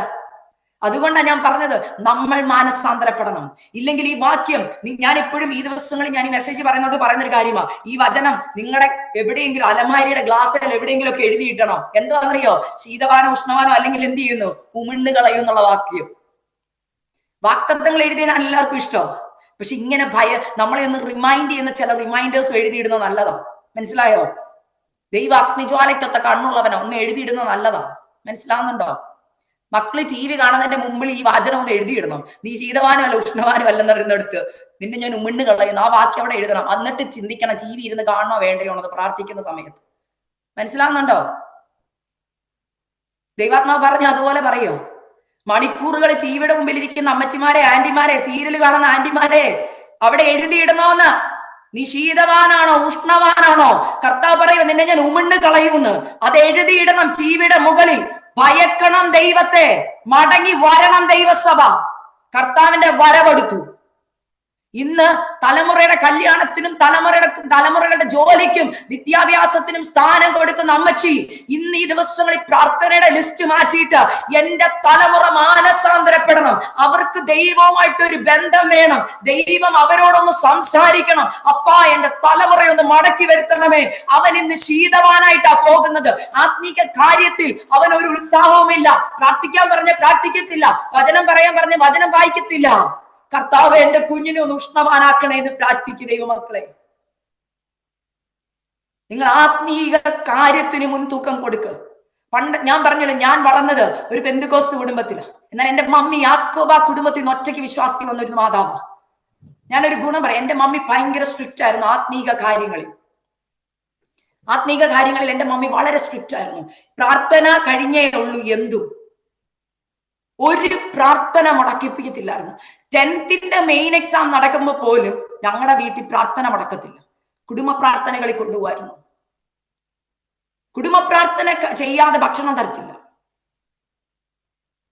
അതുകൊണ്ടാണ് ഞാൻ പറഞ്ഞത്, നമ്മൾ മാനസാന്തരപ്പെടണം. ഇല്ലെങ്കിൽ ഈ വാക്യം, ഞാൻ എപ്പോഴും ഈ ദിവസങ്ങളിൽ ഞാൻ ഈ മെസ്സേജ് പറയുന്നൊരു കാര്യമാണ്, ഈ വചനം നിങ്ങളുടെ എവിടെയെങ്കിലും അലമാരിയുടെ ഗ്ലാസ്സിൽ എവിടെയെങ്കിലും ഒക്കെ എഴുതിയിട്ടണം. എന്താണെന്നറിയോ? ശീതവാനോ ഉഷ്ണവാനോ അല്ലെങ്കിൽ എന്ത് ചെയ്യുന്നു? ഉമിഴ്ന്ന് കളയും എന്നുള്ള വാക്യം. വാക്തത്വങ്ങൾ എഴുതിയാൽ എല്ലാവർക്കും ഇഷ്ടം. പക്ഷെ ഇങ്ങനെ നമ്മളെ ഒന്ന് റിമൈൻഡ് ചെയ്യുന്ന ചില റിമൈൻഡേഴ്സ് എഴുതിയിടുന്നത് നല്ലതാണ്. മനസ്സിലായോ? ദൈവ അഗ്നിജ്വാലയ്ക്കൊത്ത കണ്ണുള്ളവനോ ഒന്ന് എഴുതിയിടുന്നത് നല്ലതാണ്. മനസ്സിലാവുന്നുണ്ടോ? മക്കള് ടി വി കാണുന്നതിന്റെ മുമ്പിൽ ഈ വാചനം ഒന്ന് എഴുതിയിടണം. നീ ശീതവാനും അല്ല ഉഷ്ണവാനും അല്ലെന്ന് പറയുന്നിടത്ത് നിന്നെ ഞാൻ ഉമിണ്ണ് കളയുന്നു, ആ വാക്യം അവിടെ എഴുതണം. എന്നിട്ട് ചിന്തിക്കണം, ടി വി ഇരുന്ന് കാണണോ വേണ്ടയോ എന്ന് പ്രാർത്ഥിക്കുന്ന സമയത്ത്. മനസ്സിലാവുന്നുണ്ടോ? ദൈവാത്മാവ് പറഞ്ഞു അതുപോലെ പറയോ? മണിക്കൂറുകൾ ടിവിയുടെ മുമ്പിൽ ഇരിക്കുന്ന അമ്മച്ചിമാരെ, ആന്റിമാരെ, സീരിയൽ കാണുന്ന ആന്റിമാരെ അവിടെ എഴുതിയിടണോന്ന്. നീ ശീതവാനാണോ ഉഷ്ണവാനാണോ? കർത്താവ് പറയോ നിന്നെ ഞാൻ ഉമിണ്ണ് കളയൂന്ന്. അത് എഴുതിയിടണം ടിവിയുടെ മുകളിൽ. ഭയക്കണം ദൈവത്തെ, മടങ്ങി വരണം ദൈവസഭ. കർത്താവിന്റെ വരവെടുത്തു. ഇന്ന് തലമുറയുടെ കല്യാണത്തിനും തലമുറകളുടെ ജോലിക്കും വിദ്യാഭ്യാസത്തിനും സ്ഥാനം കൊടുക്കുന്ന അമ്മച്ചി ഇന്ന് ഈ ദിവസങ്ങളിൽ പ്രാർത്ഥനയുടെ ലിസ്റ്റ് മാറ്റിയിട്ട് എന്റെ തലമുറ മാനസാന്തരപ്പെടണം, അവർക്ക് ദൈവവുമായിട്ട് ഒരു ബന്ധം വേണം, ദൈവം അവരോടൊന്ന് സംസാരിക്കണം, അപ്പാ എന്റെ തലമുറയൊന്ന് മടക്കി വരുത്തണമേ. അവൻ ഇന്ന് ശീതവാനായിട്ടാ പോകുന്നത്. ആത്മീക കാര്യത്തിൽ അവൻ ഒരു ഉത്സാഹവുമില്ല. പ്രാർത്ഥിക്കാൻ പറഞ്ഞ പ്രാർത്ഥിക്കത്തില്ല, വചനം പറയാൻ പറഞ്ഞ വചനം വായിക്കത്തില്ല. കർത്താവ് എന്റെ കുഞ്ഞിനെ ഒന്ന് ഉഷ്ണവാനാക്കണേ എന്ന് പ്രാർത്ഥിക്കുക ദൈവമക്കളെ. നിങ്ങൾ ആത്മീക കാര്യത്തിന് മുൻതൂക്കം കൊടുക്കുക. പണ്ട് ഞാൻ പറഞ്ഞല്ലോ, ഞാൻ വളർന്നത് ഒരു പെന്തക്കോസ്ത് കുടുംബത്തില്. എന്നാൽ എന്റെ മമ്മി യാക്കോബ കുടുംബത്തിൽ നിന്ന് ഒറ്റയ്ക്ക് വിശ്വാസത്തിൽ വന്നൊരു മാതാവാ. ഞാനൊരു ഗുണം പറയാം, എന്റെ മമ്മി ഭയങ്കര സ്ട്രിക്റ്റ് ആയിരുന്നു ആത്മീക കാര്യങ്ങളിൽ. എന്റെ മമ്മി വളരെ സ്ട്രിക്റ്റ് ആയിരുന്നു. പ്രാർത്ഥന കഴിഞ്ഞേ ഉള്ളൂ എന്തും. ഒരു പ്രാർത്ഥന മുടക്കിപ്പിക്കത്തില്ലായിരുന്നു. 10th മെയിൻ എക്സാം നടക്കുമ്പോൾ പോലും ഞങ്ങളുടെ വീട്ടിൽ പ്രാർത്ഥന മുടക്കത്തില്ല. കുടുംബ പ്രാർത്ഥനകളിൽ കൊണ്ടുപോകായിരുന്നു. കുടുംബ പ്രാർത്ഥന ചെയ്യാതെ ഭക്ഷണം തരത്തില്ല.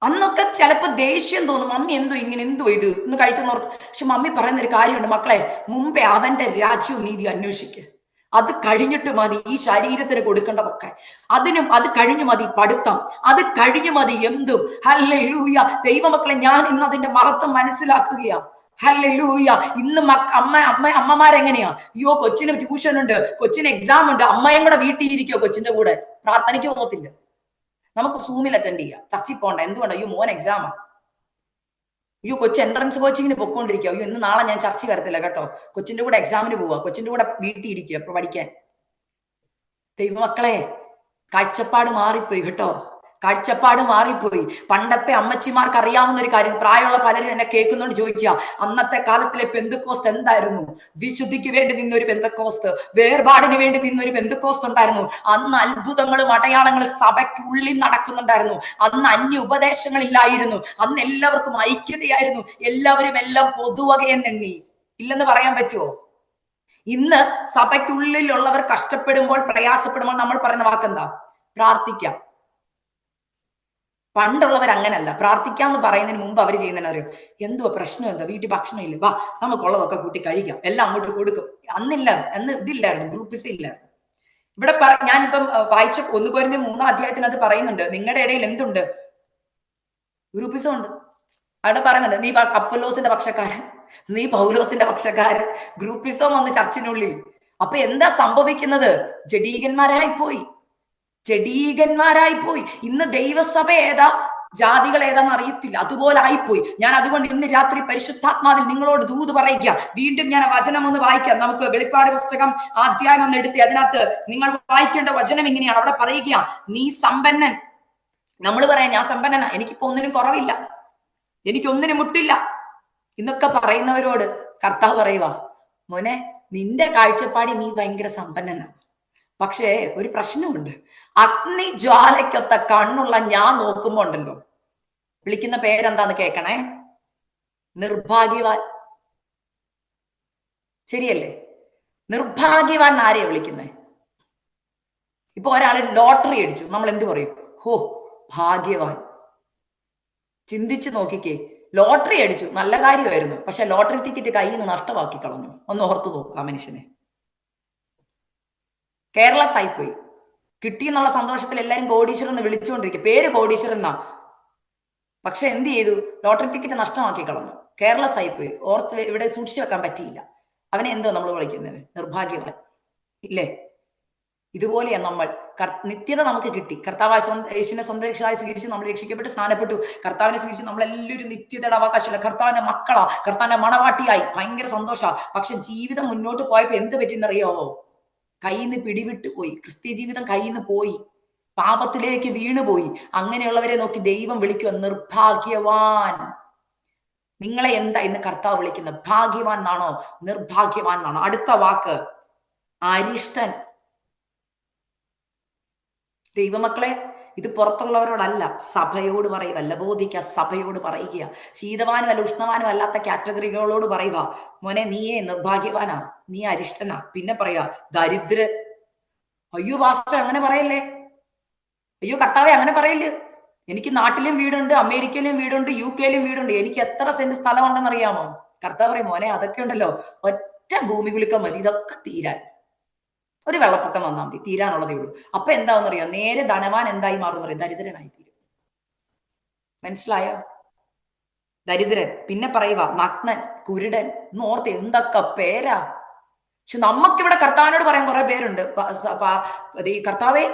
അന്നൊക്കെ ചിലപ്പോ ദേഷ്യം തോന്നും, മമ്മി എന്തോ ഇങ്ങനെ, എന്തോ ഇത് ഇന്ന് കഴിച്ചെന്നോർത്ത്. പക്ഷെ മമ്മി പറയുന്നൊരു കാര്യമുണ്ട്, മക്കളെ, മുമ്പേ അവന്റെ രാജ്യവും നീതി അന്വേഷിക്കുക. അത് കഴിഞ്ഞിട്ട് മതി ഈ ശരീരത്തിന് കൊടുക്കേണ്ടതൊക്കെ. അത് കഴിഞ്ഞു മതി പഠിത്തം, അത് കഴിഞ്ഞു മതി എന്തും. ഹല്ലേലൂയ. ദൈവമക്കളെ, ഞാൻ ഇന്ന് അതിന്റെ മഹത്വം മനസ്സിലാക്കുകയാ. ഹല്ലേലൂയ. ഇന്ന് അമ്മമാരെങ്ങനെയാ? അയ്യോ കൊച്ചിന് ട്യൂഷൻ ഉണ്ട്, കൊച്ചിന് എക്സാം ഉണ്ട്, അമ്മയും കൂടെ വീട്ടിൽ ഇരിക്കോ കൊച്ചിന്റെ കൂടെ? പ്രാർത്ഥനയ്ക്ക് പോകത്തില്ല. നമുക്ക് സൂമിൽ അറ്റൻഡ് ചെയ്യാം, ചർച്ചിൽ പോകണ്ട. എന്തുകൊണ്ട്? അയ്യോ മോൻ എക്സാമാണ്, അയ്യോ കൊച്ചു എൻട്രൻസ് കോച്ചിങ്ങിന് പൊക്കോണ്ടിരിക്കുക, അയ്യോ ഇന്ന് നാളെ ഞാൻ ചർച്ച വരത്തില്ല കേട്ടോ, കൊച്ചിന്റെ കൂടെ എക്സാമിന് പോവാ, കൊച്ചിന്റെ കൂടെ വീട്ടിൽ ഇരിക്കുക അപ്പൊ പഠിക്കാൻ. ദൈവമക്കളെ, കാഴ്ചപ്പാട് മാറിപ്പോയി കേട്ടോ, കാഴ്ചപ്പാട് മാറിപ്പോയി. പണ്ടത്തെ അമ്മച്ചിമാർക്ക് അറിയാവുന്ന ഒരു കാര്യം, പ്രായമുള്ള പലരും എന്നെ കേൾക്കുന്നോണ്ട് ചോദിക്കുക, അന്നത്തെ കാലത്തിലെ പെന്തക്കോസ്ത് എന്തായിരുന്നു? വിശുദ്ധിക്ക് വേണ്ടി നിന്നൊരു പെന്തക്കോസ്ത്, വേർപാടിന് വേണ്ടി നിന്നൊരു പെന്തക്കോസ്ത് ഉണ്ടായിരുന്നു. അന്ന് അത്ഭുതങ്ങളും അടയാളങ്ങളും സഭയ്ക്കുള്ളിൽ നടക്കുന്നുണ്ടായിരുന്നു. അന്ന് അന്യ ഉപദേശങ്ങളില്ലായിരുന്നു. അന്ന് എല്ലാവർക്കും ഐക്യതയായിരുന്നു. എല്ലാവരും എല്ലാം പൊതുവകയെന്നെണ്ണി. ഇല്ലെന്ന് പറയാൻ പറ്റുമോ? ഇന്ന് സഭയ്ക്കുള്ളിലുള്ളവർ കഷ്ടപ്പെടുമ്പോൾ, പ്രയാസപ്പെടുമ്പോൾ നമ്മൾ പറയുന്ന വാക്കെന്താ? പ്രാർത്ഥിക്കാം. പണ്ടുള്ളവർ അങ്ങനല്ല. പ്രാർത്ഥിക്കാന്ന് പറയുന്നതിന് മുമ്പ് അവർ ചെയ്യുന്നതിന് അറിയോ? എന്തുവാ പ്രശ്നം? എന്താ വീട്ടിൽ ഭക്ഷണം ഇല്ല, വാ നമുക്കുള്ളതൊക്കെ കൂട്ടി കഴിക്കാം, എല്ലാം അങ്ങോട്ട് കൊടുക്കും. അന്ന് ഇതില്ലായിരുന്നു, ഗ്രൂപ്പിസ് ഇല്ലായിരുന്നു. ഇവിടെ ഞാനിപ്പം വായിച്ച 1 കൊരിന്ത്യർ 3-ാം അധ്യായത്തിനകത്ത് പറയുന്നുണ്ട്, നിങ്ങളുടെ ഇടയിൽ എന്തുണ്ട്? ഗ്രൂപ്പിസം ഉണ്ട്. അവിടെ പറയുന്നുണ്ട്, നീ അപ്പൊല്ലോസിന്റെ പക്ഷക്കാരൻ, നീ പൗലോസിന്റെ പക്ഷക്കാരൻ. ഗ്രൂപ്പിസം വന്ന് ചർച്ചിനുള്ളിൽ. അപ്പൊ എന്താ സംഭവിക്കുന്നത്? ജഡീകന്മാരായി പോയി. ഇന്ന് ദൈവസഭ ഏതാ? ജാതികൾ ഏതാണെന്ന് അറിയത്തില്ല. അതുപോലെ ആയിപ്പോയി. ഞാൻ അതുകൊണ്ട് ഇന്ന് രാത്രി പരിശുദ്ധാത്മാവിൽ നിങ്ങളോട് ദൂത് പറയുക. വീണ്ടും ഞാൻ വചനം ഒന്ന് വായിക്കാം. നമുക്ക് വെളിപ്പാട് പുസ്തകം അധ്യായം ഒന്ന് എടുത്ത് അതിനകത്ത് നിങ്ങൾ വായിക്കേണ്ട വചനം ഇങ്ങനെയാണ്. അവിടെ പറയുക, നീ സമ്പന്നൻ. നമ്മൾ പറയാം ഞാൻ സമ്പന്നനാ, എനിക്കിപ്പോ ഒന്നിനും കുറവില്ല, എനിക്കൊന്നിനും മുട്ടില്ല എന്നൊക്കെ പറയുന്നവരോട് കർത്താവ് പറയുക, മോനെ നിന്റെ കാഴ്ചപ്പാടി നീ ഭയങ്കര സമ്പന്നനാണ്. പക്ഷേ ഒരു പ്രശ്നമുണ്ട്. അഗ്നി ജ്വാലയ്ക്കൊത്ത കണ്ണുള്ള ഞാൻ നോക്കുമ്പോ ഉണ്ടല്ലോ, വിളിക്കുന്ന പേരെന്താന്ന് കേക്കണേ, നിർഭാഗ്യവാൻ. ശരിയല്ലേ? നിർഭാഗ്യവാൻ ആരെയാ വിളിക്കുന്നത്? ഇപ്പൊ ഒരാള് ലോട്ടറി അടിച്ചു, നമ്മൾ എന്ത് പറയും? ഹോ ഭാഗ്യവാൻ. ചിന്തിച്ചു നോക്കിക്കേ, ലോട്ടറി അടിച്ചു, നല്ല കാര്യമായിരുന്നു, പക്ഷെ ലോട്ടറി ടിക്കറ്റ് കയ്യിൽ നിന്ന് നഷ്ടമാക്കി കളഞ്ഞു. ഒന്ന് ഓർത്തു നോക്കുക മനുഷ്യനെ. കേരളസ് ആയിപ്പോയി. കിട്ടിയെന്നുള്ള സന്തോഷത്തിൽ എല്ലാരും കോടീശ്വരൻ എന്ന് വിളിച്ചുകൊണ്ടിരിക്കുക, പേര് കോടീശ്വരൻ എന്നാ, പക്ഷെ എന്ത് ചെയ്തു? ലോട്ടറി ടിക്കറ്റ് നഷ്ടമാക്കി കളഞ്ഞു. കേരളസ് ആയിപ്പോയി. ഓർത്ത് ഇവിടെ സൂക്ഷിച്ചു വെക്കാൻ പറ്റിയില്ല. അവനെ എന്തോ നമ്മൾ വിളിക്കുന്നത്? നിർഭാഗ്യവാൻ. ഇല്ലേ? ഇതുപോലെയാണ് നമ്മൾ. നിത്യത നമുക്ക് കിട്ടി. കർത്താവായ യേശുവിനെ സ്വന്തം രക്ഷയായി സ്വീകരിച്ച് നമ്മൾ രക്ഷിക്കപ്പെട്ട് സ്നാനപ്പെട്ടു. കർത്താവിനെ സ്വീകരിച്ച് നമ്മളെല്ലാവരും നിത്യതയുടെ അവകാശമില്ല. കർത്താവിന്റെ മക്കളാ, കർത്താവിന്റെ മണവാട്ടിയായി, ഭയങ്കര സന്തോഷാ. പക്ഷെ ജീവിതം മുന്നോട്ട് പോയപ്പോ എന്ത് പറ്റിയെന്നറിയാവോ? കയ്യിൽ നിന്ന് പിടിവിട്ടു പോയി. ക്രിസ്ത്യ ജീവിതം കയ്യിൽ നിന്ന് പോയി, പാപത്തിലേക്ക് വീണുപോയി. അങ്ങനെയുള്ളവരെ നോക്കി ദൈവം വിളിക്കുക നിർഭാഗ്യവാൻ. നിങ്ങളെ എന്താ ഇന്ന് കർത്താവ് വിളിക്കുന്നത്? ഭാഗ്യവാൻ എന്നാണോ നിർഭാഗ്യവാൻ എന്നാണോ? അടുത്ത വാക്ക് അരിഷ്ടൻ. ദൈവമക്കളെ, ഇത് പുറത്തുള്ളവരോടല്ല, സഭയോട് പറയുക. ലവോദിക്ക സഭയോട് പറയുക. ശീതവാനും അല്ല ഉഷ്ണവാനും അല്ലാത്ത കാറ്റഗറികളോട് പറയുക, മോനെ നീയേ നിർഭാഗ്യവാനാ, നീ അരിഷ്ടനാ. പിന്നെ പറയുക ദരിദ്രൻ. അയ്യോ പാസ്റ്റർ അങ്ങനെ പറയല്ലേ, അയ്യോ കർത്താവെ അങ്ങനെ പറയല്ലേ, എനിക്ക് നാട്ടിലും വീടുണ്ട്, അമേരിക്കയിലും വീടുണ്ട്, UK-യിലും വീടുണ്ട്, എനിക്ക് എത്ര സെന്റ് സ്ഥലം ഉണ്ടെന്ന് അറിയാമോ? കർത്താവ് പറയും, മോനെ അതൊക്കെ ഉണ്ടല്ലോ, ഒറ്റ ഭൂമി കുലുക്കം മതി ഇതൊക്കെ തീരാൻ. ഒരു വെള്ളപ്പൊക്കം വന്നാൽ മതി, തീരാനുള്ളതേ ഉള്ളൂ. അപ്പൊ എന്താണെന്നറിയോ? നേരെ ധനവാൻ എന്തായി മാറും അറിയാം? ദരിദ്രനായി തീരും. മനസ്സിലായോ? ദരിദ്രൻ. പിന്നെ പറയുക നഗ്നൻ, കുരുടൻ. ഓർത്ത് എന്തൊക്കെ പേരാ. പക്ഷെ നമുക്കിവിടെ കർത്താവിനോട് പറയാൻ കുറെ പേരുണ്ട്. ഈ കർത്താവെ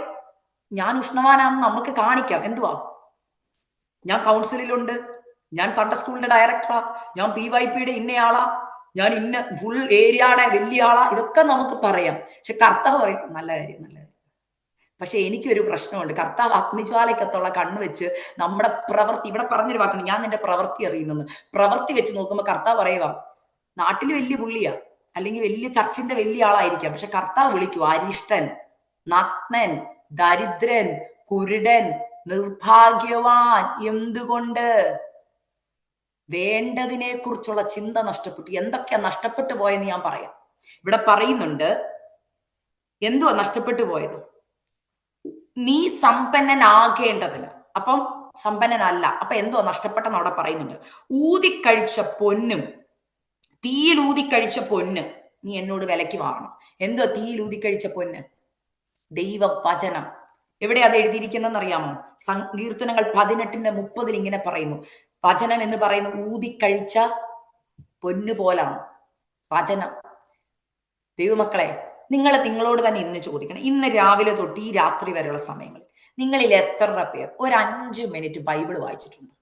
ഞാൻ ഉഷ്ണവാനാന്ന് നമുക്ക് കാണിക്കാം. എന്തുവാ? ഞാൻ കൗൺസിലിലുണ്ട്, ഞാൻ സൺഡേ സ്കൂളിന്റെ ഡയറക്ടറാ, ഞാൻ PYPയുടെ ഇന്നയാളാ, ഞാൻ ഇന്ന ഫുൾ ഏരിയയുടെ വലിയ ആളാ, ഇതൊക്കെ നമുക്ക് പറയാം. പക്ഷെ കർത്താവ് പറയും നല്ല കാര്യം, നല്ല കാര്യം. പക്ഷെ എനിക്കൊരു പ്രശ്നമുണ്ട്. കർത്താവ് അഗ്നിജ്വാലയ്ക്കത്തുള്ള കണ്ണ് വെച്ച് നമ്മുടെ പ്രവൃത്തി, ഇവിടെ പറഞ്ഞൊരു വാക്കുണ്ട്, ഞാൻ നിന്റെ പ്രവൃത്തി അറിയുന്നെന്ന്. പ്രവൃത്തി വെച്ച് നോക്കുമ്പോൾ കർത്താവ് പറയുക, നാട്ടിൽ വലിയ പുള്ളിയാ, അല്ലെങ്കിൽ വലിയ ചർച്ചിന്റെ വലിയ ആളായിരിക്കാം, പക്ഷെ കർത്താവ് വിളിക്കൂ അരിഷ്ടൻ, നഗ്നൻ, ദരിദ്രൻ, കുരുടൻ, നിർഭാഗ്യവാൻ. എന്തുകൊണ്ട്? വേണ്ടതിനെ കുറിച്ചുള്ള ചിന്ത നഷ്ടപ്പെട്ടു. എന്തൊക്കെയാ നഷ്ടപ്പെട്ടു പോയെന്ന് ഞാൻ പറയാം. ഇവിടെ പറയുന്നുണ്ട്, എന്തുവാ നഷ്ടപ്പെട്ടു പോയത്? നീ സമ്പന്നനാകേണ്ടതിന്. അപ്പം സമ്പന്നനല്ല, അപ്പൊ എന്തുവാ നഷ്ടപ്പെട്ടെന്ന് അവിടെ പറയുന്നുണ്ട്. ഊതിക്കഴിച്ച പൊന്നും, തീയിൽ ഊതിക്കഴിച്ച പൊന്ന് നീ എന്നോട് വിലക്ക് വാങ്ങണം. എന്തുവാ തീയിൽ ഊതിക്കഴിച്ച പൊന്ന്? ദൈവവചനം. എവിടെ അത് എഴുതിയിരിക്കുന്നതെന്ന് അറിയാമോ? സങ്കീർത്തനങ്ങൾ 18:30 ഇങ്ങനെ പറയുന്നു, വചനം എന്ന് പറയുന്ന ഊതിക്കഴിച്ച പൊന്നു പോലാണ് വചനം. ദൈവമക്കളെ, നിങ്ങളോട് തന്നെ ഇന്ന് ചോദിക്കണം, ഇന്ന് രാവിലെ തൊട്ട് ഈ രാത്രി വരെയുള്ള സമയങ്ങളിൽ നിങ്ങളിൽ എത്ര പേർ ഒരു 5 മിനിറ്റ് ബൈബിൾ വായിച്ചിട്ടുണ്ട്?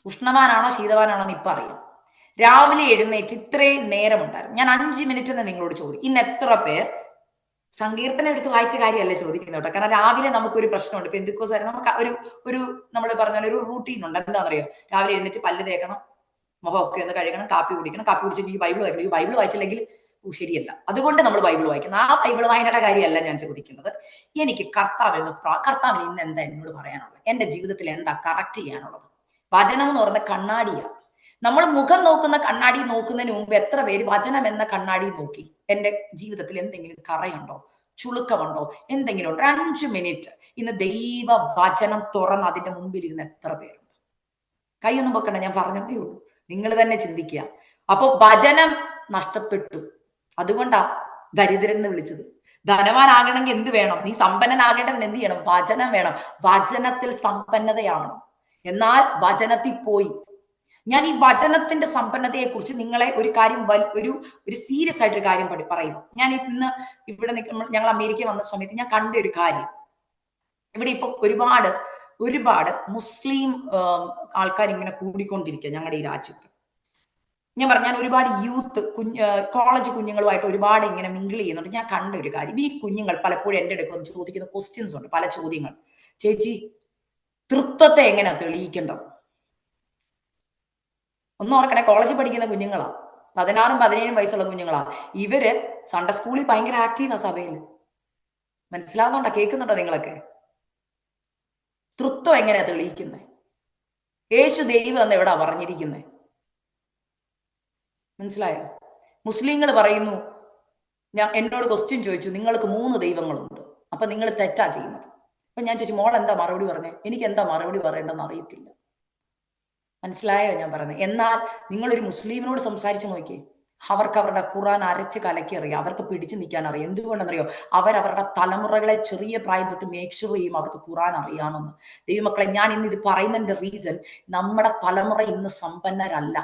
ഉഷ്ണവാനാണോ ശീതവാനാണോ എന്ന് ഇപ്പൊ അറിയാം. രാവിലെ എഴുന്നേറ്റ് ഇത്രയും നേരം ഉണ്ടായിരുന്നു. ഞാൻ 5 മിനിറ്റ് എന്ന് നിങ്ങളോട് ചോദിക്കും, ഇന്ന് എത്ര പേർ സങ്കീർത്തനം എടുത്ത് വായിച്ച കാര്യമല്ലേ ചോദിക്കുന്നത് കേട്ടോ. കാരണം രാവിലെ നമുക്കൊരു പ്രശ്നമുണ്ട്. പെന്തിക്കോസായിരുന്നു, നമുക്ക് ഒരു നമ്മൾ പറഞ്ഞ ഒരു റൂട്ടീൻ ഉണ്ട്. എന്താണെന്നറിയോ? രാവിലെ എഴുന്നേറ്റ് പല്ല് തേക്കണം, മുഖമൊക്കെ ഒന്ന് കഴുകണം, കാപ്പി കുടിക്കണം. കാപ്പി കുടിച്ചിട്ട് ബൈബിൾ വായിക്കണം. ബൈബിൾ വായിച്ചില്ലെങ്കിൽ ശരിയല്ല. അതുകൊണ്ട് നമ്മൾ ബൈബിൾ വായിക്കുന്നു. ആ ബൈബിൾ വായനയുടെ കാര്യമല്ല ഞാൻ ചോദിക്കുന്നത്. എനിക്ക് കർത്താവിന് ഇന്ന് എന്താ എന്നോട് പറയാനുള്ളത്? എന്റെ ജീവിതത്തിൽ എന്താ കറക്റ്റ് ചെയ്യാനുള്ളത്? വചനം എന്ന് പറയുന്ന കണ്ണാടിയാണ്. നമ്മൾ മുഖം നോക്കുന്ന കണ്ണാടി നോക്കുന്നതിന് മുമ്പ് എത്ര പേര് വചനം എന്ന കണ്ണാടി നോക്കി എന്റെ ജീവിതത്തിൽ എന്തെങ്കിലും കറയുണ്ടോ, ചുളുക്കമുണ്ടോ, എന്തെങ്കിലും ഉണ്ടോ? 5 മിനിറ്റ് ഇന്ന് ദൈവ വചനം തുറന്ന് അതിന്റെ മുമ്പിൽ ഇരുന്ന് എത്ര പേരുണ്ട്? കൈയൊന്നും വെക്കണ്ട, ഞാൻ പറഞ്ഞതേ ഉള്ളൂ, നിങ്ങൾ തന്നെ ചിന്തിക്കുക. അപ്പൊ വചനം നഷ്ടപ്പെട്ടു. അതുകൊണ്ടാ ദരിദ്രൻ എന്ന് വിളിച്ചത്. ധനവാനാകണമെങ്കിൽ എന്ത് വേണം? നീ സമ്പന്നനാകേണ്ടതിന് എന്ത് ചെയ്യണം? വചനം വേണം. വചനത്തിൽ സമ്പന്നതയാവണം. എന്നാൽ വചനത്തിൽ പോയി. ഞാൻ ഈ വചനത്തിന്റെ സമ്പന്നതയെ കുറിച്ച് നിങ്ങളെ ഒരു കാര്യം, ഒരു സീരിയസ് ആയിട്ടൊരു കാര്യം പറയും. ഞാൻ ഇന്ന് ഇവിടെ ഞങ്ങൾ അമേരിക്ക വന്ന സമയത്ത് ഞാൻ കണ്ട ഒരു കാര്യം, ഇവിടെ ഇപ്പൊ ഒരുപാട് ഒരുപാട് മുസ്ലിം ആൾക്കാർ ഇങ്ങനെ കൂടിക്കൊണ്ടിരിക്കുക ഞങ്ങളുടെ ഈ രാജ്യത്ത്. ഞാൻ ഒരുപാട് യൂത്ത് കോളേജ് കുഞ്ഞുങ്ങളുമായിട്ട് ഒരുപാട് ഇങ്ങനെ മിങ്കിൾ ചെയ്യുന്നുണ്ട്. ഞാൻ കണ്ട ഒരു കാര്യം, ഈ കുഞ്ഞുങ്ങൾ പലപ്പോഴും എൻ്റെ അടുത്ത് വന്ന് ചോദിക്കുന്ന ക്വസ്റ്റ്യൻസ് ഉണ്ട്, പല ചോദ്യങ്ങൾ. ചേച്ചി, തൃത്വത്തെ എങ്ങനെയാ തെളിയിക്കേണ്ടത്? ഒന്നും ഓർക്കണേ, കോളേജിൽ പഠിക്കുന്ന കുഞ്ഞുങ്ങളാ, 16 17 വയസ്സുള്ള കുഞ്ഞുങ്ങളാ. ഇവര് സൺഡേ സ്കൂളിൽ ഭയങ്കര ആക്റ്റീവാ സഭയിൽ. മനസ്സിലാകുന്നുണ്ടോ? കേൾക്കുന്നുണ്ടോ നിങ്ങളൊക്കെ? തൃത്വം എങ്ങനെയാ തെളിയിക്കുന്നത്? യേശു ദൈവം എന്ന് എവിടാ പറഞ്ഞിരിക്കുന്നത്? മനസ്സിലായോ? മുസ്ലിങ്ങൾ പറയുന്നു, എന്നോട് ക്വസ്റ്റ്യൻ ചോദിച്ചു, നിങ്ങൾക്ക് 3 ദൈവങ്ങളുണ്ട്, അപ്പൊ നിങ്ങൾ തെറ്റാ ചെയ്യുന്നത്. അപ്പൊ ഞാൻ ചോദിച്ചു, മോൾ എന്താ മറുപടി പറഞ്ഞത്? എനിക്ക് എന്താ മറുപടി പറയേണ്ടെന്ന് അറിയത്തില്ല. മനസ്സിലായോ ഞാൻ പറഞ്ഞത്? എന്നാൽ നിങ്ങളൊരു മുസ്ലിമിനോട് സംസാരിച്ച് നോക്കിയേ, അവർക്ക് അവരുടെ ഖുർആൻ അരച്ച് കലക്കി അറിയാം, അവർക്ക് പിടിച്ചു നിൽക്കാൻ അറിയാം. എന്തുകൊണ്ടെന്നറിയോ? അവരവരുടെ തലമുറകളെ ചെറിയ പ്രായം തൊട്ട് മേക്ക് ഷുവർ ചെയ്യും അവർക്ക് ഖുർആൻ അറിയാമെന്ന്. ദൈവമക്കളെ, ഞാൻ ഇന്ന് ഇത് പറയുന്നതിന്റെ റീസൺ, നമ്മുടെ തലമുറ ഇന്ന് സമ്പന്നരല്ല.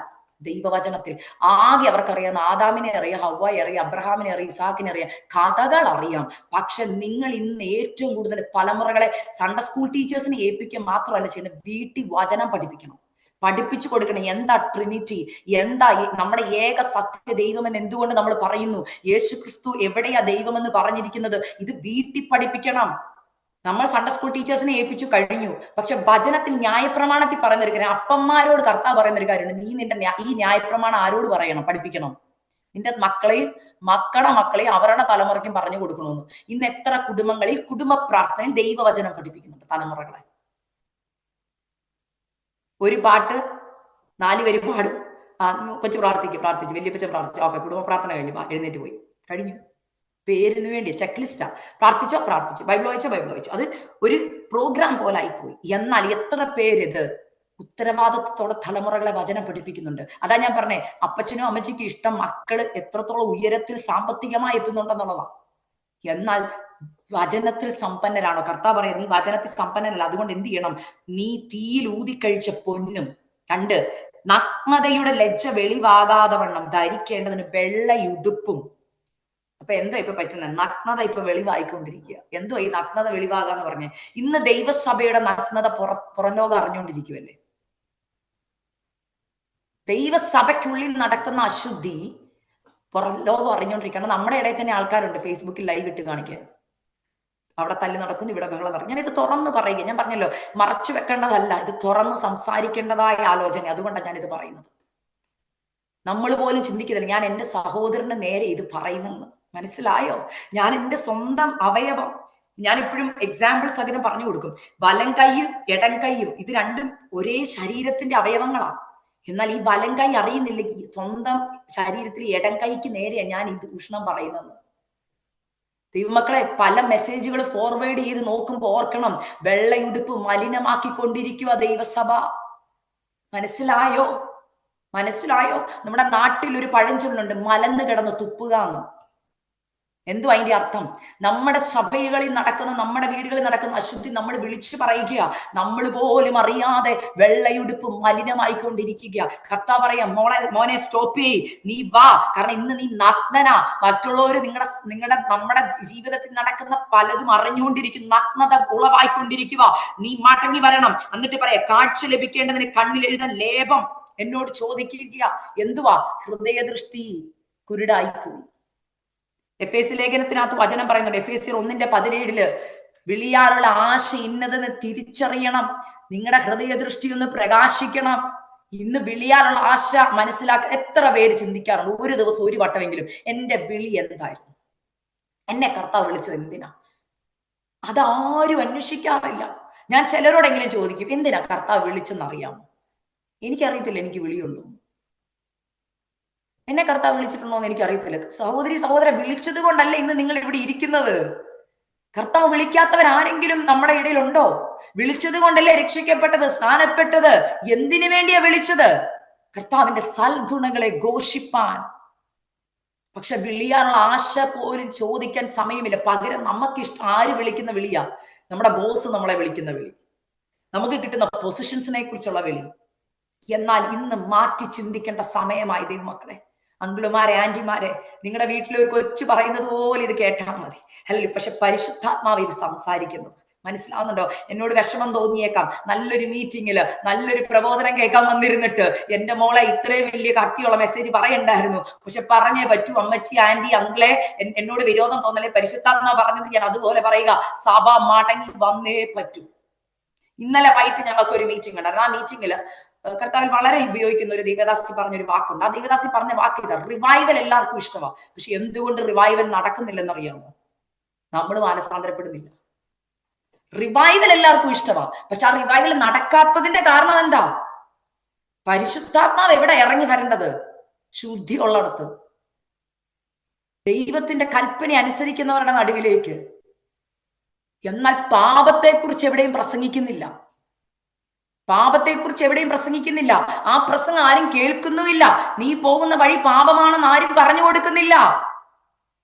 ദൈവവചനത്തിൽ ആകെ അവർക്കറിയാം, ആദാമിനെ അറിയാം, ഹവ്വായെ അറിയാം, അബ്രഹാമിനെ അറിയാം, ഇസാക്കിനെ അറിയാം, കഥകൾ അറിയാം. പക്ഷെ നിങ്ങൾ ഇന്ന് ഏറ്റവും കൂടുതൽ തലമുറകളെ സൺഡേ സ്കൂൾ ടീച്ചേഴ്സിനെ ഏൽപ്പിക്കുക മാത്രമല്ല ചെയ്യുന്നത്, വീട്ടിൽ വചനം പഠിപ്പിക്കണം, പഠിപ്പിച്ചു കൊടുക്കണം. എന്താ ട്രിനിറ്റി, എന്താ നമ്മുടെ ഏക സത്യ ദൈവമെന്ന് എന്തുകൊണ്ട് നമ്മൾ പറയുന്നു? യേശു ക്രിസ്തു എവിടെയാ ദൈവമെന്ന് പറഞ്ഞിരിക്കുന്നത്? ഇത് വീട്ടിൽ പഠിപ്പിക്കണം. നമ്മൾ സൺഡേ സ്കൂൾ ടീച്ചേഴ്സിനെ ഏൽപ്പിച്ചു കഴിഞ്ഞു. പക്ഷെ വചനത്തിൽ ന്യായപ്രമാണത്തിൽ പറയുന്ന ഒരു കാര്യം, അപ്പന്മാരോട് കർത്താവ് പറയുന്ന ഒരു കാര്യമുണ്ട്, നീ നിന്റെ ഈ ന്യായപ്രമാണം ആരോട് പറയണം? പഠിപ്പിക്കണം. നിന്റെ മക്കളെയും മക്കളുടെ മക്കളെയും അവരുടെ തലമുറയ്ക്കും പറഞ്ഞു കൊടുക്കണമെന്ന്. ഇന്ന് എത്ര കുടുംബങ്ങളിൽ കുടുംബ പ്രാർത്ഥനയിൽ ദൈവവചനം പഠിപ്പിക്കുന്നുണ്ട് തലമുറകളെ. ഒരു പാട്ട് 4 വരി പാടും, കൊച്ചു പ്രാർത്ഥിച്ച് വല്യപ്പച്ചൻ പ്രാർത്ഥിച്ചു, ഓക്കെ, കുടുംബ പ്രാർത്ഥന കഴിഞ്ഞു, എഴുന്നേറ്റ് പോയി, കഴിഞ്ഞു. പേരിന് വേണ്ടി ചെക്ക് ലിസ്റ്റാ. പ്രാർത്ഥിച്ചു, ബൈബിൾ വായിച്ചു. അത് ഒരു പ്രോഗ്രാം പോലെ ആയിപ്പോയി. എന്നാൽ എത്ര പേര് ഇത് ഉത്തരവാദിത്വത്തോടെ തലമുറകളെ വചനം പഠിപ്പിക്കുന്നുണ്ട്? അതാ ഞാൻ പറഞ്ഞേ, അപ്പച്ചനും അമ്മച്ചിക്കും ഇഷ്ടം മക്കള് എത്രത്തോളം ഉയരത്തിൽ സാമ്പത്തികമായി എത്തുന്നുണ്ടെന്നുള്ളതാണ്. എന്നാൽ വചനത്തിൽ സമ്പന്നരാണോ? കർത്താവ് പറയാം, നീ വചനത്തിൽ സമ്പന്നനല്ല, അതുകൊണ്ട് എന്ത് ചെയ്യണം? നീ തീയിൽ ഊതിക്കഴിച്ച പൊന്നും കണ്ട് നഗ്നതയുടെ ലജ്ജ വെളിവാകാതെ വണ്ണം ധരിക്കേണ്ടതിന് വെള്ളയുടുപ്പും. അപ്പൊ എന്തോ ഇപ്പൊ പറ്റുന്നത്? നഗ്നത ഇപ്പൊ വെളിവായിക്കൊണ്ടിരിക്കുക. എന്തോ ഈ നഗ്നത വെളിവാകാന്ന് പറഞ്ഞേ? ഇന്ന് ദൈവസഭയുടെ നഗ്നത പുറം ലോകം അറിഞ്ഞുകൊണ്ടിരിക്കുവല്ലേ? ദൈവസഭയ്ക്കുള്ളിൽ നടക്കുന്ന അശുദ്ധി പുറം ലോകം അറിഞ്ഞുകൊണ്ടിരിക്കണം. നമ്മുടെ ഇടയിൽ തന്നെ ആൾക്കാരുണ്ട് ഫേസ്ബുക്കിൽ ലൈവ് ഇട്ട് കാണിക്കാൻ, അവിടെ തല്ലി നടക്കുന്നു, ഇവിടെ ബഹളം നടക്കും. ഞാൻ ഇത് തുറന്ന് പറയുക, ഞാൻ പറഞ്ഞല്ലോ, മറച്ചു വെക്കേണ്ടതല്ല, ഇത് തുറന്ന് സംസാരിക്കേണ്ടതായ ആലോചന. അതുകൊണ്ടാണ് ഞാനിത് പറയുന്നത്. നമ്മൾ പോലും ചിന്തിക്കുന്നില്ല, ഞാൻ എൻ്റെ സഹോദരന് നേരെ ഇത് പറയുന്നെന്ന്. മനസ്സിലായോ? ഞാൻ എൻ്റെ സ്വന്തം അവയവം, ഞാനിപ്പോഴും എക്സാമ്പിൾ സഹിതം പറഞ്ഞു കൊടുക്കും. വലം കൈയും ഇടം കൈയും ഇത് രണ്ടും ഒരേ ശരീരത്തിന്റെ അവയവങ്ങളാണ്. എന്നാൽ ഈ വലം കൈ അറിയുന്നില്ല, സ്വന്തം ശരീരത്തിൽ ഇടം കൈക്ക് നേരെയാണ് ഞാൻ ഈ ദൂഷണം പറയുന്നത്. ദൈവമക്കളെ, പല മെസ്സേജുകൾ ഫോർവേഡ് ചെയ്ത് നോക്കുമ്പോൾ ഓർക്കണം, വെള്ളയുടുപ്പ് മലിനമാക്കിക്കൊണ്ടിരിക്കുക ദൈവസഭ. മനസ്സിലായോ? നമ്മുടെ നാട്ടിൽ ഒരു പഴഞ്ചൊല്ലുണ്ട്, മലന്ന് കിടന്ന് തുപ്പുക എന്ന്. എന്തോ അതിന്റെ അർത്ഥം? നമ്മുടെ സഭകളിൽ നടക്കുന്ന, നമ്മുടെ വീടുകളിൽ നടക്കുന്ന അശുദ്ധി നമ്മൾ വിളിച്ചു പറയുക, നമ്മൾ പോലും അറിയാതെ വെള്ളയുടുപ്പ് മലിനമായിക്കൊണ്ടിരിക്കുക. കർത്താവ് പറയാം, മോനെ സ്റ്റോപ്പ് ചെയ്യ്, നീ വാ, കാരണം ഇന്ന് നീ നഗ്നനാ. മറ്റുള്ളവർ നമ്മുടെ ജീവിതത്തിൽ നടക്കുന്ന പലതും അറിഞ്ഞുകൊണ്ടിരിക്കും, നഗ്നത ഉളവായിക്കൊണ്ടിരിക്കുക. നീ മടങ്ങി വരണം. എന്നിട്ട് പറയാം, കാഴ്ച ലഭിക്കേണ്ടതിന് കണ്ണിൽ എഴുതാൻ ലേപം. എന്നോട് ചോദിക്കുക, എന്തുവാ? ഹൃദയദൃഷ്ടി കുരുടായിപ്പോയി. എഫേസ്യ ലേഖനത്തിനകത്ത് വചനം പറയുന്നുണ്ട്, എഫേസ്യർ 1:17 വിളിയാറുള്ള ആശ ഇന്നതെന്ന് തിരിച്ചറിയണം, നിങ്ങളുടെ ഹൃദയദൃഷ്ടി ഒന്ന് പ്രകാശിക്കണം. ഇന്ന് വിളിയാറുള്ള ആശ മനസ്സിലാക്കാൻ എത്ര പേര് ചിന്തിക്കാറുണ്ട്? ഒരു ദിവസം ഒരു വട്ടമെങ്കിലും എന്റെ വിളി എന്തായിരുന്നു, എന്നെ കർത്താവ് വിളിച്ചത് എന്തിനാ? അതാരും അന്വേഷിക്കാറില്ല. ഞാൻ ചിലരോടെങ്കിലും ചോദിക്കും, എന്തിനാ കർത്താവ് വിളിച്ചെന്നറിയാമോ? എനിക്കറിയത്തില്ല, എനിക്ക് വിളിയുള്ളൂ. എന്നെ കർത്താവ് വിളിച്ചിട്ടുണ്ടോ എന്ന് എനിക്കറിയത്തില്ല. സഹോദരൻ, വിളിച്ചത് കൊണ്ടല്ല ഇന്ന് നിങ്ങൾ ഇവിടെ ഇരിക്കുന്നത്. കർത്താവ് വിളിക്കാത്തവരാരെങ്കിലും നമ്മുടെ ഇടയിലുണ്ടോ? വിളിച്ചത് കൊണ്ടല്ലേ രക്ഷിക്കപ്പെട്ടത്, സ്നാനപ്പെട്ടത്. എന്തിനു വേണ്ടിയാ വിളിച്ചത്? കർത്താവിന്റെ സൽഗുണങ്ങളെ ഘോഷിപ്പാൻ. പക്ഷെ വിളിയാനുള്ള ആശ പോലും ചോദിക്കാൻ സമയമില്ല. പകരം നമുക്കിഷ്ടം ആര് വിളിക്കുന്ന വിളിയാ? നമ്മുടെ ബോസ് നമ്മളെ വിളിക്കുന്ന വിളി, നമുക്ക് കിട്ടുന്ന പൊസിഷൻസിനെ കുറിച്ചുള്ള വിളി. എന്നാൽ ഇന്ന് മാറ്റി ചിന്തിക്കേണ്ട സമയമായി ദൈവമക്കളെ. അങ്കിളുമാരെ, ആന്റിമാരെ, നിങ്ങളുടെ വീട്ടിലെ ഒരു കൊച്ചു പറയുന്നത് പോലെ ഇത് കേട്ടാൽ മതി. അല്ല, പക്ഷെ പരിശുദ്ധാത്മാവ് ഇത് സംസാരിക്കുന്നത്. മനസ്സിലാവുന്നുണ്ടോ? എന്നോട് വിഷമം തോന്നിയേക്കാം. നല്ലൊരു മീറ്റിങ്ങില് നല്ലൊരു പ്രബോധനം കേൾക്കാൻ വന്നിരുന്നിട്ട് എന്റെ മോളെ ഇത്രയും വലിയ കട്ടിയുള്ള മെസ്സേജ് പറയണ്ടായിരുന്നു, പക്ഷെ പറഞ്ഞേ പറ്റൂ. അമ്മച്ചി, ആന്റി, അങ്കിളെ, എന്നോട് വിരോധം തോന്നലേ, പരിശുദ്ധാത്മാ പറഞ്ഞത് ഞാൻ അതുപോലെ പറയുക, സഭ മടങ്ങി വന്നേ പറ്റൂ. ഇന്നലെ വൈകിട്ട് ഞങ്ങൾക്ക് ഒരു മീറ്റിംഗ് ഉണ്ടായിരുന്നു. ആ മീറ്റിംഗില് കർത്താവിൽ വളരെ ഉപയോഗിക്കുന്ന ഒരു ദൈവദാസി പറഞ്ഞൊരു വാക്കുണ്ട്. ആ ദൈവദാസി പറഞ്ഞ വാക്ക് ഇതാ: റിവൈവൽ എല്ലാവർക്കും ഇഷ്ടമാണ്, പക്ഷെ എന്തുകൊണ്ട് റിവൈവൽ നടക്കുന്നില്ലെന്നറിയാമോ? നമ്മൾ മാനസാന്തരപ്പെടുന്നില്ല. റിവൈവൽ എല്ലാവർക്കും ഇഷ്ടമാണ്, പക്ഷെ ആ റിവൈവൽ നടക്കാത്തതിന്റെ കാരണം എന്താ? പരിശുദ്ധാത്മാവ് എവിടെ ഇറങ്ങി വരേണ്ടത്? ശുദ്ധി ഉള്ളിടത്ത്, ദൈവത്തിന്റെ കൽപ്പന അനുസരിക്കുന്നവരുടെ നടുവിലേക്ക്. എന്നാൽ പാപത്തെക്കുറിച്ച് എവിടെയും പ്രസംഗിക്കുന്നില്ല. പാപത്തെക്കുറിച്ച് എവിടെയും പ്രസംഗിക്കുന്നില്ല. ആ പ്രസംഗം ആരും കേൾക്കുന്നുമില്ല. നീ പോകുന്ന വഴി പാപമാണെന്ന് ആരും പറഞ്ഞു കൊടുക്കുന്നില്ല.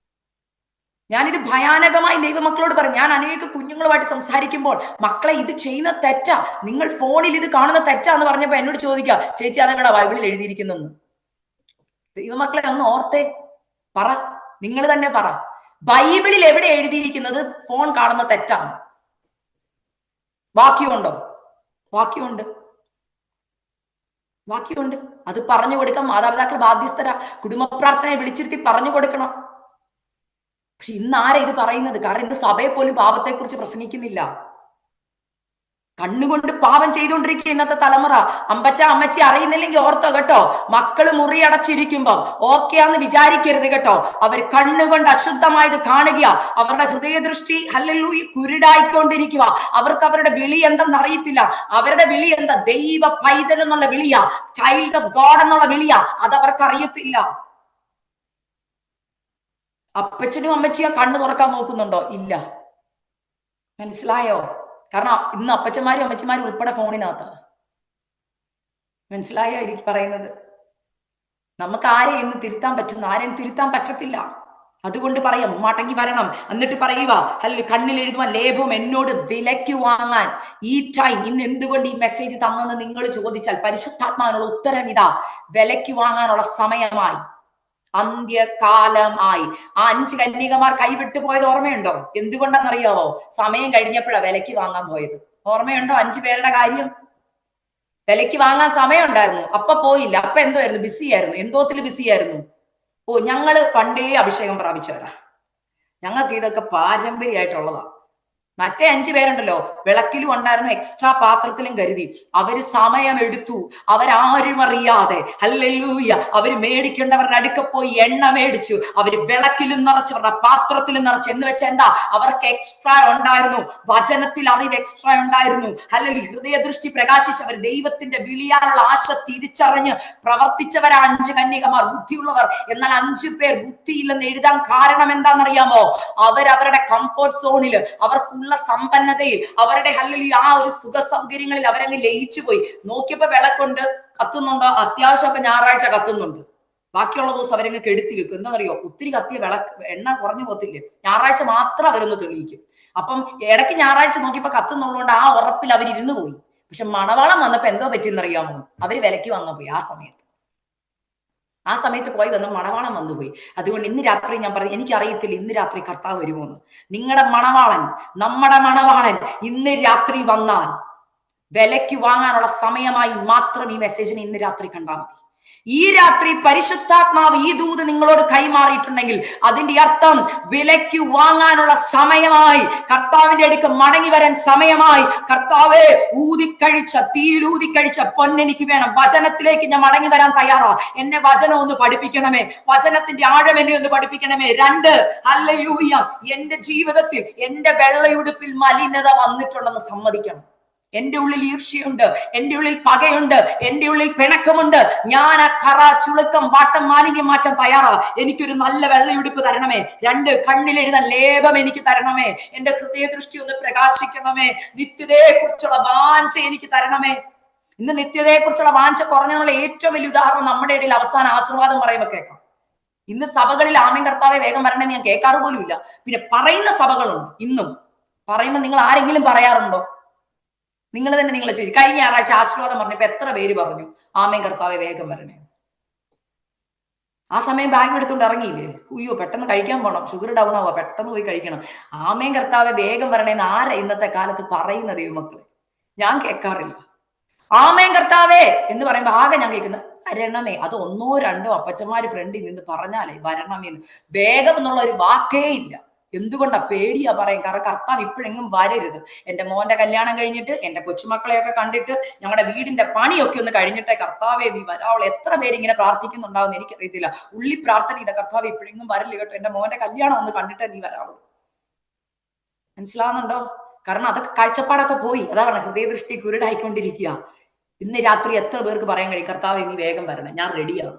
ഞാനിത് ഭയാനകമായി ദൈവമക്കളോട് പറയും. ഞാൻ അനേക കുഞ്ഞുങ്ങളുമായിട്ട് സംസാരിക്കുമ്പോൾ, മക്കളെ ഇത് ചെയ്യുന്ന തെറ്റാ, നിങ്ങൾ ഫോണിൽ ഇത് കാണുന്ന തെറ്റാന്ന് പറഞ്ഞപ്പോ എന്നോട് ചോദിക്കുക, ചേച്ചി അതെവിടെ ബൈബിളിൽ എഴുതിയിരിക്കുന്നെന്ന്. ദൈവമക്കളെ ഒന്ന് ഓർത്തേ, പറ, നിങ്ങൾ തന്നെ പറ, ബൈബിളിൽ എവിടെ എഴുതിയിരിക്കുന്നത് ഫോൺ കാണുന്ന തെറ്റാണ്? വാക്യമുണ്ടോ? വാക്യമുണ്ട്, വാക്യമുണ്ട്. അത് പറഞ്ഞു കൊടുക്കാം. മാതാപിതാക്കൾ ബാധ്യസ്ഥരാ. കുടുംബ പ്രാർത്ഥനയെ വിളിച്ചിരുത്തി പറഞ്ഞു കൊടുക്കണം. പക്ഷെ ഇന്ന് ആരാ ഇത് പറയുന്നത്? കാരണം ഇന്ന് സഭയെ പോലും പാപത്തെക്കുറിച്ച് പ്രസംഗിക്കുന്നില്ല. കണ്ണുകൊണ്ട് പാപം ചെയ്തുകൊണ്ടിരിക്കുക ഇന്നത്തെ തലമുറ. അമ്പച്ച അമ്മച്ചി അറിയുന്നില്ലെങ്കിൽ ഓർത്തോ കേട്ടോ, മക്കള് മുറിയടച്ചിരിക്കുമ്പം ഓക്കെയാന്ന് വിചാരിക്കരുത് കേട്ടോ. അവർ കണ്ണുകൊണ്ട് അശുദ്ധമായത് കാണുക. അവരുടെ ഹൃദയദൃഷ്ടി ഹല്ലേലൂയ കുരുടായിക്കൊണ്ടിരിക്കുക. അവർക്ക് അവരുടെ വിളി എന്തെന്ന് അറിയത്തില്ല. അവരുടെ വിളി എന്താ? ദൈവ പൈതൽ എന്നുള്ള വിളിയാ, ചൈൽഡ് ഓഫ് ഗോഡ് എന്നുള്ള വിളിയാ. അതവർക്ക് അറിയത്തില്ല. അപ്പച്ചനും അമ്മച്ചിയും കണ്ണു തുറക്കാൻ നോക്കുന്നുണ്ടോ? ഇല്ല. മനസ്സിലായോ? കാരണം ഇന്ന് അപ്പച്ചന്മാരും അമ്മച്ചിമാരും ഉൾപ്പെടെ ഫോണിനകത്താണ്. മനസ്സിലായോ എനിക്ക് പറയുന്നത്? നമുക്ക് ആരെയും ഇന്ന് തിരുത്താൻ പറ്റുന്നു? ആരെയും തിരുത്താൻ പറ്റത്തില്ല. അതുകൊണ്ട് പറയാം, മടങ്ങി വരണം. എന്നിട്ട് പറയുക, അല്ലെങ്കിൽ കണ്ണിൽ എഴുതുവാൻ ലേപം എന്നോട് വിലയ്ക്ക് വാങ്ങാൻ ഈ ടൈം. ഇന്ന് എന്തുകൊണ്ട് ഈ മെസ്സേജ് തന്നെന്ന് നിങ്ങൾ ചോദിച്ചാൽ പരിശുദ്ധാത്മാവിനുള്ള ഉത്തരം ഇതാ: വിലയ്ക്ക് വാങ്ങാനുള്ള സമയമായി, അന്ത്യകാലമായി. ആ 5 കന്യകമാർ കൈവിട്ടു പോയത് ഓർമ്മയുണ്ടോ? എന്തുകൊണ്ടെന്നറിയാവോ? സമയം കഴിഞ്ഞപ്പോഴാ വിലയ്ക്ക് വാങ്ങാൻ പോയത്. ഓർമ്മയുണ്ടോ 5 പേരുടെ കാര്യം? വിലയ്ക്ക് വാങ്ങാൻ സമയം ഉണ്ടായിരുന്നു, അപ്പൊ പോയില്ല. അപ്പൊ എന്തോയായിരുന്നു? ബിസി ആയിരുന്നു. എന്തോത്തിൽ ബിസി ആയിരുന്നു? ഓ, ഞങ്ങള് പണ്ടേ അഭിഷേകം പ്രാപിച്ചവരാ, ഞങ്ങൾക്ക് ഇതൊക്കെ പാരമ്പര്യമായിട്ടുള്ളതാ. മറ്റേ 5 പേരുണ്ടല്ലോ, വിളക്കിലും ഉണ്ടായിരുന്നു, എക്സ്ട്രാ പാത്രത്തിലും കരുതി. അവര് സമയമെടുത്തു, അവരാരും അറിയാതെ. ഹല്ലേലൂയ. അവര് മേടിക്കേണ്ടവരുടെ അടുക്ക പോയി എണ്ണ മേടിച്ചു. അവര് വിളക്കിലും നിറച്ചു, അവരുടെ പാത്രത്തിലും നിറച്ചു. എന്ന് വെച്ചാൽ എന്താ? അവർക്ക് എക്സ്ട്രാ ഉണ്ടായിരുന്നു, വചനത്തിൽ അറിവ് എക്സ്ട്രാ ഉണ്ടായിരുന്നു. അല്ലെങ്കിൽ ഹൃദയദൃഷ്ടി പ്രകാശിച്ചവർ, ദൈവത്തിന്റെ വിളിയാനുള്ള ആശ തിരിച്ചറിഞ്ഞ് പ്രവർത്തിച്ചവരാ 5 കന്യകമാർ, ബുദ്ധിയുള്ളവർ. എന്നാൽ 5 പേർ ബുദ്ധിയില്ലെന്ന് എഴുതാൻ കാരണം എന്താണെന്നറിയാമോ? അവരവരുടെ കംഫോർട്ട് സോണിൽ, അവർക്കുള്ള സമ്പന്നതയിൽ, അവരുടെ ആ ഒരു സുഖ സൗകര്യങ്ങളിൽ അവരങ്ങ് ലയിച്ചു പോയി. നോക്കിയപ്പോ വിളക്കുണ്ട്, കത്തുന്നുണ്ടോ? അത്യാവശ്യമൊക്കെ ഞായറാഴ്ച കത്തുന്നുണ്ട്. ബാക്കിയുള്ള ദിവസം അവരങ്ങ് കെടുത്തി വെക്കും. എന്താണെന്നറിയോ? ഒത്തിരി കത്തിയ വിളക്ക് എണ്ണ കുറഞ്ഞു പോകത്തില്ലേ? ഞായറാഴ്ച മാത്രം അവരൊന്ന് തെളിയിക്കും. അപ്പം ഇടയ്ക്ക് ഞായറാഴ്ച നോക്കിയപ്പോ കത്തുന്നുള്ളതുകൊണ്ട് ആ ഉറപ്പിൽ അവരിരുന്നു പോയി. പക്ഷെ മണവാളം വന്നപ്പോ എന്തോ പറ്റിയെന്നറിയാമോ? അവര് വിലയ്ക്ക് വാങ്ങാൻ പോയി. ആ സമയത്ത് പോയി വന്ന് മണവാളൻ വന്നുപോയി. അതുകൊണ്ട് ഇന്ന് രാത്രി ഞാൻ പറഞ്ഞു, എനിക്കറിയത്തില്ല ഇന്ന് രാത്രി കർത്താവ് വരുമോന്ന്. നിങ്ങളുടെ മണവാളൻ, നമ്മുടെ മണവാളൻ ഇന്ന് രാത്രി വന്നാൽ വിലയ്ക്ക് വാങ്ങാനുള്ള സമയമായി മാത്രം ഈ മെസ്സേജിനെ ഇന്ന് രാത്രി കണ്ടാൽ മതി. ഈ രാത്രി പരിശുദ്ധാത്മാവ് ഈ ദൂത് നിങ്ങളോട് കൈമാറിയിട്ടുണ്ടെങ്കിൽ അതിന്റെ അർത്ഥം വിലയ്ക്ക് വാങ്ങാനുള്ള സമയമായി, കർത്താവിന്റെ അടുക്ക് മടങ്ങി വരാൻ സമയമായി. കർത്താവേ, ഊതിക്കഴിച്ച തീയിലൂതിക്കഴിച്ച പൊന്നെനിക്ക് വേണം. വചനത്തിലേക്ക് ഞാൻ മടങ്ങി വരാൻ തയ്യാറാ. എന്നെ വചനം ഒന്ന് പഠിപ്പിക്കണമേ, വചനത്തിന്റെ ആഴം എന്നെ ഒന്ന് പഠിപ്പിക്കണമേ. 2, ഹല്ലേലൂയ, എന്റെ ജീവിതത്തിൽ എന്റെ വെള്ളയുടുപ്പിൽ മലിനത വന്നിട്ടുണ്ടെന്ന് സമ്മതിക്കണം. എന്റെ ഉള്ളിൽ ഈർഷ്യയുണ്ട്, എന്റെ ഉള്ളിൽ പകയുണ്ട്, എന്റെ ഉള്ളിൽ പിണക്കമുണ്ട്. ഞാൻ ആ കറ, ചുളുക്കം, വാട്ടം, മാലിന്യം മാറ്റാൻ തയ്യാറാ. എനിക്കൊരു നല്ല വെള്ളയുടുപ്പ് തരണമേ. 2, കണ്ണിലെഴുതാൻ ലേപം എനിക്ക് തരണമേ. എന്റെ ഹൃദയദൃഷ്ടി ഒന്ന് പ്രകാശിക്കണമേ. നിത്യതയെ കുറിച്ചുള്ള വാഞ്ച എനിക്ക് തരണമേ. ഇന്ന് നിത്യതയെ കുറിച്ചുള്ള വാഞ്ച കുറഞ്ഞെന്നുള്ള ഏറ്റവും വലിയ ഉദാഹരണം നമ്മുടെ ഇടയിൽ അവസാന ആശീർവാദം പറയുമ്പോൾ കേൾക്കാം. ഇന്ന് സഭകളിൽ ആമേൻ കർത്താവേ വേഗം വരണമെന്ന് ഞാൻ കേൾക്കാറ് പോലും ഇല്ല. പിന്നെ പറയുന്ന സഭകളുണ്ട്. ഇന്നും പറയുമ്പോൾ നിങ്ങൾ ആരെങ്കിലും പറയാറുണ്ടോ? നിങ്ങൾ തന്നെ നിങ്ങളെ ചോദിച്ചു. കഴിഞ്ഞ ഞായറാഴ്ച ആശീർവാദം പറഞ്ഞപ്പോ എത്ര പേര് പറഞ്ഞു ആമേൻ കർത്താവേ വേഗം വരണേ? ആ സമയം ബാഗ് എടുത്തുകൊണ്ട് ഇറങ്ങിയില്ലേ? ഉയ്യോ പെട്ടെന്ന് കഴിക്കാൻ പോണം, ഷുഗർ ഡൗൺ ആവുക, പെട്ടെന്ന് പോയി കഴിക്കണം. ആമേൻ കർത്താവെ വേഗം വരണേന്ന് ആരാ ഇന്നത്തെ കാലത്ത് പറയുന്ന ദൈവമക്കളെ? ഞാൻ കേൾക്കാറില്ല. ആമേൻ കർത്താവേ എന്ന് പറയുമ്പോ ആകെ ഞാൻ കേൾക്കുന്നത് വരണമേ. അത് ഒന്നോ രണ്ടോ അപ്പച്ചന്മാര് ഫ്രണ്ടിൽ നിന്ന് പറഞ്ഞാലേ വരണമേന്ന്. വേഗം എന്നുള്ള ഒരു വാക്കേ ഇല്ല. എന്തുകൊണ്ടാ? പേടിയാ പറയും. കാരണം കർത്താവ് ഇപ്പോഴെങ്ങും വരരുത്. എന്റെ മോന്റെ കല്യാണം കഴിഞ്ഞിട്ട് എന്റെ കൊച്ചുമക്കളെയൊക്കെ കണ്ടിട്ട് ഞങ്ങളുടെ വീടിന്റെ പണിയൊക്കെ ഒന്ന് കഴിഞ്ഞിട്ടേ കർത്താവേ നീ വരാവുള്ളൂ. എത്ര പേര് ഇങ്ങനെ പ്രാർത്ഥിക്കുന്നുണ്ടാവും എനിക്കറിയത്തില്ല. ഉള്ളി പ്രാർത്ഥന ചെയ്ത കർത്താവ് ഇപ്പോഴെങ്ങും വരില്ല കേട്ടോ, എന്റെ മോന്റെ കല്യാണം ഒന്ന് കണ്ടിട്ടേ നീ വരാവുള്ളൂ. മനസ്സിലാവുന്നുണ്ടോ? കാരണം അതൊക്കെ കാഴ്ചപ്പാടൊക്കെ പോയി. അതാ പറഞ്ഞ ഹൃദയദൃഷ്ടി കുരുടായിക്കൊണ്ടിരിക്കുക. ഇന്ന് രാത്രി എത്ര പേർക്ക് പറയാൻ കഴിയും കർത്താവെ നീ വേഗം വരണം, ഞാൻ റെഡിയാണ്?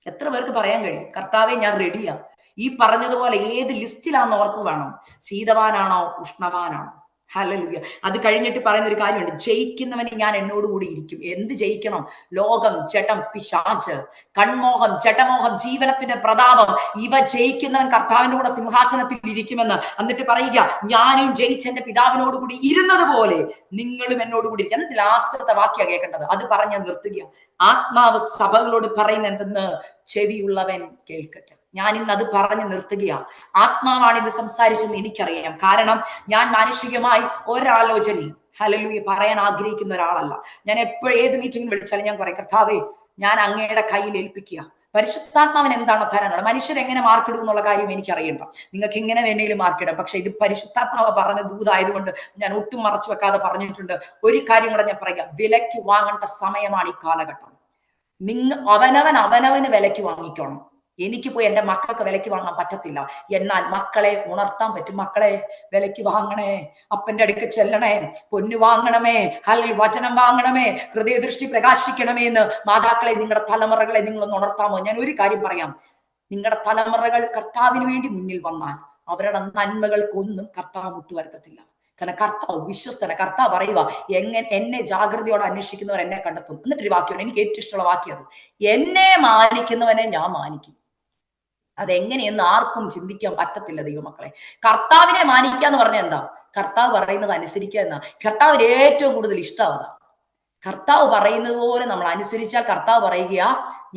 എത്ര പേർക്ക് പറയാൻ കഴിയും കർത്താവെ ഞാൻ റെഡിയാ? ഈ പറഞ്ഞതുപോലെ ഏത് ലിസ്റ്റിലാന്ന് ഉറപ്പ് വേണം. ശീതവാനാണോ ഉഷ്ണവാനാണോ? ഹല്ലേലൂയ. അത് കഴിഞ്ഞിട്ട് പറയുന്ന ഒരു കാര്യമുണ്ട്, ജയിക്കുന്നവന് ഞാൻ എന്നോട് കൂടി ഇരിക്കും. എന്ത് ജയിക്കണം? ലോകം, ജഡം, പിശാച്, കൺമോഹം, ജഡമോഹം, ജീവനത്തിന്റെ പ്രതാപം, ഇവ ജയിക്കുന്നവൻ കർത്താവിന്റെ കൂടെ സിംഹാസനത്തിൽ ഇരിക്കുമെന്ന്. എന്നിട്ട് പറയുക, ഞാനും ജയിച്ച എന്റെ പിതാവിനോട് കൂടി ഇരുന്നത് പോലെ നിങ്ങളും എന്നോട് കൂടി ഇരിക്കും. എന്നിട്ട് ലാസ്റ്റത്തെ വാക്യ കേൾക്കേണ്ടത്. അത് പറഞ്ഞ് നിർത്തുക. ആത്മാവ് സഭകളോട് പറയുന്ന എന്തെന്ന്? ചെവിയുള്ളവൻ കേൾക്കട്ടെ. ഞാൻ ഇന്ന് അത് പറഞ്ഞു നിർത്തുകയാ. ആത്മാവാണ് ഇത് സംസാരിച്ചെന്ന് എനിക്കറിയാം. കാരണം ഞാൻ മാനുഷികമായി ഒരാലോചനയും ഹല്ലേലൂയ പറയാൻ ആഗ്രഹിക്കുന്ന ഒരാളല്ല. ഞാൻ എപ്പോഴും ഏത് മീറ്റിംഗ് വിളിച്ചാലും ഞാൻ പറയും, കർത്താവേ ഞാൻ അങ്ങയുടെ കയ്യിൽ ഏൽപ്പിക്കുക. പരിശുദ്ധാത്മാവിന് എന്താണോ തരങ്ങൾ, മനുഷ്യർ എങ്ങനെ മാർക്കിടും എന്നുള്ള കാര്യം എനിക്കറിയണ്ട. നിങ്ങൾക്ക് എങ്ങനെ വേണേലും മാർക്കിടാം. പക്ഷെ ഇത് പരിശുദ്ധാത്മാവ് പറഞ്ഞ ദൂതായതുകൊണ്ട് ഞാൻ ഒട്ടും മറച്ചു വെക്കാതെ പറഞ്ഞിട്ടുണ്ട്. ഒരു കാര്യം കൂടെ ഞാൻ പറയാം, വിലയ്ക്ക് വാങ്ങേണ്ട സമയമാണ് ഈ കാലഘട്ടം. അവനവന് വിലയ്ക്ക് വാങ്ങിക്കണം. എനിക്ക് പോയി എന്റെ മക്കൾക്ക് വിലയ്ക്ക് വാങ്ങാൻ പറ്റത്തില്ല. എന്നാൽ മക്കളെ ഉണർത്താൻ പറ്റും. മക്കളെ വിലയ്ക്ക് വാങ്ങണേ, അപ്പന്റെ അടുക്ക് ചെല്ലണേ, പൊന്നു വാങ്ങണമേ, അല്ലെങ്കിൽ വചനം വാങ്ങണമേ, ഹൃദയദൃഷ്ടി പ്രകാശിക്കണമേ എന്ന് മാതാക്കളെ, നിങ്ങളുടെ തലമുറകളെ നിങ്ങളൊന്ന് ഉണർത്താമോ? ഞാൻ ഒരു കാര്യം പറയാം, നിങ്ങളുടെ തലമുറകൾ കർത്താവിന് വേണ്ടി മുന്നിൽ വന്നാൽ അവരുടെ നന്മകൾക്കൊന്നും കർത്താവ് മുട്ടുവരുത്തത്തില്ല. കാരണം കർത്താവ് വിശ്വസ്തന. കർത്താവ് പറയുക, എന്നെ ജാഗ്രതയോടെ അന്വേഷിക്കുന്നവർ എന്നെ കണ്ടെത്തും. എന്നിട്ടൊരു വാക്യമാണ് എനിക്ക് ഏറ്റവും ഇഷ്ടമുള്ള വാക്യം. അത് എന്നെ മാനിക്കുന്നവനെ ഞാൻ മാനിക്കും. അതെങ്ങനെയെന്ന് ആർക്കും ചിന്തിക്കാൻ പറ്റത്തില്ല ദൈവമക്കളെ. കർത്താവിനെ മാനിക്കുക എന്ന് പറഞ്ഞാൽ എന്താ? കർത്താവ് പറയുന്നത് അനുസരിക്കുക എന്നാ. കർത്താവിന് ഏറ്റവും കൂടുതൽ ഇഷ്ടം അതാ. കർത്താവ് പറയുന്നത് പോലെ നമ്മൾ അനുസരിച്ചാൽ കർത്താവ് പറയുക,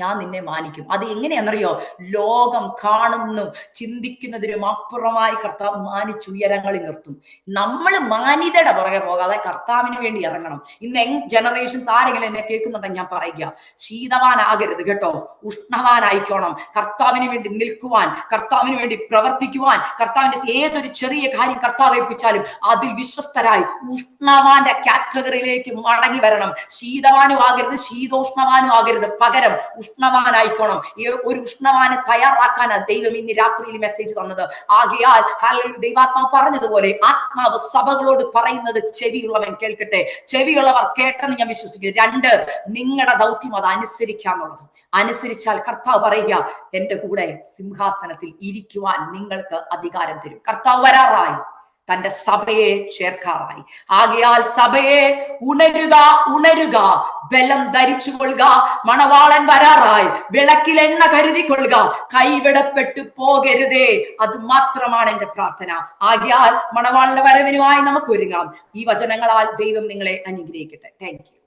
ഞാൻ നിന്നെ മാനിക്കും. അത് എങ്ങനെയാണെന്നറിയോ? ലോകം കാണുന്നു ചിന്തിക്കുന്നതിനും അപ്പുറമായി കർത്താവ് മാനിച്ചുയരങ്ങളിൽ നിർത്തും. നമ്മൾ മാന്യതയുടെ പുറകെ പോകാതെ കർത്താവിന് വേണ്ടി ഇറങ്ങണം. ഇന്ന് ജനറേഷൻസ് ആരെങ്കിലും എന്നെ കേൾക്കുന്നുണ്ടെങ്കിൽ ഞാൻ പറയുക, ശീതവാനാകരുത് കേട്ടോ, ഉഷ്ണവാനായിക്കോണം. കർത്താവിന് വേണ്ടി നിൽക്കുവാൻ, കർത്താവിന് വേണ്ടി പ്രവർത്തിക്കുവാൻ, കർത്താവിന്റെ ഏതൊരു ചെറിയ കാര്യം കർത്താവ് ഏൽപ്പിച്ചാലും അതിൽ വിശ്വസ്തരായി ഉഷ്ണവാന്റെ കാറ്റഗറിയിലേക്ക് മടങ്ങി വരണം. ശീതവാനും ആകരുത്, ശീതോഷ്ണവാനും ആകരുത്. പകരം ഉഷ്ണവാനായിക്കോണം. ഒരു ഉഷ്ണവാനെ തയ്യാറാക്കാനാണ് ദൈവം ഇന്ന് രാത്രിയിൽ മെസ്സേജ് തന്നത്. ആകയാൽ ഹല്ലേലൂയ, ദൈവാത്മാവ് പറഞ്ഞതുപോലെ ആത്മാവ് സഭകളോട് പറയുന്നത് ചെവിയുള്ളവൻ കേൾക്കട്ടെ. ചെവിയുള്ളവർ കേട്ടെന്ന് ഞാൻ വിശ്വസിക്കുന്നു. 2, നിങ്ങളുടെ ദൗത്യം അത് അനുസരിക്കാന്നുള്ളത്. അനുസരിച്ചാൽ കർത്താവ് പറയുക, എന്റെ കൂടെ സിംഹാസനത്തിൽ ഇരിക്കുവാൻ നിങ്ങൾക്ക് അധികാരം തരും. കർത്താവ് വരാറായി, തന്റെ സഭയെ ചേർക്കാറായി. ആകയാൽ സഭയെ ഉണരുക, ഉണരുക, ബലം ധരിച്ചു കൊള്ളുക. മണവാളൻ വരാറായി, വിളക്കിൽ എണ്ണ കരുതിക്കൊള്ളുക, കൈവിടപ്പെട്ടു പോകരുതേ. അത് മാത്രമാണ് എന്റെ പ്രാർത്ഥന. ആകയാൽ മണവാളന്റെ വരവിനുമായി നമുക്ക് ഒരുങ്ങാം. ഈ വചനങ്ങളാൽ ദൈവം നിങ്ങളെ അനുഗ്രഹിക്കട്ടെ. Thank you.